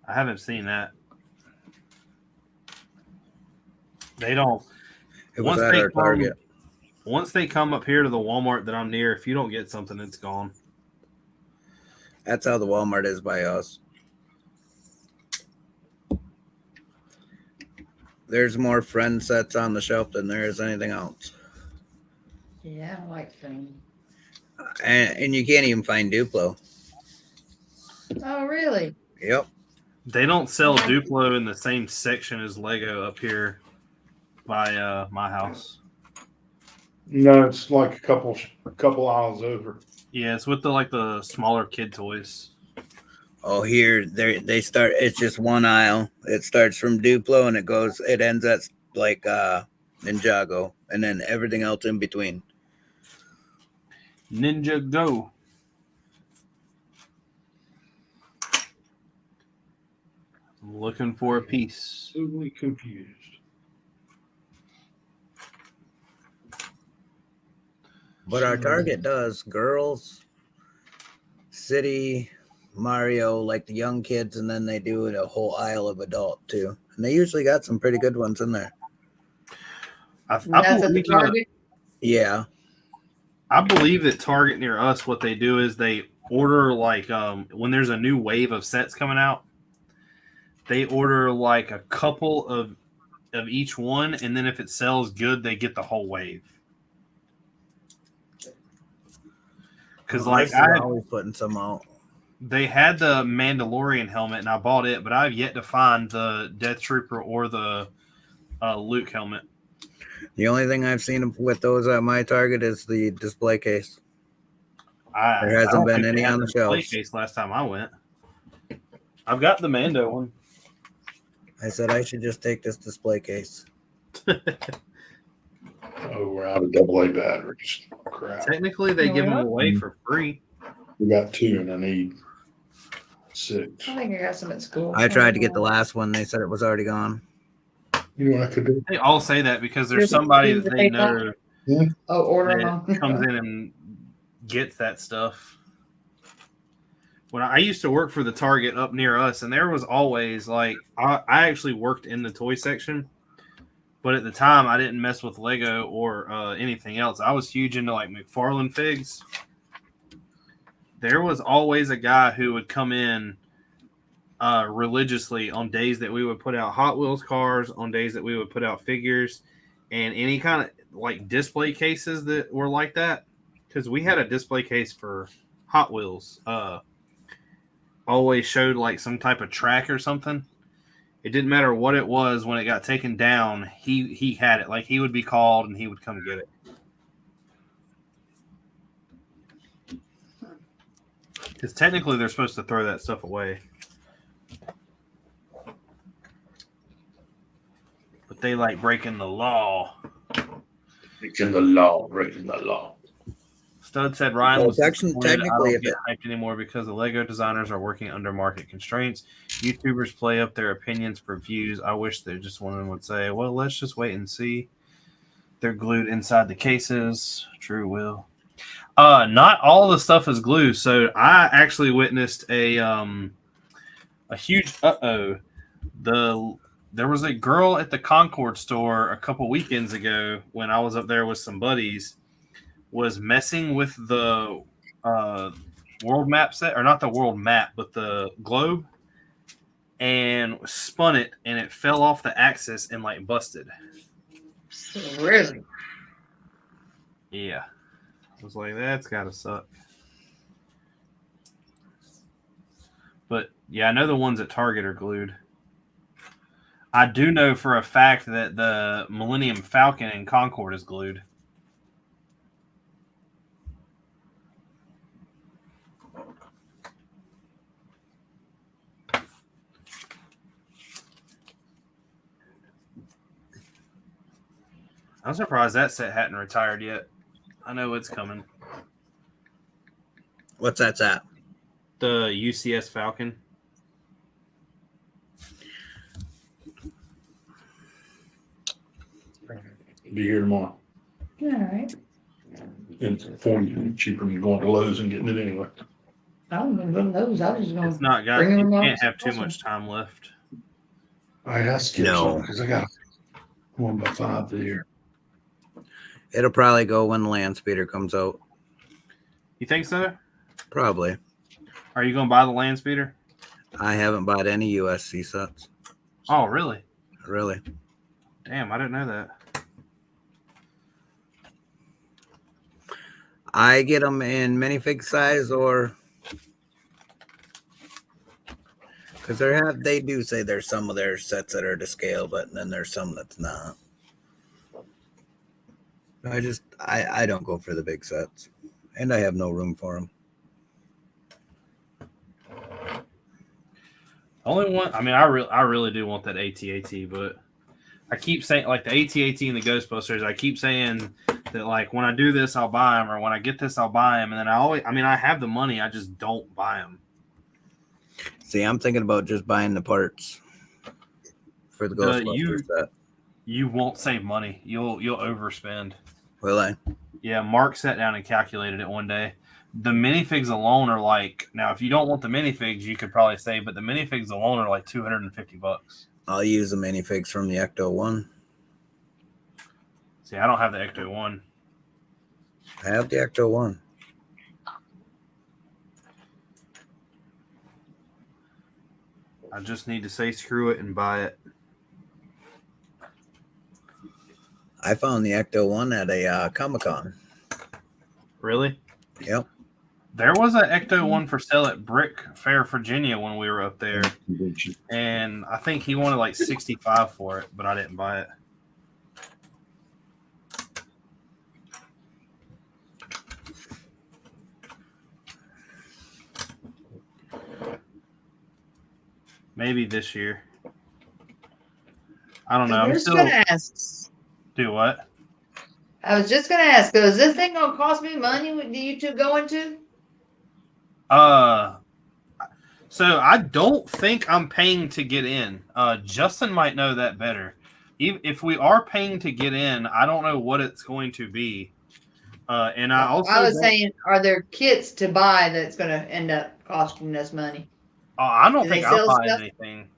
I haven't seen that. They don't. It was at our Target. Once they come up here to the Walmart that I'm near, if you don't get something, it's gone. That's how the Walmart is by us. There's more friend sets on the shelf than there is anything else. Yeah, I like Friend. And you can't even find Duplo. Oh, really? Yep. They don't sell Duplo in the same section as Lego up here by my house. No, it's like a couple aisles over. Yeah, it's with the smaller kid toys. Oh, here they start. It's just one aisle. It starts from Duplo and it ends at like Ninjago, and then everything else in between. Ninja Go. I'm looking for a piece. Totally confused. But our Target does girls, City, Mario, like the young kids, and then they do a whole aisle of adult too. And they usually got some pretty good ones in there. I That's at the believe Target? Yeah. I believe that Target near us, what they do is they order when there's a new wave of sets coming out, they order like a couple of each one, and then if it sells good, they get the whole wave. Because I always putting some out. They had the Mandalorian helmet, and I bought it, but I've yet to find the Death Trooper or the Luke helmet. The only thing I've seen with those at my Target is the display case. There hasn't been any on the shelves. Case last time I went. I've got the Mando one. I said I should just take this display case. Oh, we're out of AA batteries. Crap. Technically, they give them away for free. We got 2 and I need 6. I think I got some at school. I tried to get the last one. They said it was already gone. You know what I could do? They all say that because there's somebody that they know order that them. comes in and gets that stuff. When I used to work for the Target up near us, and there was always I actually worked in the toy section, but at the time I didn't mess with Lego or anything else. I was huge into McFarlane figs. There was always a guy who would come in religiously on days that we would put out Hot Wheels cars, on days that we would put out figures, and any kind of display cases that were like that. Because we had a display case for Hot Wheels. Always showed some type of track or something. It didn't matter what it was when it got taken down. He had it. He would be called and he would come get it. Because technically they're supposed to throw that stuff away. But they breaking the law. Breaking the law, breaking the law. Stud said Ryan was technically I don't get hyped anymore because the Lego designers are working under market constraints. YouTubers play up their opinions for views. I wish they just one of them would say, well, let's just wait and see. They're glued inside the cases. True, Will. Not all the stuff is glue. So I actually witnessed a huge there was a girl at the Concord store a couple weekends ago when I was up there with some buddies, was messing with the world map set, or not the world map, but the globe, and spun it, and it fell off the axis and busted. Really? Yeah. I was like, that's gotta suck. But yeah, I know the ones at Target are glued. I do know for a fact that the Millennium Falcon in Concord is glued. I'm surprised that set hadn't retired yet. I know it's coming. What's that's at? The UCS Falcon. Be here tomorrow. All right. It's $40 cheaper than going to Lowe's and getting it anyway. I don't even know those. I was just going It's not got. bring You them up. can't have too much time left. I asked No. because I got 1x5 there. It'll probably go when the land speeder comes out. You think so? Probably. Are you going to buy the land speeder? I haven't bought any USC sets. Oh, really? Really. Damn, I didn't know that. I get them in minifig size or because they do say there's some of their sets that are to scale, but then there's some that's not. I don't go for the big sets, and I have no room for them. Only one. I mean, I really do want that AT-AT, but I keep saying like the AT-AT and the Ghostbusters. I keep saying that like when I do this, I'll buy them, or when I get this, I'll buy them, and then I have the money, I just don't buy them. See, I'm thinking about just buying the parts for the Ghostbusters set. You won't save money. You'll overspend. Will I? Yeah, Mark sat down and calculated it one day. The minifigs alone are like, now if you don't want the minifigs, you could probably save, but the minifigs alone are like $250. I'll use the minifigs from the Ecto 1. See, I don't have the Ecto 1. I have the Ecto 1. I just need to say screw it and buy it. I found the Ecto 1 at a Comic-Con. Really? Yep. There was an Ecto 1 for sale at Brick Fair, Virginia when we were up there. And I think he wanted like $65 for it, but I didn't buy it. Maybe this year. I don't know. I was just gonna ask. Do what? I was just gonna ask. So is this thing gonna cost me money? Do you two going to? So I don't think I'm paying to get in. Justin might know that better. If we are paying to get in, I don't know what it's going to be. And I was saying, are there kits to buy that's going to end up costing us money? I don't think I'm buying stuff? anything.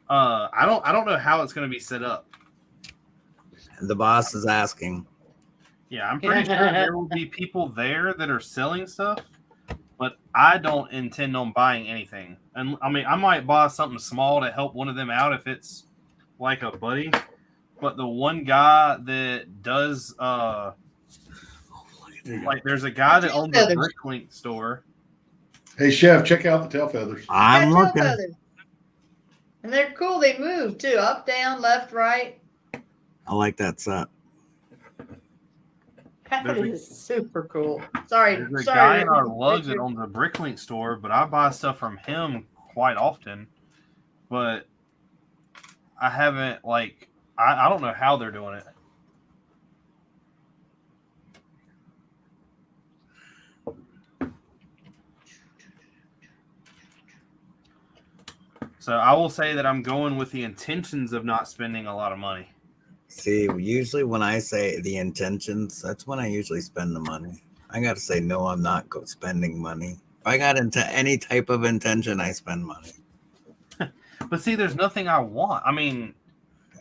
I don't know how it's going to be set up. The boss is asking. Yeah, I'm pretty sure there will be people there that are selling stuff, but I don't intend on buying anything. And I mean, I might buy something small to help one of them out if it's like a buddy. But the one guy that does, like, there's a guy that owns a Bricklink store. Hey, Chef, check out the tail feathers. I'm looking. And they're cool. They move too, up, down, left, right. I like that set. That is super cool. Sorry, there's a guy in our lug that owns a Bricklink store, but I buy stuff from him quite often. But I haven't, like, I don't know how they're doing it. So I will say that I'm going with the intentions of not spending a lot of money. See, usually when I say the intentions, that's when I usually spend the money. I got to say, no, I'm not spending money. If I got into any type of intention, I spend money. But see, there's nothing I want. I mean...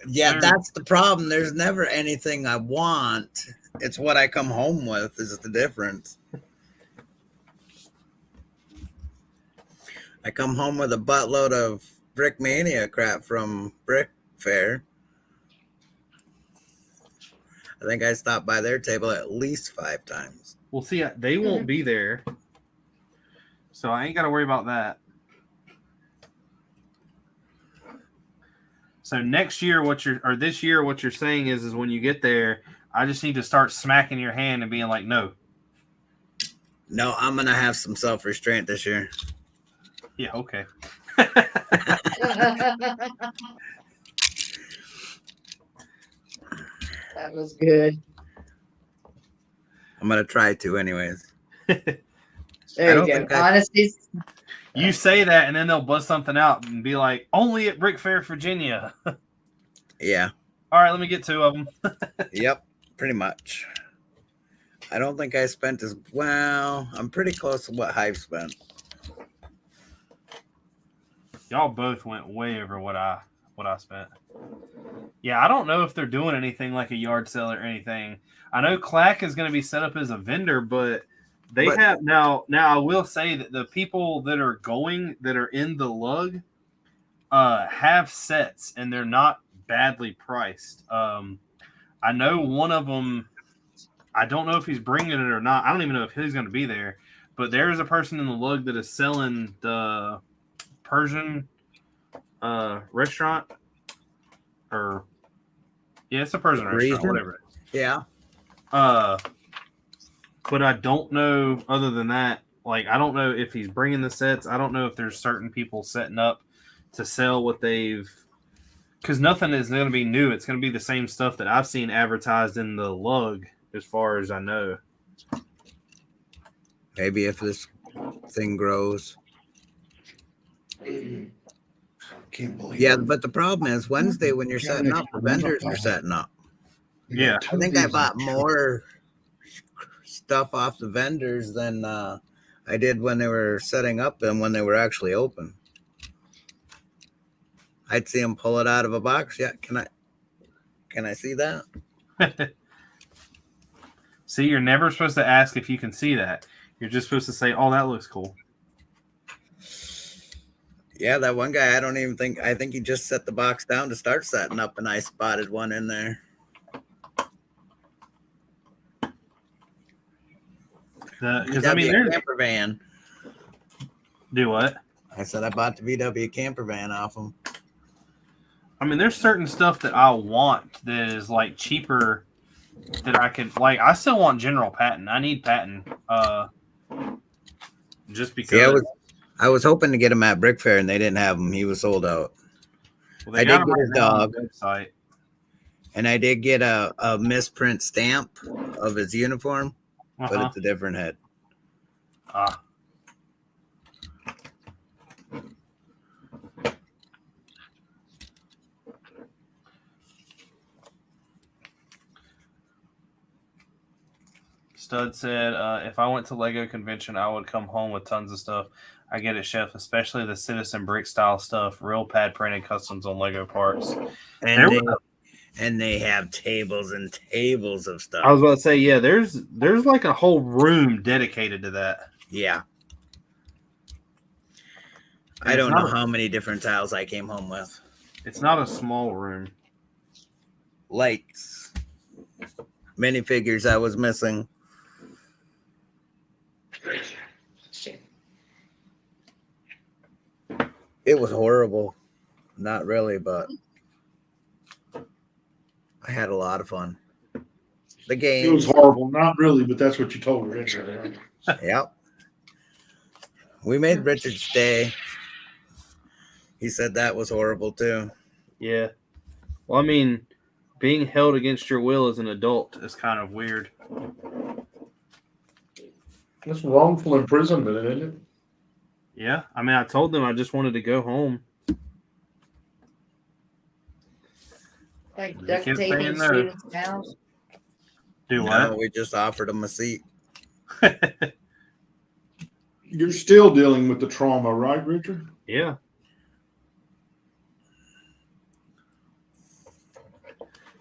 Yeah, that's the problem. There's never anything I want. It's what I come home with is the difference. I come home with a buttload of Brickmania crap from Brick Fair. I think I stopped by their table at least 5 times. Well, see, they won't be there, so I ain't got to worry about that. So next year, this year, what you're saying is when you get there, I just need to start smacking your hand and being like, no. No, I'm going to have some self-restraint this year. Yeah, okay. That was good. I'm going to try to anyways. There you go. Honesty. You say that, and then they'll bust something out and be like, only at Brick Fair, Virginia. Yeah. All right, let me get 2 of them. Yep, pretty much. I don't think I spent as well. I'm pretty close to what Hive spent. Y'all both went way over what I spent. Yeah, I don't know if they're doing anything like a yard sale or anything. I know Clack is going to be set up as a vendor, but have now. I will say that the people that are in the lug have sets, and they're not badly priced. I know one of them. I don't know if he's bringing it or not. I don't even know if he's going to be there. But there is a person in the lug that is selling the Persian restaurant, or it's a Persian restaurant, whatever it is. Yeah. But I don't know. Other than that, like I don't know if he's bringing the sets. I don't know if there's certain people setting up to sell what they've. Because nothing is going to be new. It's going to be the same stuff that I've seen advertised in the lug, as far as I know. Maybe if this thing grows. Can't believe Yeah, it. but the problem is Wednesday when you're setting up, the vendors are setting up. Yeah. I think I bought more stuff off the vendors than I did when they were setting up and when they were actually open. I'd see them pull it out of a box. Yeah, can I see that? See, you're never supposed to ask if you can see that. You're just supposed to say, "Oh, that looks cool." Yeah, that one guy, I think he just set the box down to start setting up, and I spotted one in there. Because I mean, there's camper van. Do what? I said I bought the VW camper van off him. I mean, there's certain stuff that I want that is like cheaper that I could like. I still want General Patton. I need Patton. Just because. Yeah, I was hoping to get him at Brick Fair, and they didn't have him. He was sold out. Well, I did get his dog, website. And I did get a misprint stamp of his uniform, but it's a different head. Stud said, if I went to Lego convention, I would come home with tons of stuff. I get it, Chef, especially the Citizen Brick style stuff, real pad printed customs on Lego parts. And they have tables and tables of stuff. I was about to say, yeah, there's like a whole room dedicated to that. Yeah. I don't know how many different tiles I came home with. It's not a small room. Lights. Minifigures I was missing. It was horrible. Not really, but I had a lot of fun. The game. It was horrible. Not really, but that's what you told Richard. Yep. We made Richard's day. He said that was horrible too. Yeah. Well, I mean, being held against your will as an adult is kind of weird. That's wrongful imprisonment, isn't it? Yeah. I mean, I told them I just wanted to go home. Like duct taping students' house. Do what? No, we just offered him a seat. You're still dealing with the trauma, right, Richard? Yeah.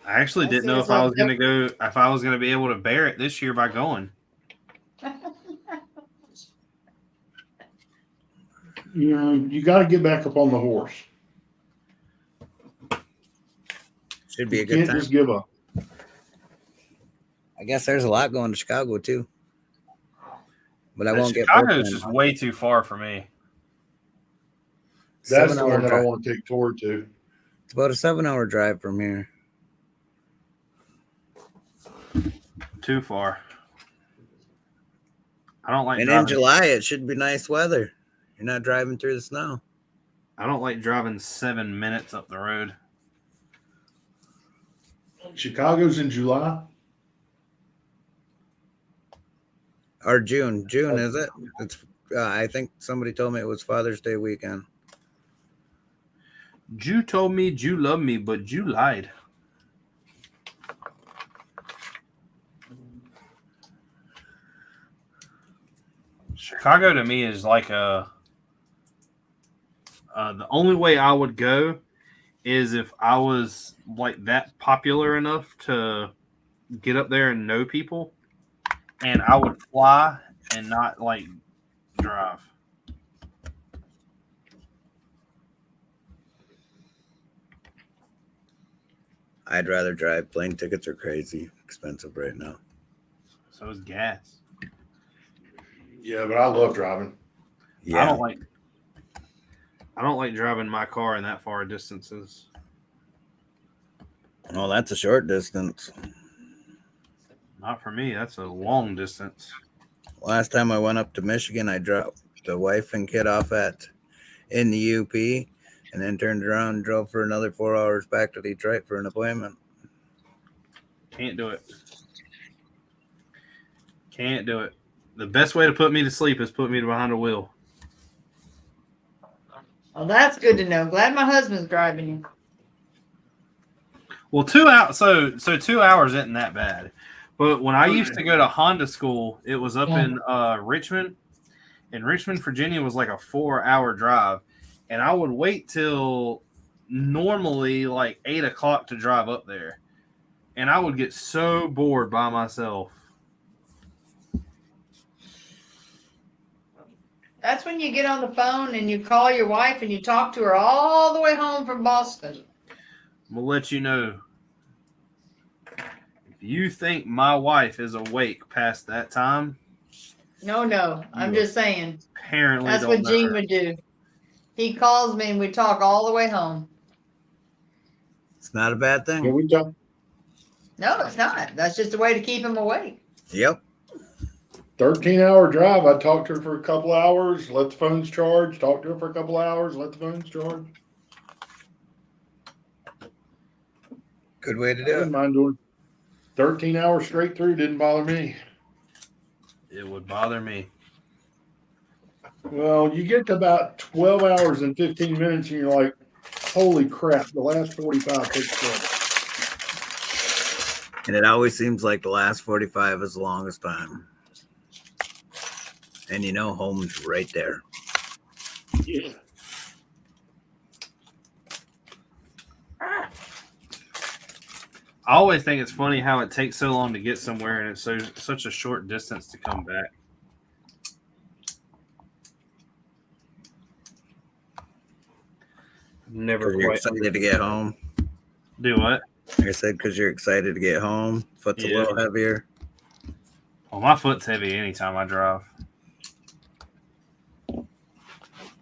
I actually didn't know if I was going to go, if I was going to be able to bear it this year by going. You got to get back up on the horse. Should be a You good can't time. just give up. I guess there's a lot going to Chicago too. But I won't Chicago get is just way too far for me. That's the one that I want to take Tori to. It's about a 7-hour drive from here. Too far. I don't like And driving. in July, it should be nice weather. You're not driving through the snow. I don't like driving 7 minutes up the road. Chicago's in July. Or June. June, is it? It's. I think somebody told me it was Father's Day weekend. You told me you love me, but you lied. Chicago to me is like the only way I would go is if I was like that popular enough to get up there and know people, and I would fly and not like drive. I'd rather drive. Plane tickets are crazy expensive right now. So is gas. Yeah, but I love driving. Yeah. I don't like driving my car in that far distances. Well, that's a short distance. Not for me. That's a long distance. Last time I went up to Michigan, I dropped the wife and kid off in the UP, and then turned around and drove for another 4 hours back to Detroit for an appointment. Can't do it. Can't do it. The best way to put me to sleep is put me behind a wheel. Well, that's good to know. Glad my husband's driving you. Well, 2 hours. So 2 hours isn't that bad. But when I used to go to Honda school, it was up in Richmond. And Richmond, Virginia was like a 4-hour drive. And I would wait till normally like 8 o'clock to drive up there. And I would get so bored by myself. That's when you get on the phone and you call your wife and you talk to her all the way home from Boston. I'm going to let you know. If you think my wife is awake past that time. No. I'm just saying. Apparently, That's what Gene would do. He calls me and we talk all the way home. It's not a bad thing. Can we talk? No, it's not. That's just a way to keep him awake. Yep. 13-hour drive. I talked to her for a couple hours, let the phones charge, talk to her for a couple hours, let the phones charge. Good way to I do didn't it. mind doing 13 hours straight through. Didn't bother me. It would bother me. Well, you get to about 12 hours and 15 minutes and you're like, holy crap, the last 45 takes forever. And it always seems like the last 45 is the longest time. And you know, home's right there. Yeah. I always think it's funny how it takes so long to get somewhere and it's such a short distance to come back. Never You're quite excited to get home. do what? Like I said, because you're excited to get home. Foot's a little heavier. Well, my foot's heavy anytime I drive.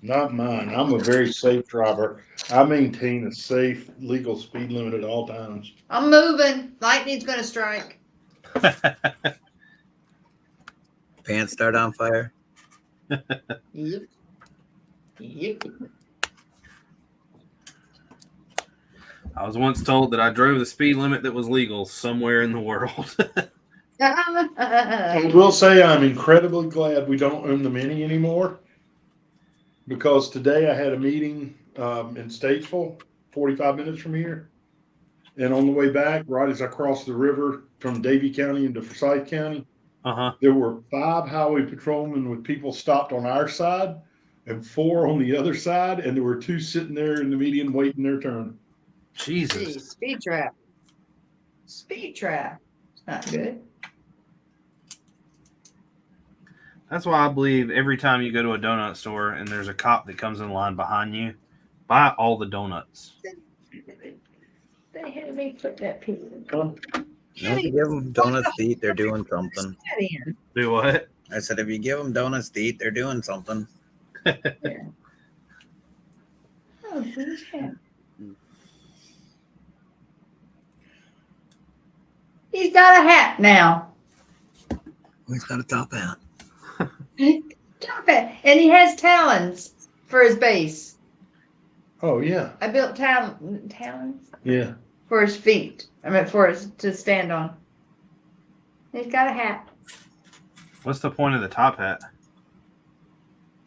Not mine. I'm a very safe driver. I maintain a safe, legal speed limit at all times. I'm moving. Lightning's going to strike. Pants start on fire. Yep. I was once told that I drove the speed limit that was legal somewhere in the world. I will say I'm incredibly glad we don't own the Mini anymore, because today I had a meeting in Statesville, 45 minutes from here. And on the way back, right as I crossed the river from Davie County into Forsyth County, there were 5 highway patrolmen with people stopped on our side and 4 on the other side. And there were 2 sitting there in the median waiting their turn. Jesus. Jeez, speed trap. Speed trap. It's not good. That's why I believe every time you go to a donut store and there's a cop that comes in line behind you, buy all the donuts. They had me put that piece in. If you give them donuts to eat, they're doing something. Do what? I said, if you give them donuts to eat, they're doing something. Yeah. Oh, who's that? He's got a hat now. He's got a top hat. Top hat. And he has talons for his base. Oh, yeah. I built talons Yeah. for his feet. I mean, for his to stand on. He's got a hat. What's the point of the top hat?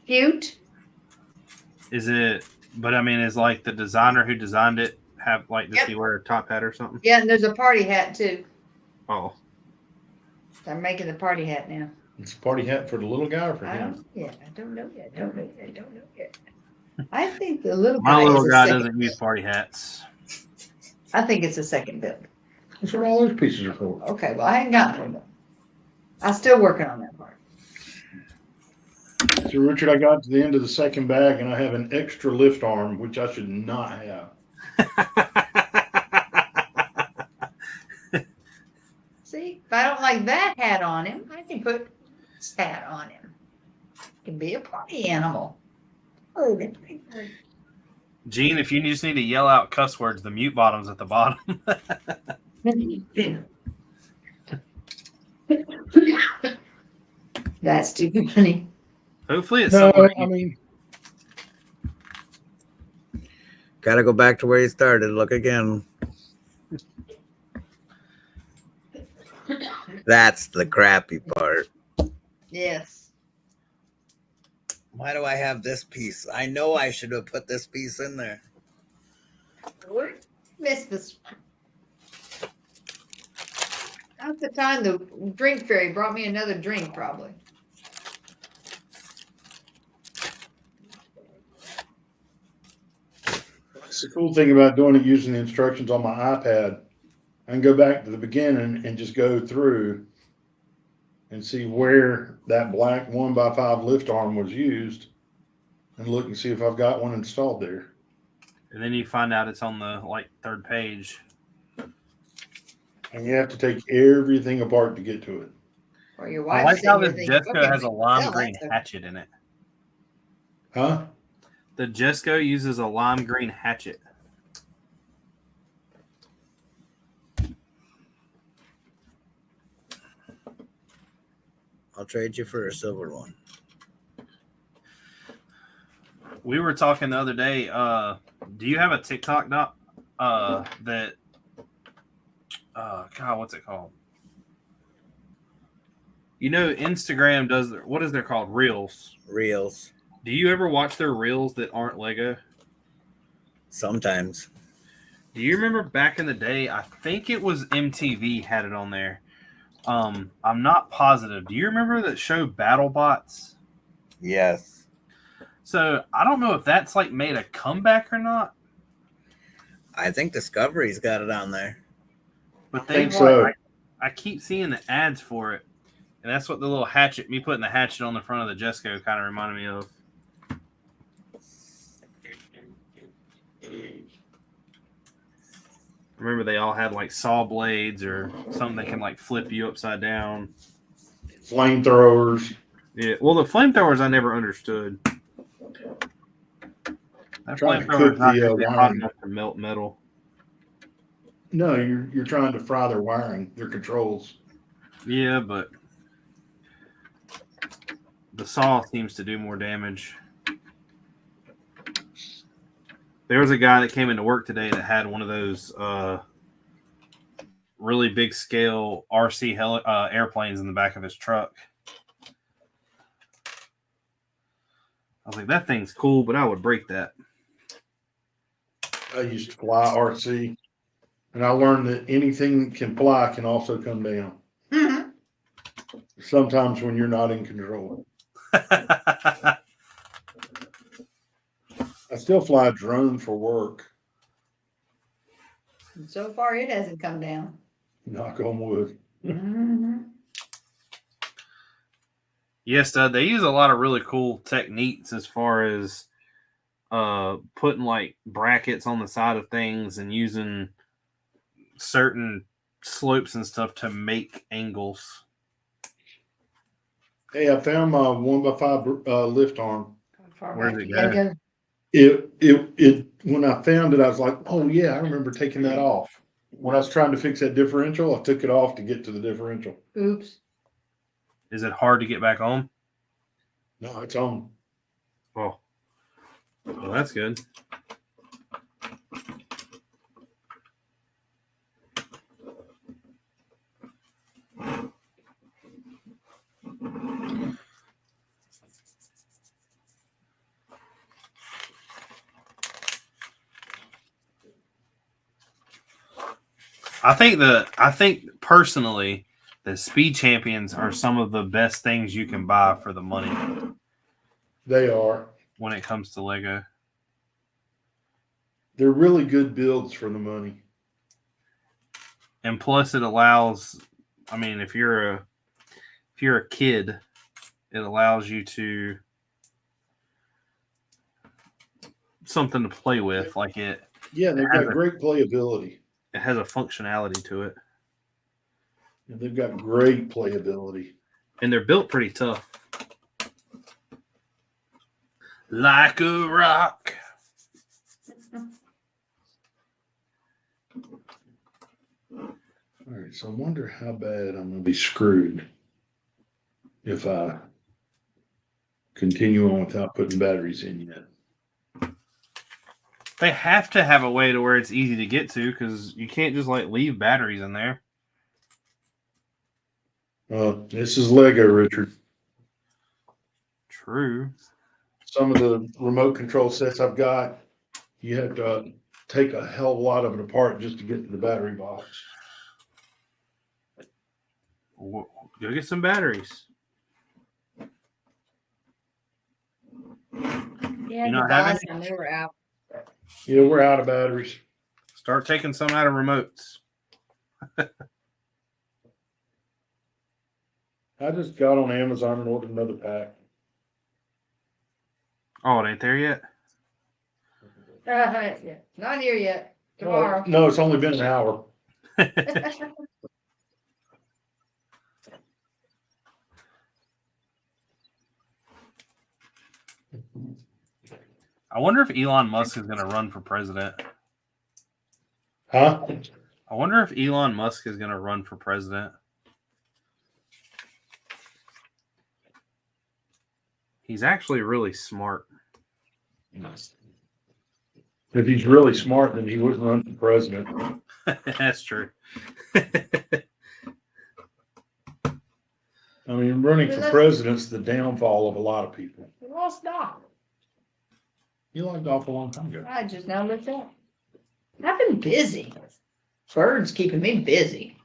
Cute. Is it, but I mean, is like the designer who designed it have like, does Yep. he wear a top hat or something? Yeah, and there's a party hat too. Oh. I'm making the party hat now. It's a party hat for the little guy or for I him? don't know yet. I think the little My guy little is a guy second. doesn't use party hats. I think it's a second build. That's what all those pieces are for. Okay, well, I ain't got one. I'm still working on that part. So, Richard, I got to the end of the second bag and I have an extra lift arm, which I should not have. If I don't like that hat on him, I can put this hat on him. Can be a party animal. Oh, that's big bird. Gene, if you just need to yell out cuss words, the mute bottom's at the bottom. That's too funny. Hopefully it's No, somewhere I mean, Gotta go back to where you started. Look again. That's the crappy part. Yes. Why do I have this piece? I know I should have put this piece in there. Missed this one. At the time, the drink fairy brought me another drink, probably. it's the cool thing about doing it using the instructions on my iPad. I can go back to the beginning and just go through and see where that black 1x5 lift arm was used and look and see if I've got one installed there. and then you find out it's on the third page. And you have to take everything apart to get to it. Or your I wife's like how sitting the here thinking, Jesco okay, has a we can lime sell green that, so- hatchet in it. Huh? The Jesco uses a lime green hatchet. I'll trade you for a silver one. We were talking the other day. Do you have a TikTok doc? That. God, what's it called? You know, Instagram does what is they're called? Reels. Reels. Do you ever watch their reels that aren't Lego? Sometimes. Do you remember back in the day? I think it was MTV had it on there. I'm not positive. Do you remember that show BattleBots? Yes. So I don't know if that's made a comeback or not. I think Discovery's got it on there. But I they think so. I keep seeing the ads for it. And that's what the little hatchet, me putting the hatchet on the front of the Jesco kind of reminded me of. Remember they all had saw blades or something that can flip you upside down. Flamethrowers. Yeah, well the flamethrowers I never understood. That Trying to flamethrower cook is not the, gonna be hot wiring. enough to melt metal. No, you're trying to fry their wiring, their controls. Yeah, but the saw seems to do more damage. There was a guy that came into work today that had one of those really big scale RC airplanes in the back of his truck. I was like, that thing's cool, but I would break that. I used to fly RC, and I learned that anything that can fly can also come down. Mhm. Sometimes when you're not in control. I still fly a drone for work. And so far, it hasn't come down. Knock on wood. Mhm. Yes, they use a lot of really cool techniques as far as putting brackets on the side of things and using certain slopes and stuff to make angles. Hey, I found my 1x5 lift arm. How far Where's back it you gotta go? go? It when I found it, I was like, oh yeah, I remember taking that off. When I was trying to fix that differential, I took it off to get to the differential. Oops. Is it hard to get back on? No, it's on. Oh, well, that's good. I think personally, the Speed Champions are some of the best things you can buy for the money They are. when it comes to Lego. They're really good builds for the money. And plus it allows, I mean, if you're a kid, it allows you to something to play with. Yeah, they've got great playability. It has a functionality to it. And they've got great playability. And they're built pretty tough. Like a rock. All right, so I wonder how bad I'm gonna be screwed if I continue on without putting batteries in yet. They have to have a way to where it's easy to get to, because you can't just like leave batteries in there. This is Lego, Richard. True. Some of the remote control sets I've got, you have to take a hell of a lot of it apart just to get to the battery box. Go get some batteries. Yeah, You not the having last time they were out. Yeah, we're out of batteries. Start taking some out of remotes. I just got on Amazon and ordered another pack. Oh, it ain't there yet? Yeah, not here yet. Tomorrow. No, it's only been an hour. I wonder if Elon Musk is going to run for president. Huh? I wonder if Elon Musk is going to run for president. He's actually really smart. If he's really smart, then he wouldn't run for president. That's true. I mean, running for president's the downfall of a lot of people. We lost Doc. You logged off a long time ago. I just now looked up. I've been busy. Birds keeping me busy.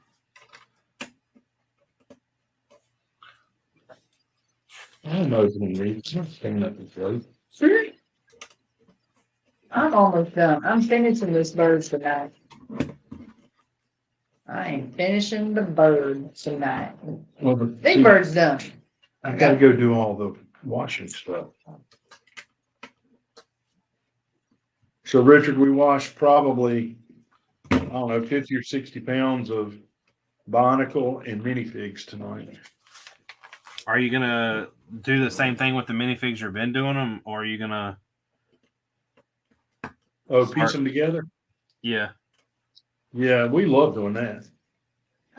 I don't know if it reads. I'm staying up and late. I'm almost done. I'm finishing this bird tonight. I am finishing the bird tonight. Well, but Big see, bird's done. I gotta go do all the washing stuff. So Richard, we washed probably, I don't know, 50 or 60 pounds of Bionicle and minifigs tonight. Are you going to do the same thing with the minifigs you've been doing them, or are you going to... Oh, piece them together? Yeah. Yeah, we love doing that.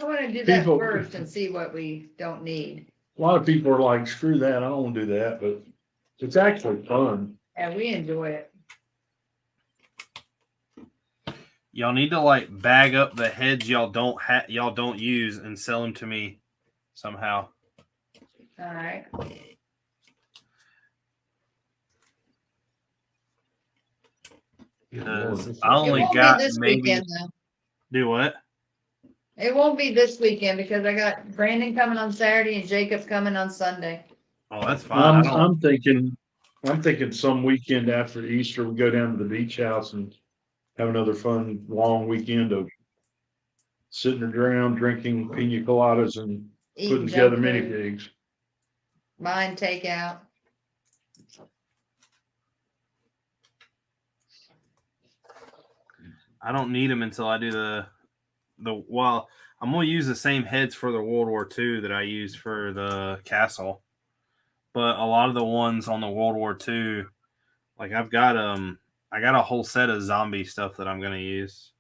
I want to do that People- first and see what we don't need. A lot of people are like, screw that, I don't want to do that, but it's actually fun. And we enjoy it. Y'all need to like bag up the heads y'all don't use and sell them to me somehow. All right. I only It won't got be this maybe weekend though. do what? It won't be this weekend because I got Brandon coming on Saturday and Jacob coming on Sunday. Oh, that's fine. I'm thinking some weekend after Easter, we go down to the beach house and have another fun, long weekend of sitting around, drinking pina coladas and Eating putting together junk food, minifigs. buying takeout. I don't need them until I do well, I'm gonna use the same heads for the World War II that I used for the castle. But a lot of the ones on the World War II, like I got a whole set of zombie stuff that I'm gonna use.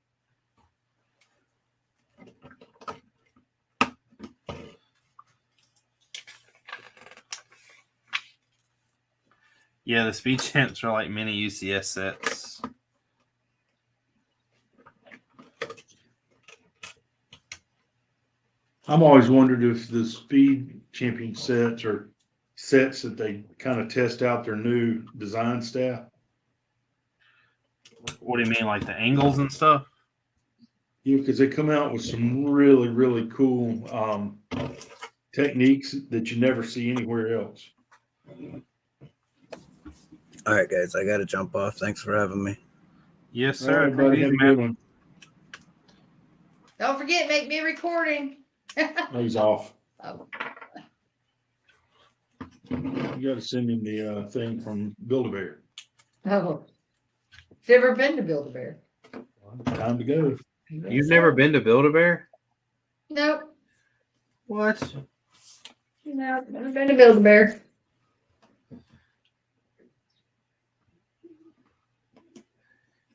Yeah, the speed champs are like mini UCS sets. I'm always wondered if the speed champion sets are sets that they kind of test out their new design staff. What do you mean, like the angles and stuff? Yeah, because they come out with some really, really cool techniques that you never see anywhere else. All right, guys, I got to jump off. Thanks for having me. Yes, All sir. right, buddy, have a good one. Don't forget, make me a recording. He's off. Oh. You got to send him the thing from Build-A-Bear. Oh. You've ever been to Build-A-Bear? Time to go. You've never been to Build-A-Bear? Nope. What? No, never been to Build-A-Bear.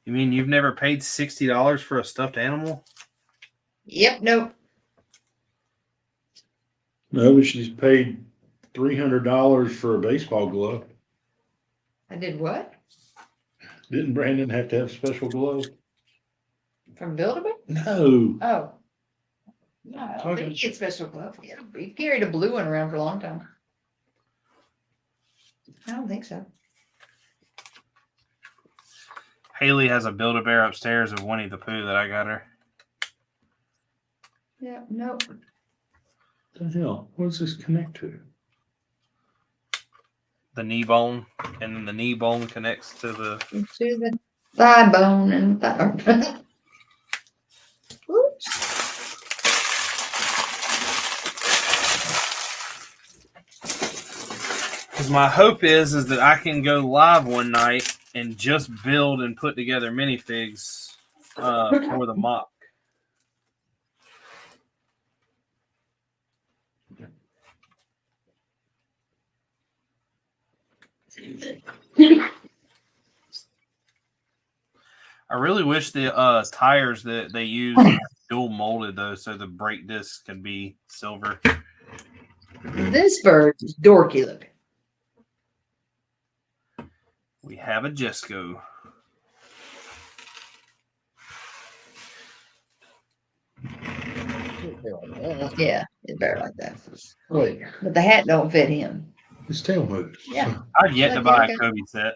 You mean you've never paid $60 for a stuffed animal? Yep, nope. No, but she's paid $300 for a baseball glove. I did what? Didn't Brandon have to have special gloves? From Build-A-Bear? No. Oh. No, I don't think he had special gloves. He carried a blue one around for a long time. I don't think so. Haley has a Build-A-Bear upstairs of Winnie the Pooh that I got her. Yeah, nope. What the hell? What does this connect to? The knee bone, and then the knee bone connects to the. To the thigh bone and thigh. Oops. Because my hope is that I can go live one night and just build and put together minifigs for the mock. I really wish the tires that they use dual molded though, so the brake discs could be silver. This bird is dorky looking. We have a Jesco. Yeah, it's better like that. Wait, But the hat don't fit him. his tail moves. Yeah. I've yet to Look, buy okay. a Kobe set,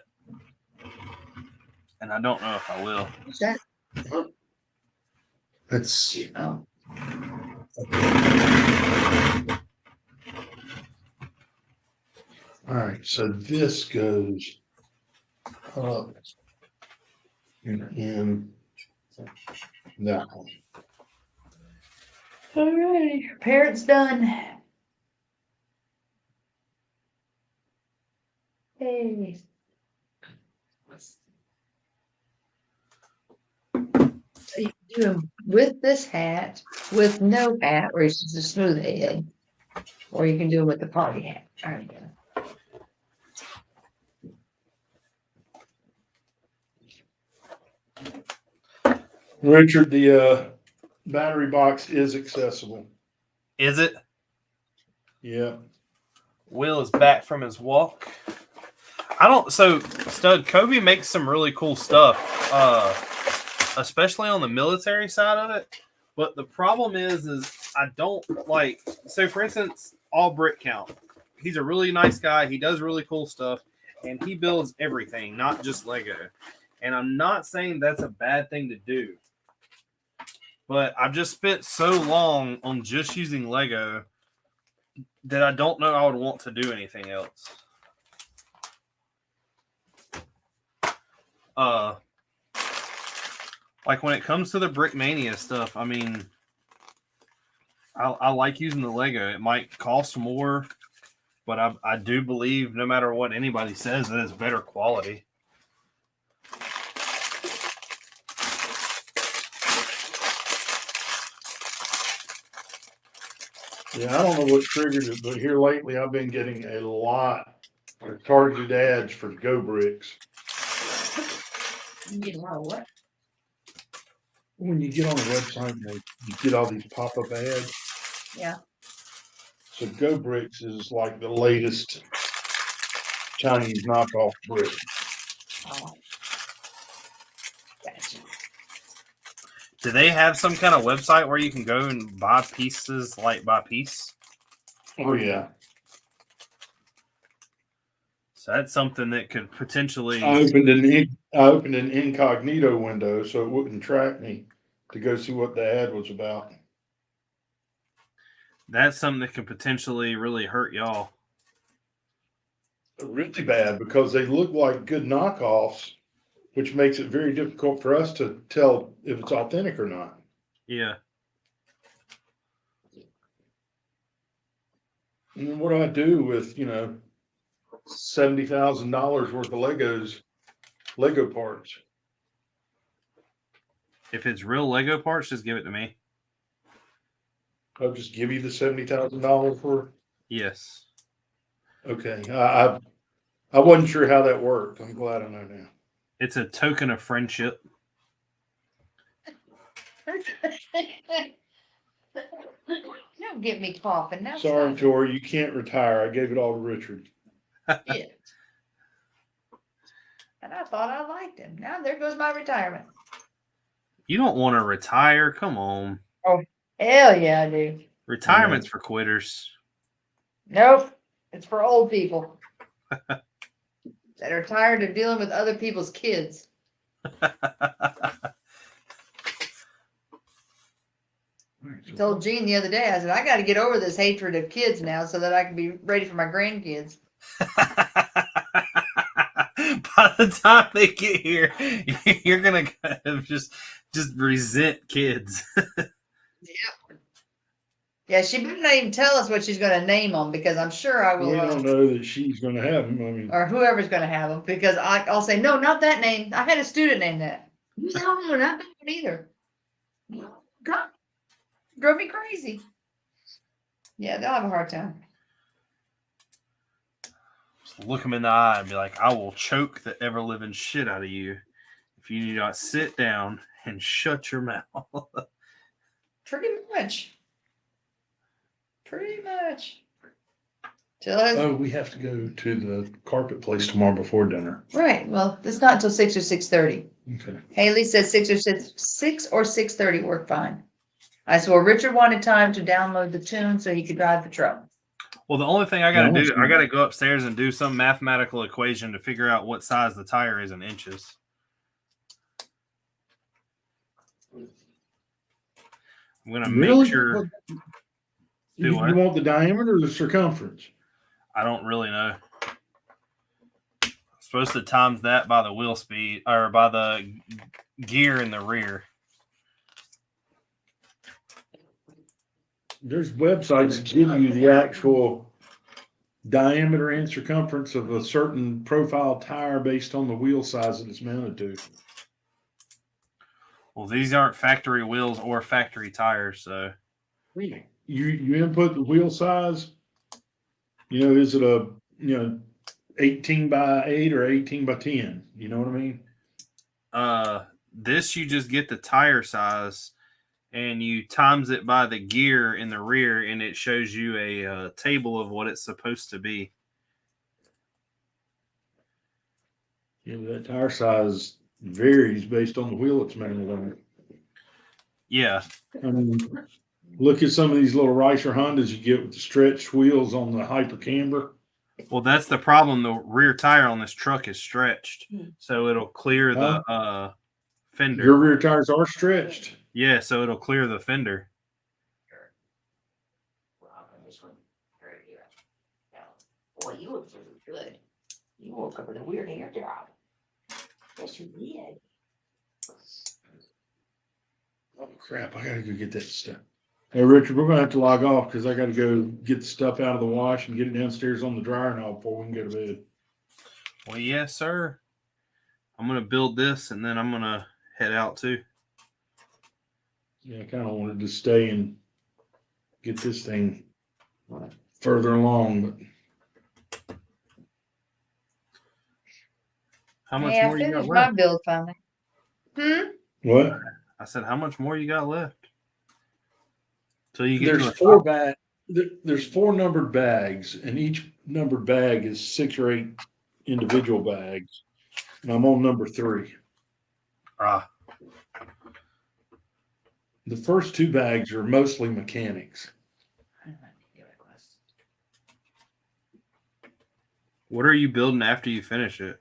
and I don't know if I will. What's that? That's Oh, all right. So this goes up and in that one. all right. Parrot's done. Hey. So you can do them with this hat, with no hat, or it's just a smooth head, or you can do them with the party hat. All right. Richard, the battery box is accessible. Is it? Yeah. Will is back from his walk. So Stud, Kobe makes some really cool stuff, especially on the military side of it. But the problem is I don't like, so for instance, All Brick Count. He's a really nice guy. He does really cool stuff, and he builds everything, not just Lego. And I'm not saying that's a bad thing to do. But I've just spent so long on just using Lego that I don't know I would want to do anything else. Like when it comes to the Brickmania stuff, I mean, I like using the Lego. It might cost more, but I do believe no matter what anybody says, that it's better quality. Yeah, I don't know what triggered it, but here lately I've been getting a lot of targeted ads for Go Bricks. You get a lot of what? When you get on the website, you get all these pop-up ads. Yeah. So Go Bricks is like the latest Chinese knockoff brick. Oh. Gotcha. Do they have some kind of website where you can go and buy pieces like by piece? Oh yeah. So that's something that could potentially. I opened an incognito window so it wouldn't track me to go see what the ad was about. That's something that could potentially really hurt y'all. Really bad because they look like good knockoffs, which makes it very difficult for us to tell if it's authentic or not. Yeah. And then what do I do with, $70,000 worth of Lego parts? If it's real Lego parts, just give it to me. I'll just give you the $70,000 for. Yes. Okay, I wasn't sure how that worked. I'm glad I know now. It's a token of friendship. Don't get me coughing. Now Sorry, stop. Tori, you can't retire. I gave it all to Richard. Shit. And I thought I liked him. Now there goes my retirement. You don't want to retire. Come on. Oh, hell yeah, I do. Retirement's for quitters. Nope. It's for old people that are tired of dealing with other people's kids. I told Gene the other day, I said, I got to get over this hatred of kids now so that I can be ready for my grandkids. By the time they get here, you're gonna just resent kids. Yeah, she better not even tell us what she's going to name them because I'm sure I will. We don't know that she's going to have them. I mean, Or whoever's going to have them because I'll say, no, not that name. I had a student name that. No, not that one either. God, drove me crazy. Yeah, they'll have a hard time. Just look them in the eye and be like, I will choke the ever living shit out of you if you do not sit down and shut your mouth. Pretty much. oh, we have to go to the carpet place tomorrow before dinner. Right. Well, it's not until 6 or 6:30. Okay. Haley says 6 or 6:30 work fine. I said, well, Richard wanted time to download the tune so he could drive the truck. Well, the only thing I got to do, I got to go upstairs and do some mathematical equation to figure out what size the tire is in inches. I'm going to make sure. You want the diameter or the circumference? I don't really know. I'm supposed to times that by the wheel speed or by the gear in the rear. There's websites that give you the actual diameter and circumference of a certain profile tire based on the wheel size that it's mounted to. Well, these aren't factory wheels or factory tires, so. You input the wheel size. You know, is it a 18 by 8 or 18 by 10? You know what I mean? This you just get the tire size and you times it by the gear in the rear, and it shows you a table of what it's supposed to be. Yeah, that tire size varies based on the wheel it's mounted on. Yeah. I mean, look at some of these little Ricer Hondas you get with the stretched wheels on the hyper camber. Well, that's the problem. The rear tire on this truck is stretched, so it'll clear the fender. Your rear tires are stretched. Yeah, so it'll clear the fender. Boy, you look really good. You woke up with a weird hair job. Yes, you did. Oh crap! I gotta go get that stuff. Hey Richard, we're gonna have to log off because I gotta go get the stuff out of the wash and get it downstairs on the dryer now before we can go to bed. Well, yes, sir. I'm gonna build this and then I'm gonna head out too. Yeah, I kind of wanted to stay and get this thing further along, but How much Yeah, more I you got finished my left? build finally. what? I said, how much more you got left? Till you get There's to the four top? bag. There's 4 numbered bags, and each numbered bag is 6 or 8 individual bags. And I'm on number 3. Ah, The first 2 bags are mostly mechanics. what are you building after you finish it?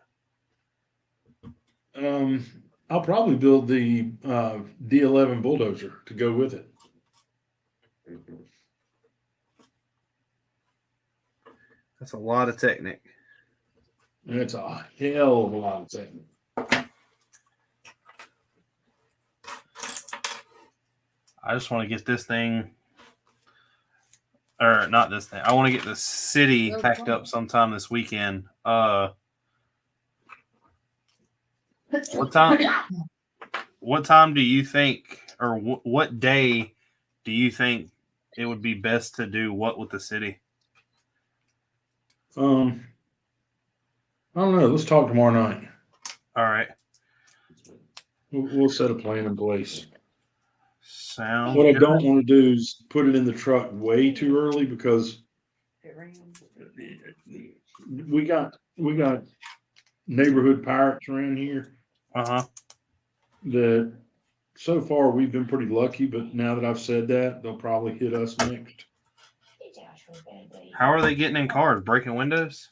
I'll probably build the D11 bulldozer to go with it. That's a lot of Technic. And it's a hell of a lot of things. I just want to get this thing, or not this thing. I want to get the city packed up sometime this weekend. What time? What time do you think, or what day do you think it would be best to do what with the city? I don't know. Let's talk tomorrow night. All right. We'll set a plan in place. Sounds What I good. don't want to do is put it in the truck way too early because we got neighborhood pirates around here Uh-huh. that so far we've been pretty lucky, but now that I've said that, they'll probably hit us next. How are they getting in cars? Breaking windows?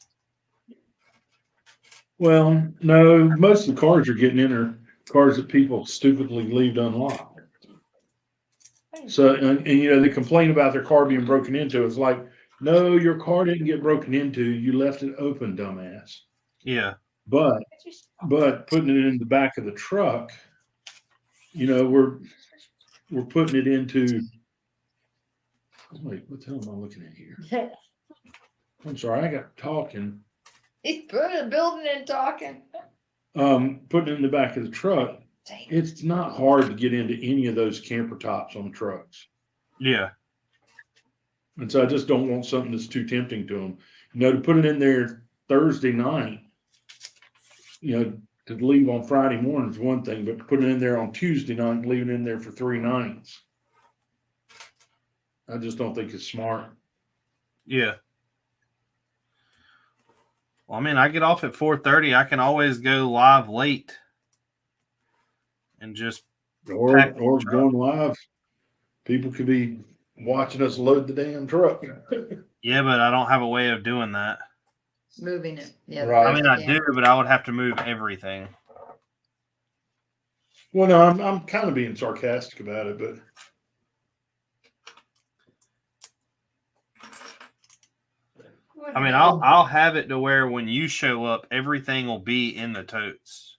Well, no, most of the cars are getting in are cars that people stupidly leave unlocked. So, and you know, they complain about their car being broken into. It's like, no, your car didn't get broken into. You left it open, dumbass. Yeah. But putting it in the back of the truck, you know, we're putting it into. Wait, what the hell am I looking at here? I'm sorry, I got talking. He's building and talking. Putting it in the back of the truck. It's not hard to get into any of those camper tops on the trucks. Yeah. And so I just don't want something that's too tempting to them. You know, to put it in there Thursday night, you know, to leave on Friday morning is one thing, but to put it in there on Tuesday night and leave it in there for 3 nights, I just don't think it's smart. Yeah. Well, I mean, I get off at 4:30. I can always go live late and just Or pack the truck. going live, people could be watching us load the damn truck. Yeah, but I don't have a way of doing that. Moving it. Yeah. Right. I mean, I do, but I would have to move everything. Well, no, I'm kind of being sarcastic about it, but I mean, I'll have it to where when you show up, everything will be in the totes.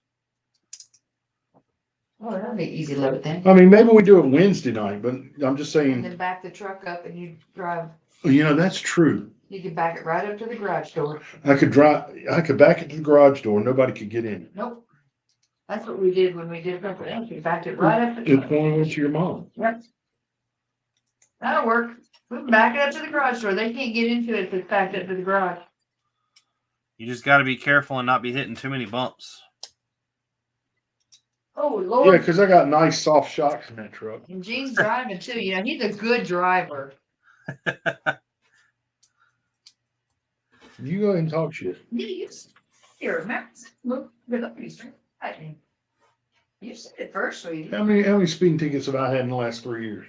Oh, that'll be easy load then. I mean, maybe we do it Wednesday night, but I'm just And saying, then back the truck up and you drive. you know, that's true. You can back it right up to the garage door. I could back it to the garage door. Nobody could get in. Nope. That's what we did when we did something else. We backed it right up. It's going to your mom. Yep. That'll work. We can back it up to the garage door. They can't get into it if it's backed up to the garage. You just got to be careful and not be hitting too many bumps. Oh, Yeah, Lord. because I got nice soft shocks in that truck. And Gene's driving too. You know, he's a good driver. You go ahead and talk shit. Here, Max. Look, good up, Easter. I think. You said it first, sweetie. How many speeding tickets have I had in the last 3 years?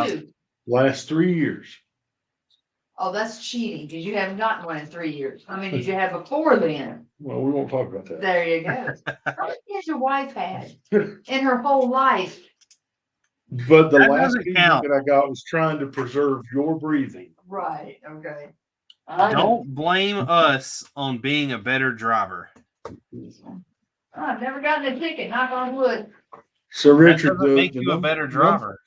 2. Last 3 years. Oh, that's cheating because you haven't gotten one in 3 years. I mean, did you have before then? Well, we won't talk about that. There you go. How many has your wife had in her whole life? But the That last doesn't speeding count. ticket I got was trying to preserve your breathing. Right, okay. Don't blame us on being a better driver. I've never gotten a ticket, knock on wood. So That Richard, doesn't make you a better driver.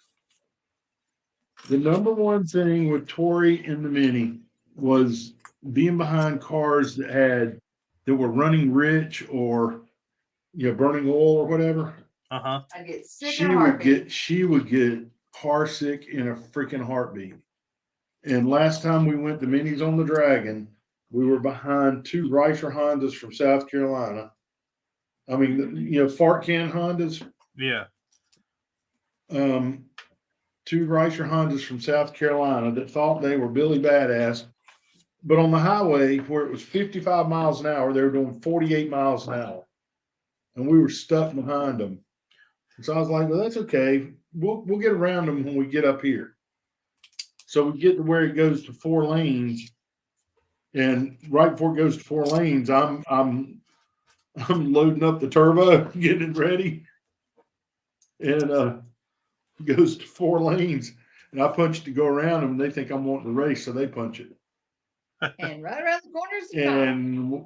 The number one thing with Tori and the Mini was being behind cars that were running rich or burning oil or whatever. Uh-huh. I get sick of heartbeat. She would get car sick in a freaking heartbeat. And last time we went to Minis on the Dragon, we were behind 2 Ricer Hondas from South Carolina. I mean, fart can Hondas. Yeah. 2 Ricer Hondas from South Carolina that thought they were Billy Badass. But on the highway where it was 55 miles an hour, they were doing 48 miles an hour. And we were stuck behind them. And so I was like, well, that's okay. We'll get around them when we get up here. So we get to where it goes to 4 lanes. And right before it goes to 4 lanes, I'm loading up the turbo, getting it ready. And it goes to 4 lanes. And I punch to go around them. And they think I'm wanting to race, so they punch it. And right around the corner is the car. And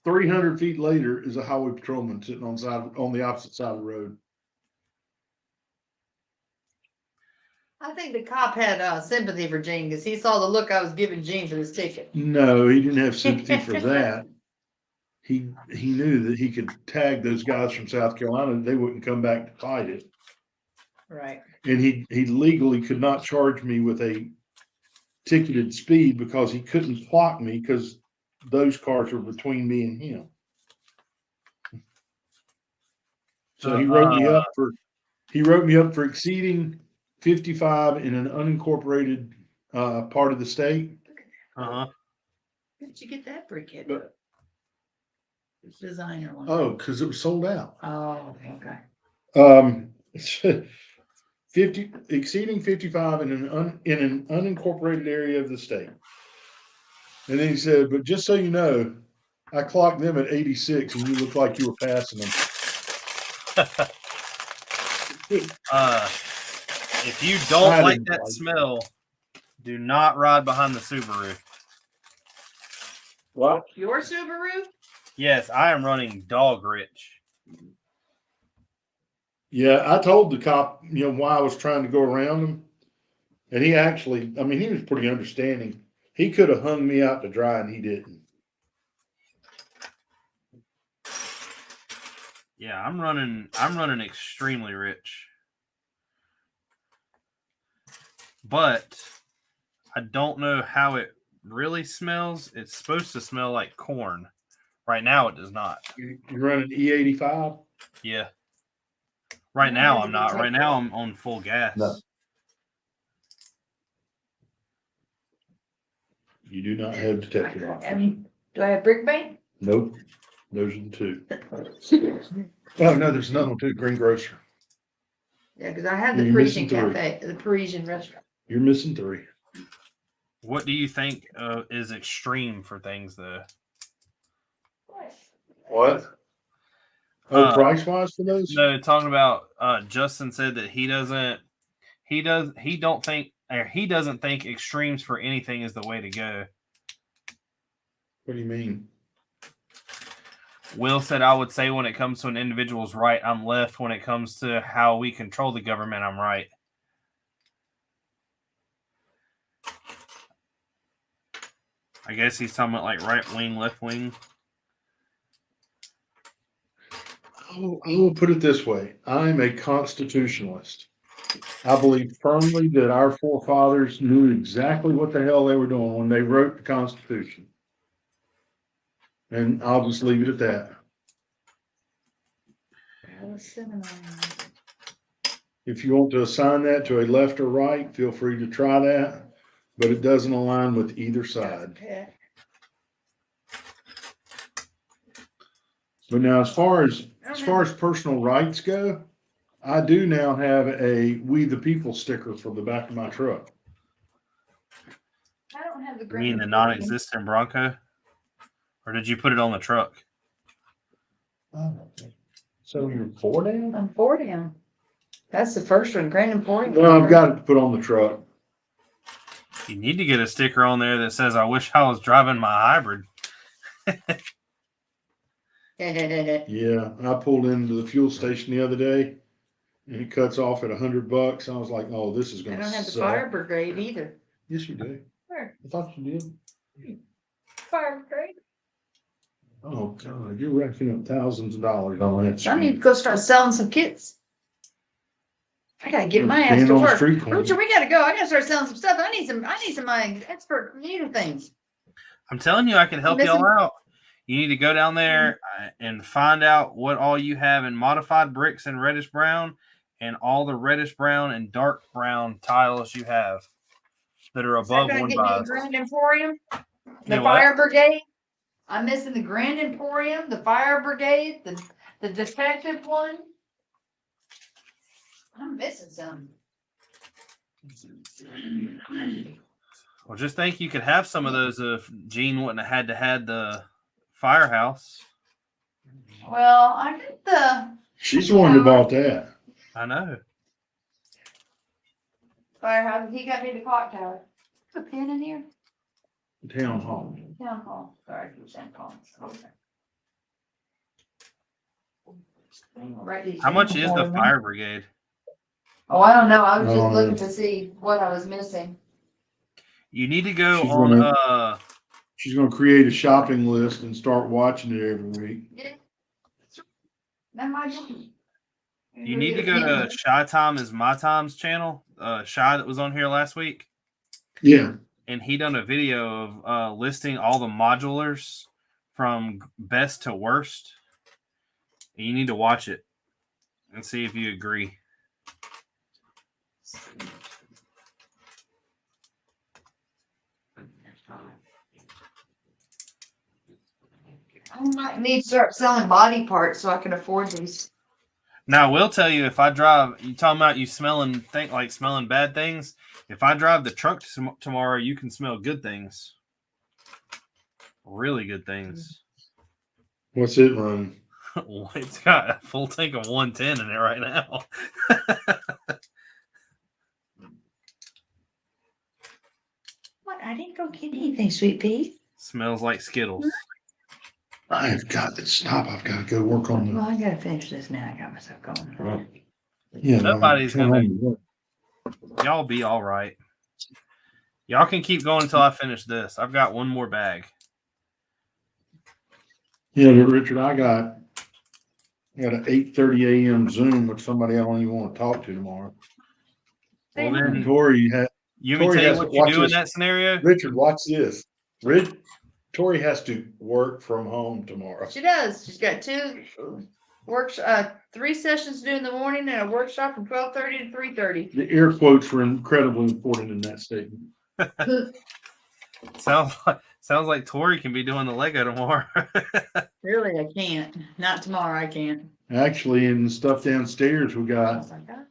300 feet later is a highway patrolman sitting on the opposite side of the road. I think the cop had sympathy for Gene because he saw the look I was giving Gene for this ticket. No, he didn't have sympathy for that. He knew that he could tag those guys from South Carolina and they wouldn't come back to fight it. Right. and he legally could not charge me with a ticketed speed because he couldn't clock me because those cars were between me and him. So he wrote me up for exceeding 55 in an unincorporated part of the state. Uh-huh. Where did you get that briquette? But- Designer one. Oh, because it was sold out. Oh, okay. exceeding 55 in an unincorporated area of the state. And then he said, but just so you know, I clocked them at 86 and you look like you were passing them. If you don't like that smell, do not ride behind the Subaru. What? Your Subaru? Yes, I am running dog rich. Yeah, I told the cop, why I was trying to go around him. And he actually, he was pretty understanding. He could have hung me out to dry and he didn't. Yeah, I'm running extremely rich. But I don't know how it really smells. It's supposed to smell like corn. Right now it does not. You're running E85? Yeah. Right now I'm not. Right now I'm on full gas. No. You do not have detective options. Do I have brick bank? Nope. Those are the two. Oh, no, there's another one too. Green Grocer. Yeah, because I have the You're Parisian missing three. cafe, the Parisian restaurant. You're missing 3. What do you think is extreme for things though? What? Oh, price wise for those? No, talking about Justin said that he doesn't think extremes for anything is the way to go. What do you mean? Will said, I would say when it comes to an individual's right, I'm left. When it comes to how we control the government, I'm right. I guess he's talking about like right wing, left wing. I will put it this way. I'm a constitutionalist. I believe firmly that our forefathers knew exactly what the hell they were doing when they wrote the Constitution. And I'll just leave it at that. If you want to assign that to a left or right, feel free to try that, but it doesn't align with either side. But now, as far as personal rights go, I do now have a "We the People" sticker for the back of my truck. I don't have the You mean the non-existent Bronco? Or did you put it on the truck? So you're 4 down? I'm 4 down. That's the first one, Grand Emporium. No, I've got it to put on the truck. You need to get a sticker on there that says, I wish I was driving my hybrid. Yeah, I pulled into the fuel station the other day and it cuts off at $100. I was like, oh, this is I going to don't have the suck. fire brigade either. Yes, you do. Where? I thought you did. Fire brigade? Oh, God, you're racking up thousands of dollars on that. I need to go start selling some kits. I gotta get my ass Stand to on the work. street corner. Richard, we gotta go. I gotta start selling some stuff. I need some my expert computer things. I'm telling you, I can help y'all out. You need to go down there and find out what all you have in modified bricks and reddish brown and all the reddish brown and dark brown tiles you have that are above Is that gonna one get me by. the Grand Emporium? The You what? fire brigade? I'm missing the Grand Emporium, the fire brigade, the detective one. I'm missing some. Well, just think you could have some of those if Gene wouldn't have had the firehouse. Well, I got the She's the one that bought that. I know. firehouse. He got me the clock tower. Put a pin in here. Town hall. Town hall. Sorry, St. Paul. How much is the fire brigade? Oh, I don't know. I was just looking to see what I was missing. You need to go She's on. gonna- She's going to create a shopping list and start watching it every week. Yeah. That might be. You need to go to Shy Time is My Time's channel. Shy that was on here last week. Yeah. And he done a video of listing all the modulars from best to worst. And you need to watch it and see if you agree. I might need to start selling body parts so I can afford these. Now, I will tell you, if I drive, you talking about you smelling bad things. If I drive the truck tomorrow, you can smell good things. Really good things. What's it run? It's got a full tank of 110 in it right now. What? I didn't go get anything, Sweet Pea. Smells like Skittles. I have got to stop. I've got to go work on Well, the. I gotta finish this now. I got myself going. Yeah, Nobody's come gonna. home and work. Y'all be all right. Y'all can keep going until I finish this. I've got one more bag. Yeah, but Richard, I got an 8:30 a.m. Zoom with somebody I don't even want to talk to tomorrow. Well, then, Tori had. you mean tell you what you do in that scenario? Richard, watch this. Tori has to work from home tomorrow. She does. She's got 3 sessions to do in the morning and a workshop from 12:30 to 3:30. The air quotes were incredibly important in that statement. Sounds like Tori can be doing the Lego tomorrow. Really, I can't. Not tomorrow. I can't. Actually, in the stuff downstairs we I got, was like, "Ah,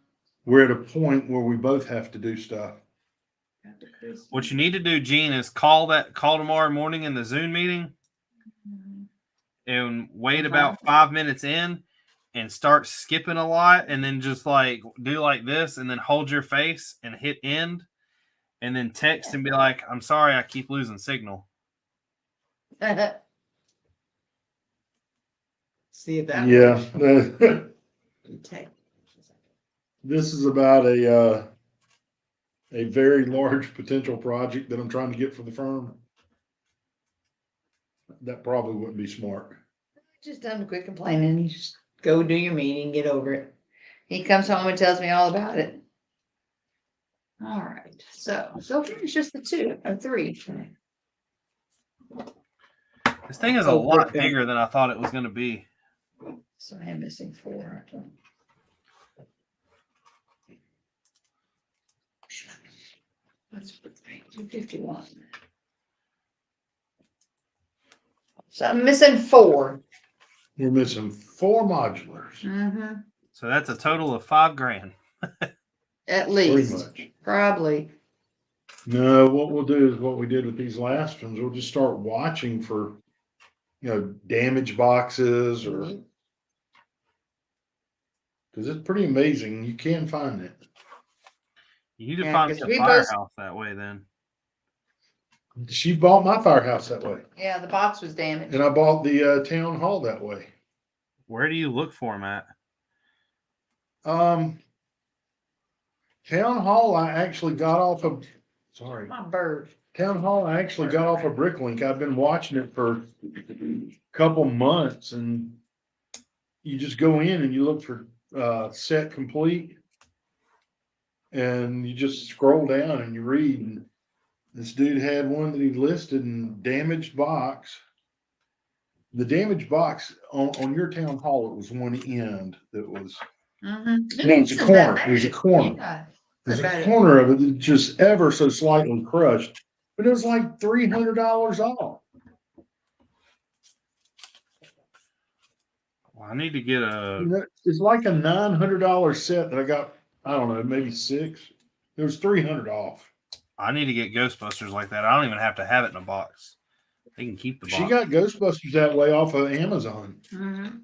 we're at a point where we both have to do stuff. got the Christmas." What you need to do, Gene, is call tomorrow morning in the Zoom meeting and wait about 5 minutes in and start skipping a lot, and then just like do like this and then hold your face and hit end and then text and be like, I'm sorry, I keep losing signal. See if that Yeah. works. This is about a very large potential project that I'm trying to get for the firm. That probably wouldn't be smart. Just done quit complaining. You just go do your meeting, get over it. He comes home and tells me all about it. All right. So far it's just the 2 or 3. This thing is a lot bigger than I thought it was going to be. So I am missing 4. That's 251. So I'm missing 4. We're missing 4 modulars. Mm-hmm. So that's a total of $5,000. At Pretty least. much. Probably. No, what we'll do is what we did with these last ones. We'll just start watching for, damage boxes or. Because it's pretty amazing. You can find it. You need to Yeah, find 'cause a we firehouse that way then. She bought my firehouse that way. Yeah, the box was damaged. And I bought the town hall that way. Where do you look for them at? Town hall, I actually got off of, sorry. My bird. Town hall, I actually got off of Bricklink. I've been watching it for a couple months, and you just go in and you look for set complete. And you just scroll down and you read, and this dude had one that he listed in damaged box. The damaged box on your town hall, it was one end that was. Mm-hmm. No, it was a corner. It was a corner. Yeah. There's a corner of it that just ever so slightly crushed, but it was like $300 off. Well, I need to get a. It's like a $900 set that I got. I don't know, maybe 6. It was $300 off. I need to get Ghostbusters like that. I don't even have to have it in a box. They can keep the box. She got Ghostbusters that way off of Amazon. Mm-hmm.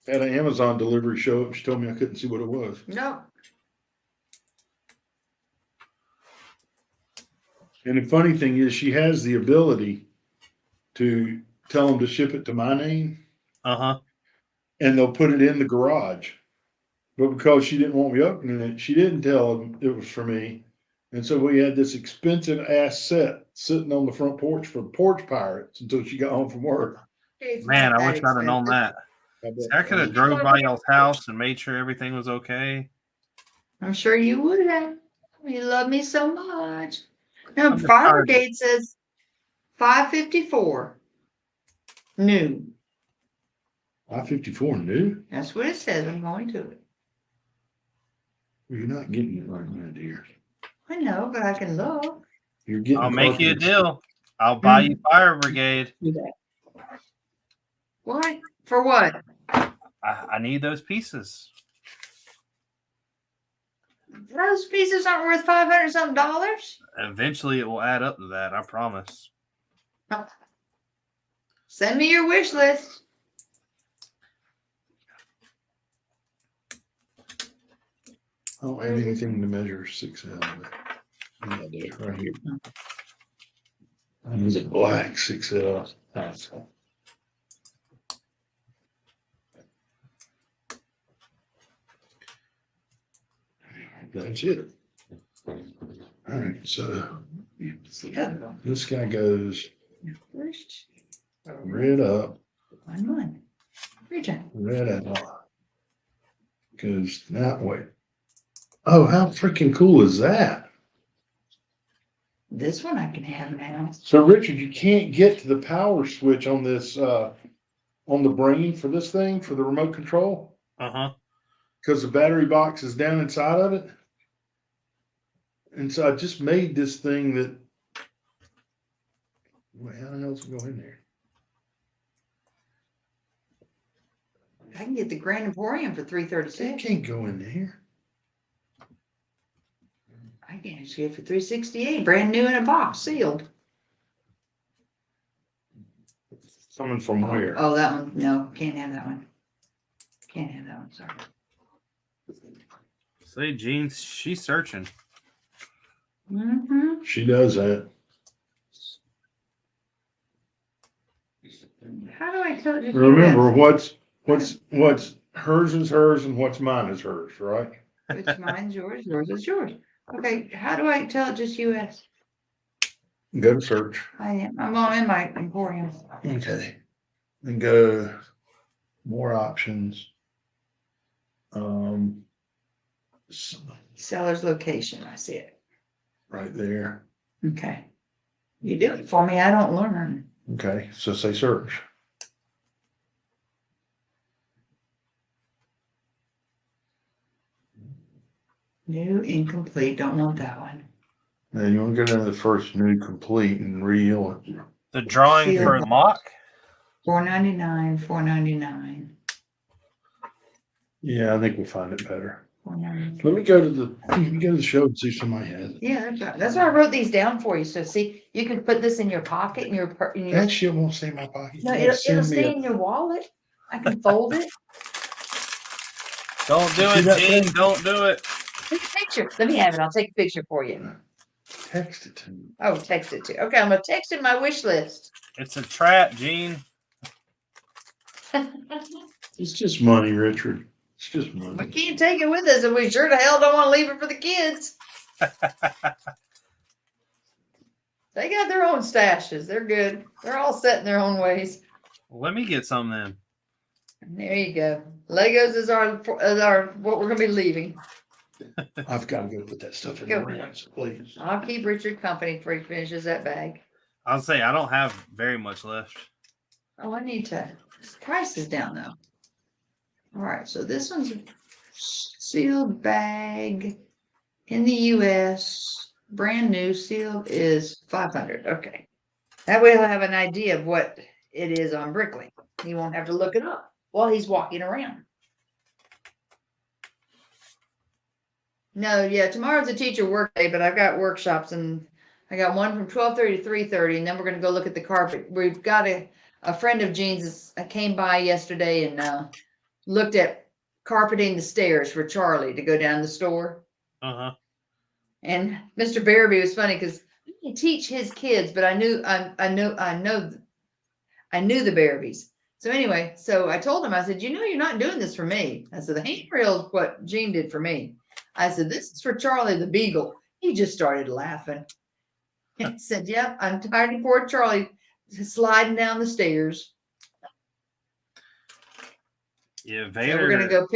Had an Amazon delivery show up. She told me I couldn't see what it was. No. And the funny thing is, she has the ability to tell them to ship it to my name, Uh-huh. and they'll put it in the garage. But because she didn't want me opening it, she didn't tell them it was for me. And so we had this expensive ass set sitting on the front porch for porch pirates until she got home from work. It's Man, not I that wish I'd have known expensive. that. See, I could have drove by y'all's house and made sure everything was okay. I'm sure you would have. You love me so much. No, I'm just Fire tired. Brigade says 554 new. 554 new? That's what it says. I'm going to it. You're not getting it right now, dear. I know, but I can look. You're getting I'll make you a carpet. deal. I'll buy you Fire Brigade. Do that. What? For what? I need those pieces. Those pieces aren't worth $500 something. Eventually, it will add up to that. I promise. Send me your wish list. I don't have anything to measure 6L. Yeah, dude, right here. I need a black 6L. That's it. All right, so this guy goes First, red up, one. Region. red out. Goes that way. Oh, how freaking cool is that? This one I can have now. So Richard, you can't get to the power switch on this, on the brain for this thing, for the remote control, because the battery box is down inside of it. And so I just made this thing that, well, how the hell does it go in there? I can get the Grand Emporium for It $336. can't go in there. I can actually get it for $368, brand new in a box, sealed. Coming from where? Oh, that one. No, can't have that one. Can't have that one. Sorry. Say, Jean, she's searching. Mm-hmm. She does that. How do I tell it? Remember, what's hers is hers and what's mine is hers, right? Which mine's yours, yours is yours. Okay, how do I tell it just US? Go to search. I'm on in my Emporium. Okay. Then go more options. Seller's location, I see it. Right there. Okay. You do it for me, I don't learn. Okay, so say search. New, incomplete, don't want that one. Then you want to go down to the first new complete and reel it. The drawing Seal for a mock? $4.99, $4.99. Yeah, I think we'll find it better. $4.99. Let me go to the show and see if somebody has it. Yeah, that's why I wrote these down for you. So see, you can put this in your pocket in your That shit won't stay in my pocket. no, You gotta it'll send me stay in your wallet. I can fold it. Don't do See it, that Jean. thing? Don't do it. Take a picture. Let me have it. I'll take a picture for you. Text it to me. Oh, text it to. Okay, I'm gonna text in my wish list. It's a trap, Jean. It's just money, Richard. It's just We money. can't take it with us, and we sure the hell don't want to leave it for the kids. They got their own stashes. They're good. They're all set in their own ways. Let me get some then. And there you go. Legos is our what we're gonna be leaving. I've got to go put that stuff in Go. the rings, please. I'll keep Richard company before he finishes that bag. I'll say I don't have very much left. Oh, I need to. This price is down though. All right, so this one's a sealed bag in the U.S. Brand new sealed is $500. Okay, that way he'll have an idea of what it is on Bricklink. He won't have to look it up while he's walking around. No, yeah, tomorrow's a teacher work day, but I've got workshops and I got one from 12:30 to 3:30, and then we're gonna go look at the carpet. We've got a friend of Jean's came by yesterday and looked at carpeting the stairs for Charlie to go down the store. And Mr. Barabee was funny because I teach his kids, but I knew the Barabees. So anyway, so I told him, I said, you're not doing this for me. I said, the handrail is what Jean did for me. I said, this is for Charlie the Beagle. He just started laughing. And said, yep, I'm tired of poor Charlie sliding down the stairs. Yeah, So Vader. we're gonna go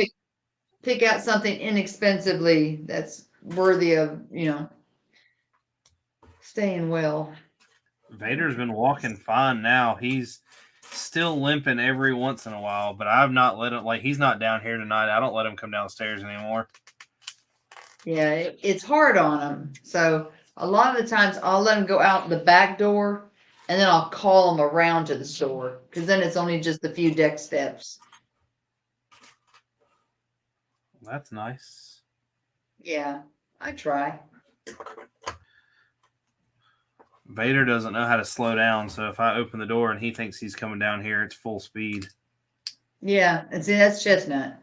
pick out something inexpensively that's worthy of, staying well. Vader's been walking fine now. He's still limping every once in a while, but I've not let him, like, he's not down here tonight. I don't let him come downstairs anymore. Yeah, it's hard on him. So a lot of the times I'll let him go out the back door and then I'll call him around to the store because then it's only just a few deck steps. That's nice. Yeah, I try. Vader doesn't know how to slow down, so if I open the door and he thinks he's coming down here, it's full speed. Yeah, and see, that's Chestnut.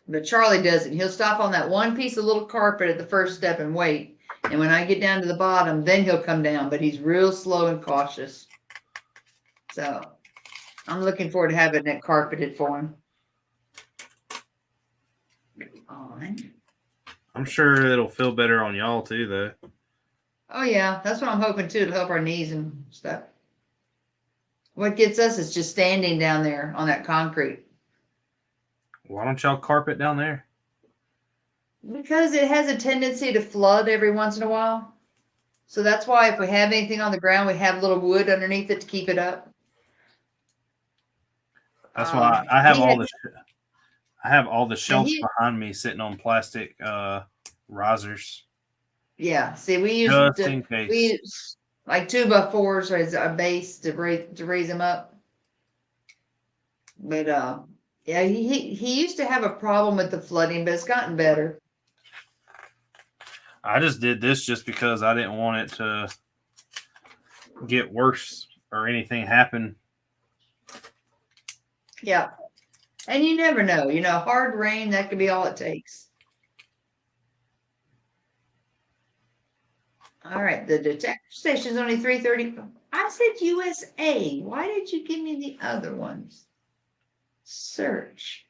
But Charlie doesn't. He'll stop on that one piece of little carpet at the first step and wait. And when I get down to the bottom, then he'll come down. But he's real slow and cautious. So I'm looking forward to having it carpeted for him. I'm sure it'll feel better on y'all too, though. Oh yeah, that's what I'm hoping too, to help our knees and stuff. What gets us is just standing down there on that concrete. Why don't y'all carpet down there? Because it has a tendency to flood every once in a while. So that's why if we have anything on the ground, we have a little wood underneath it to keep it up. That's why I have all the And shelves behind me sitting on plastic risers. Yeah, see, we use Just in case. we use like 2x4s as a base to raise them up. But yeah, he used to have a problem with the flooding, but it's gotten better. I just did this just because I didn't want it to get worse or anything happen. Yeah, and you never know. Hard rain, that could be all it takes. All right, the detector station's only 330. I said USA. Why did you give me the other ones? Search.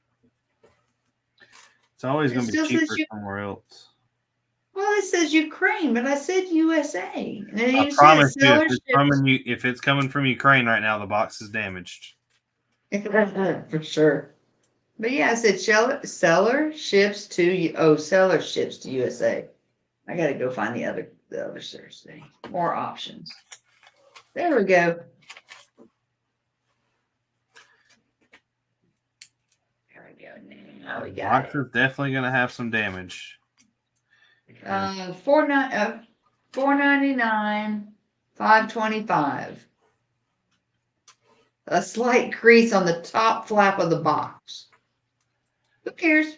It's always It going to be still cheaper says somewhere else. Well, it says Ukraine, but I said USA. And then I you said promise you, seller if it's coming from Ukraine right now, the box is damaged. for sure. But yeah, I said seller ships to seller ships to USA. I got to go find the other search thing. More options. There we go. There we go. Now we got Box is definitely going to have some damage. it. $4.99, $5.25. A slight crease on the top flap of the box. Who cares?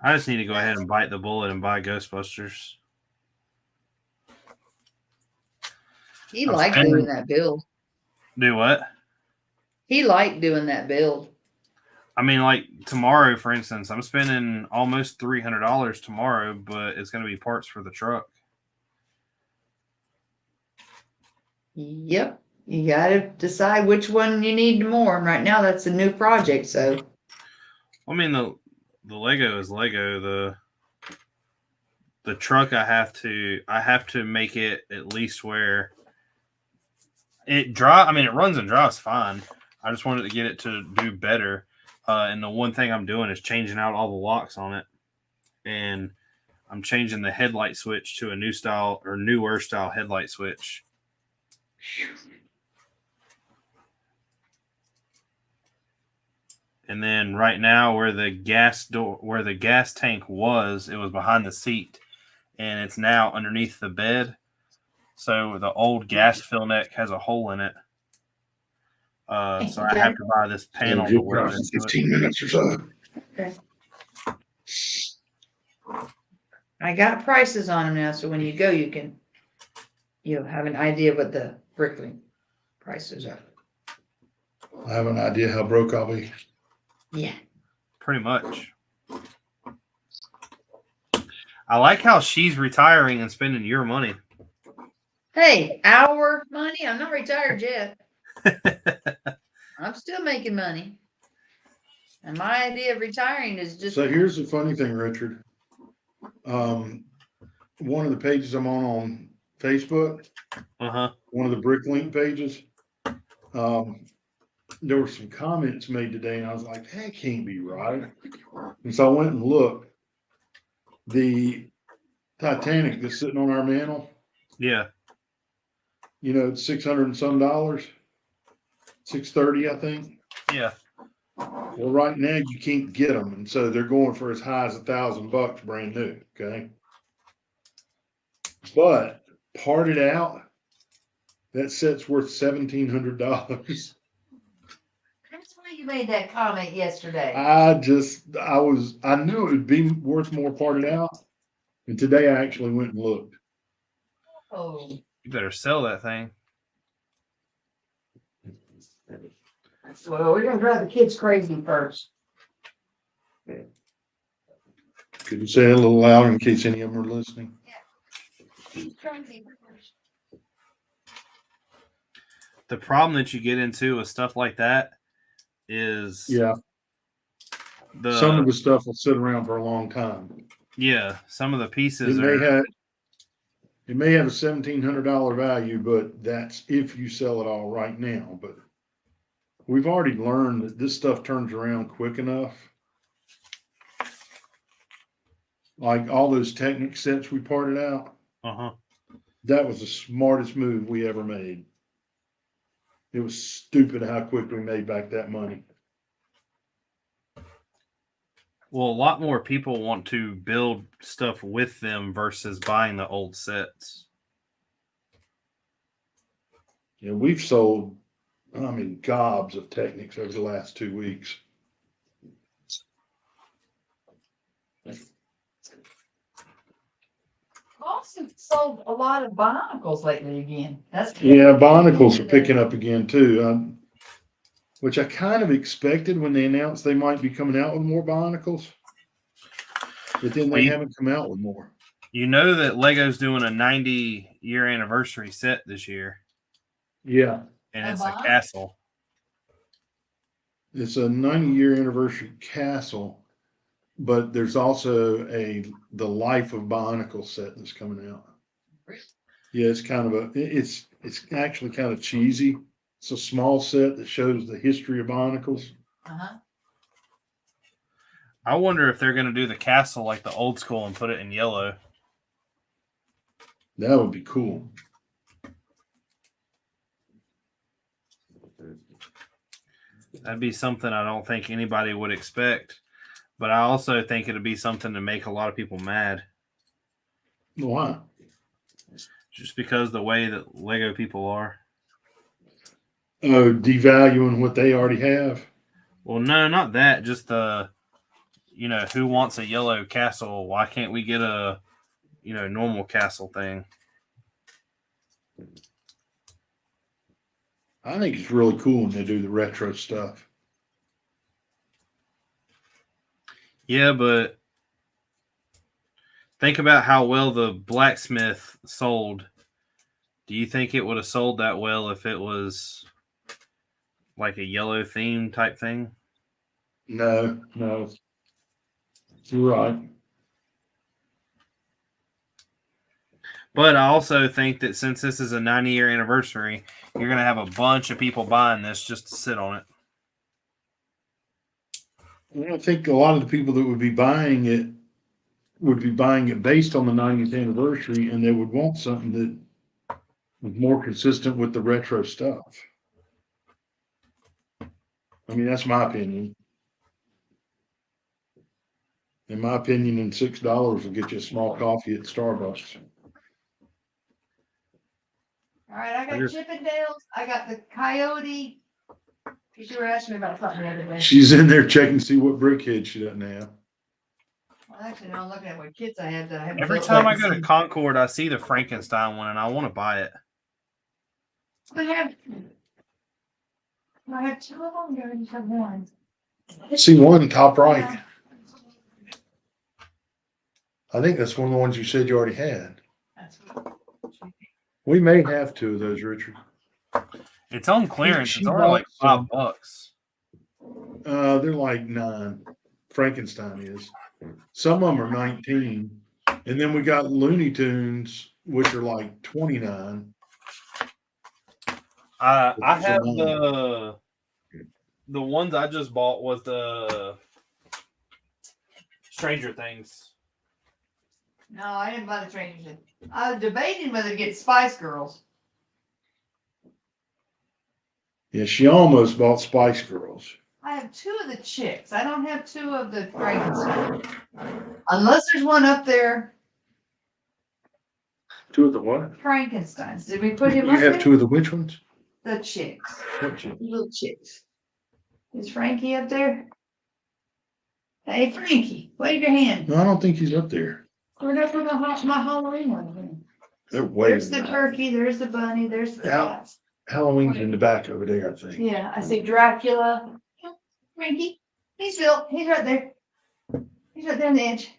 I just need to go ahead and bite the bullet and buy Ghostbusters. He liked doing that build. Do what? He liked doing that build. I mean, like tomorrow, for instance, I'm spending almost $300 tomorrow, but it's going to be parts for the truck. Yep. You got to decide which one you need more. And right now, that's a new project. So, I mean, the Lego is Lego. The truck, I have to make it at least where it dry. I mean, it runs and drives fine. I just wanted to get it to do better. And the one thing I'm doing is changing out all the locks on it, and I'm changing the headlight switch to a new style or newer style headlight switch. And then right now, where the gas tank was, it was behind the seat, and it's now underneath the bed. So the old gas fill neck has a hole in it. So I have to buy this panel to weld into 15 minutes or so. okay. I got prices on them now. So when you go, you'll have an idea of what the Brickin prices are. I have an idea how broke I'll be. Yeah. Pretty much. I like how she's retiring and spending your money. Hey, our money? I'm not retired yet. I'm still making money. And my idea of retiring is just. So here's the funny thing, Richard. One of the pages I'm on Facebook, Uh-huh. one of the Bricklink pages, there were some comments made today, and I was like, that can't be right. And so I went and looked. The Titanic that's sitting on our mantle, Yeah. you know, it's $600 and some, $630, I think. Yeah. Well, right now you can't get them, and so they're going for as high as $1,000 brand new. Okay, but parted out, that set's worth $1,700. That's why you made that comment yesterday. I knew it would be worth more parted out, and today I actually went and looked. Oh, You better sell that thing. well, we're gonna drive the kids crazy first. Could you say it a little louder in case any of them are listening? Kids crazy first. The problem that you get into with stuff like that is Yeah, some of the stuff will sit around for a long time. Yeah, some of the pieces It may have a $1,700 value, but that's if you sell it all right now. But we've already learned that this stuff turns around quick enough. Like all those Technic sets we parted out, that was the smartest move we ever made. It was stupid how quick we made back that money. Well, a lot more people want to build stuff with them versus buying the old sets. Yeah, we've sold, gobs of Technics over the last 2 weeks. Also sold a lot of Bionicles lately again. Yeah, Bionicles are picking up again too, which I kind of expected when they announced they might be coming out with more Bionicles, but then they haven't come out with more. You know that Lego's doing a 90-year anniversary set this year. Yeah. And it's a castle. It's a 90-year anniversary castle, but there's also the Life of Bionicle set that's coming out. Yeah, it's kind of it's actually kind of cheesy. It's a small set that shows the history of Bionicles. I wonder if they're going to do the castle like the old school and put it in yellow. That would be cool. That'd be something I don't think anybody would expect. But I also think it'd be something to make a lot of people mad. Why? Just because the way that Lego people are. Oh, devaluing what they already have? Well, no, not that. Just who wants a yellow castle? Why can't we get a, normal castle thing? I think it's really cool when they do the retro stuff. Yeah, but think about how well the blacksmith sold. Do you think it would have sold that well if it was like a yellow theme type thing? No. You're right. But I also think that since this is a 90-year anniversary, you're going to have a bunch of people buying this just to sit on it. I think a lot of the people that would be buying it based on the 90th anniversary, and they would want something that was more consistent with the retro stuff. I mean, that's my opinion. In my opinion, in $6 will get you a small coffee at Starbucks. All right, I got Chippendales. I got the Coyote. You were asking me about something the other day. She's in there checking to see what brickhead she doesn't have. Well, actually, no, I'm looking at what kits I have that I haven't. Every time I go to Concord, I see the Frankenstein one, and I want to buy it. I have two of them. You already have one. See one top right. I think that's one of the ones you said you already had. That's what. We may have two of those, Richard. It's on clearance. It's only like $5. They're like $9. Frankenstein is. Some of them are 19. And then we got Looney Tunes, which are like 29. I Those are have mine. the ones I just bought was the Stranger Things. No, I didn't buy the Stranger Things. I was debating whether to get Spice Girls. Yeah, she almost bought Spice Girls. I have 2 of the chicks. I don't have 2 of the Frankenstein. Unless there's one up there, 2 of the what? Frankensteins. Did we put him You up have there? 2 of the which ones? The chicks. What chick? Little chicks. Is Frankie up there? Hey, Frankie, wave your hand. No, I don't think he's up there. We're gonna put my Halloween one. They're way There's in the back. turkey, there's the bunny, there's the Yeah. cats. Halloween's in the back over there, I think. Yeah, I see Dracula. Frankie, he's right there. He's right there on the edge.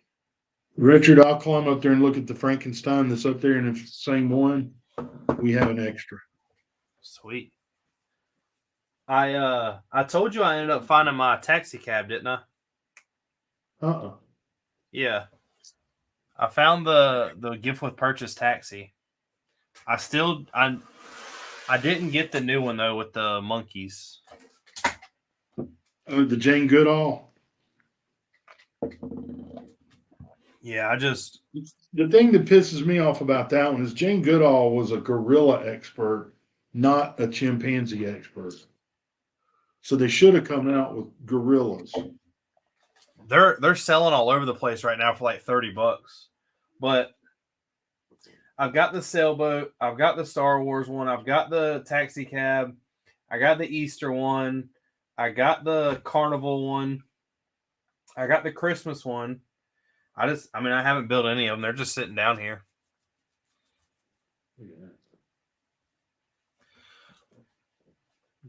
Richard, I'll climb up there and look at the Frankenstein that's up there, and if it's the same one, we have an extra. Sweet. I told you I ended up finding my taxi cab, didn't I? Uh-uh. Yeah. I found the gift with purchase taxi. I didn't get the new one though with the monkeys. Oh, the Jane Goodall. Yeah, The thing that pisses me off about that one is Jane Goodall was a gorilla expert, not a chimpanzee expert. So they should have come out with gorillas. they're selling all over the place right now for like $30. But I've got the sailboat, I've got the Star Wars one, I've got the taxi cab, I got the Easter one, I got the carnival one, I got the Christmas one. I haven't built any of them. They're just sitting down here.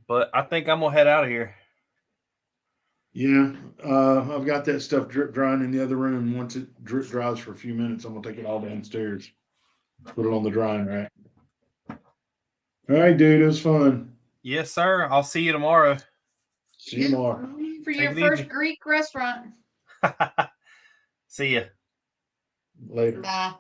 But I think I'm gonna head out of here. Yeah, I've got that stuff drip drying in the other room. Once it drip dries for a few minutes, I'm gonna take it all downstairs, put it on the drying rack. All right, dude, it was fun. Yes, sir. I'll see you tomorrow. See you tomorrow. For Take your it first easy. Greek restaurant. See ya. Later. Bye.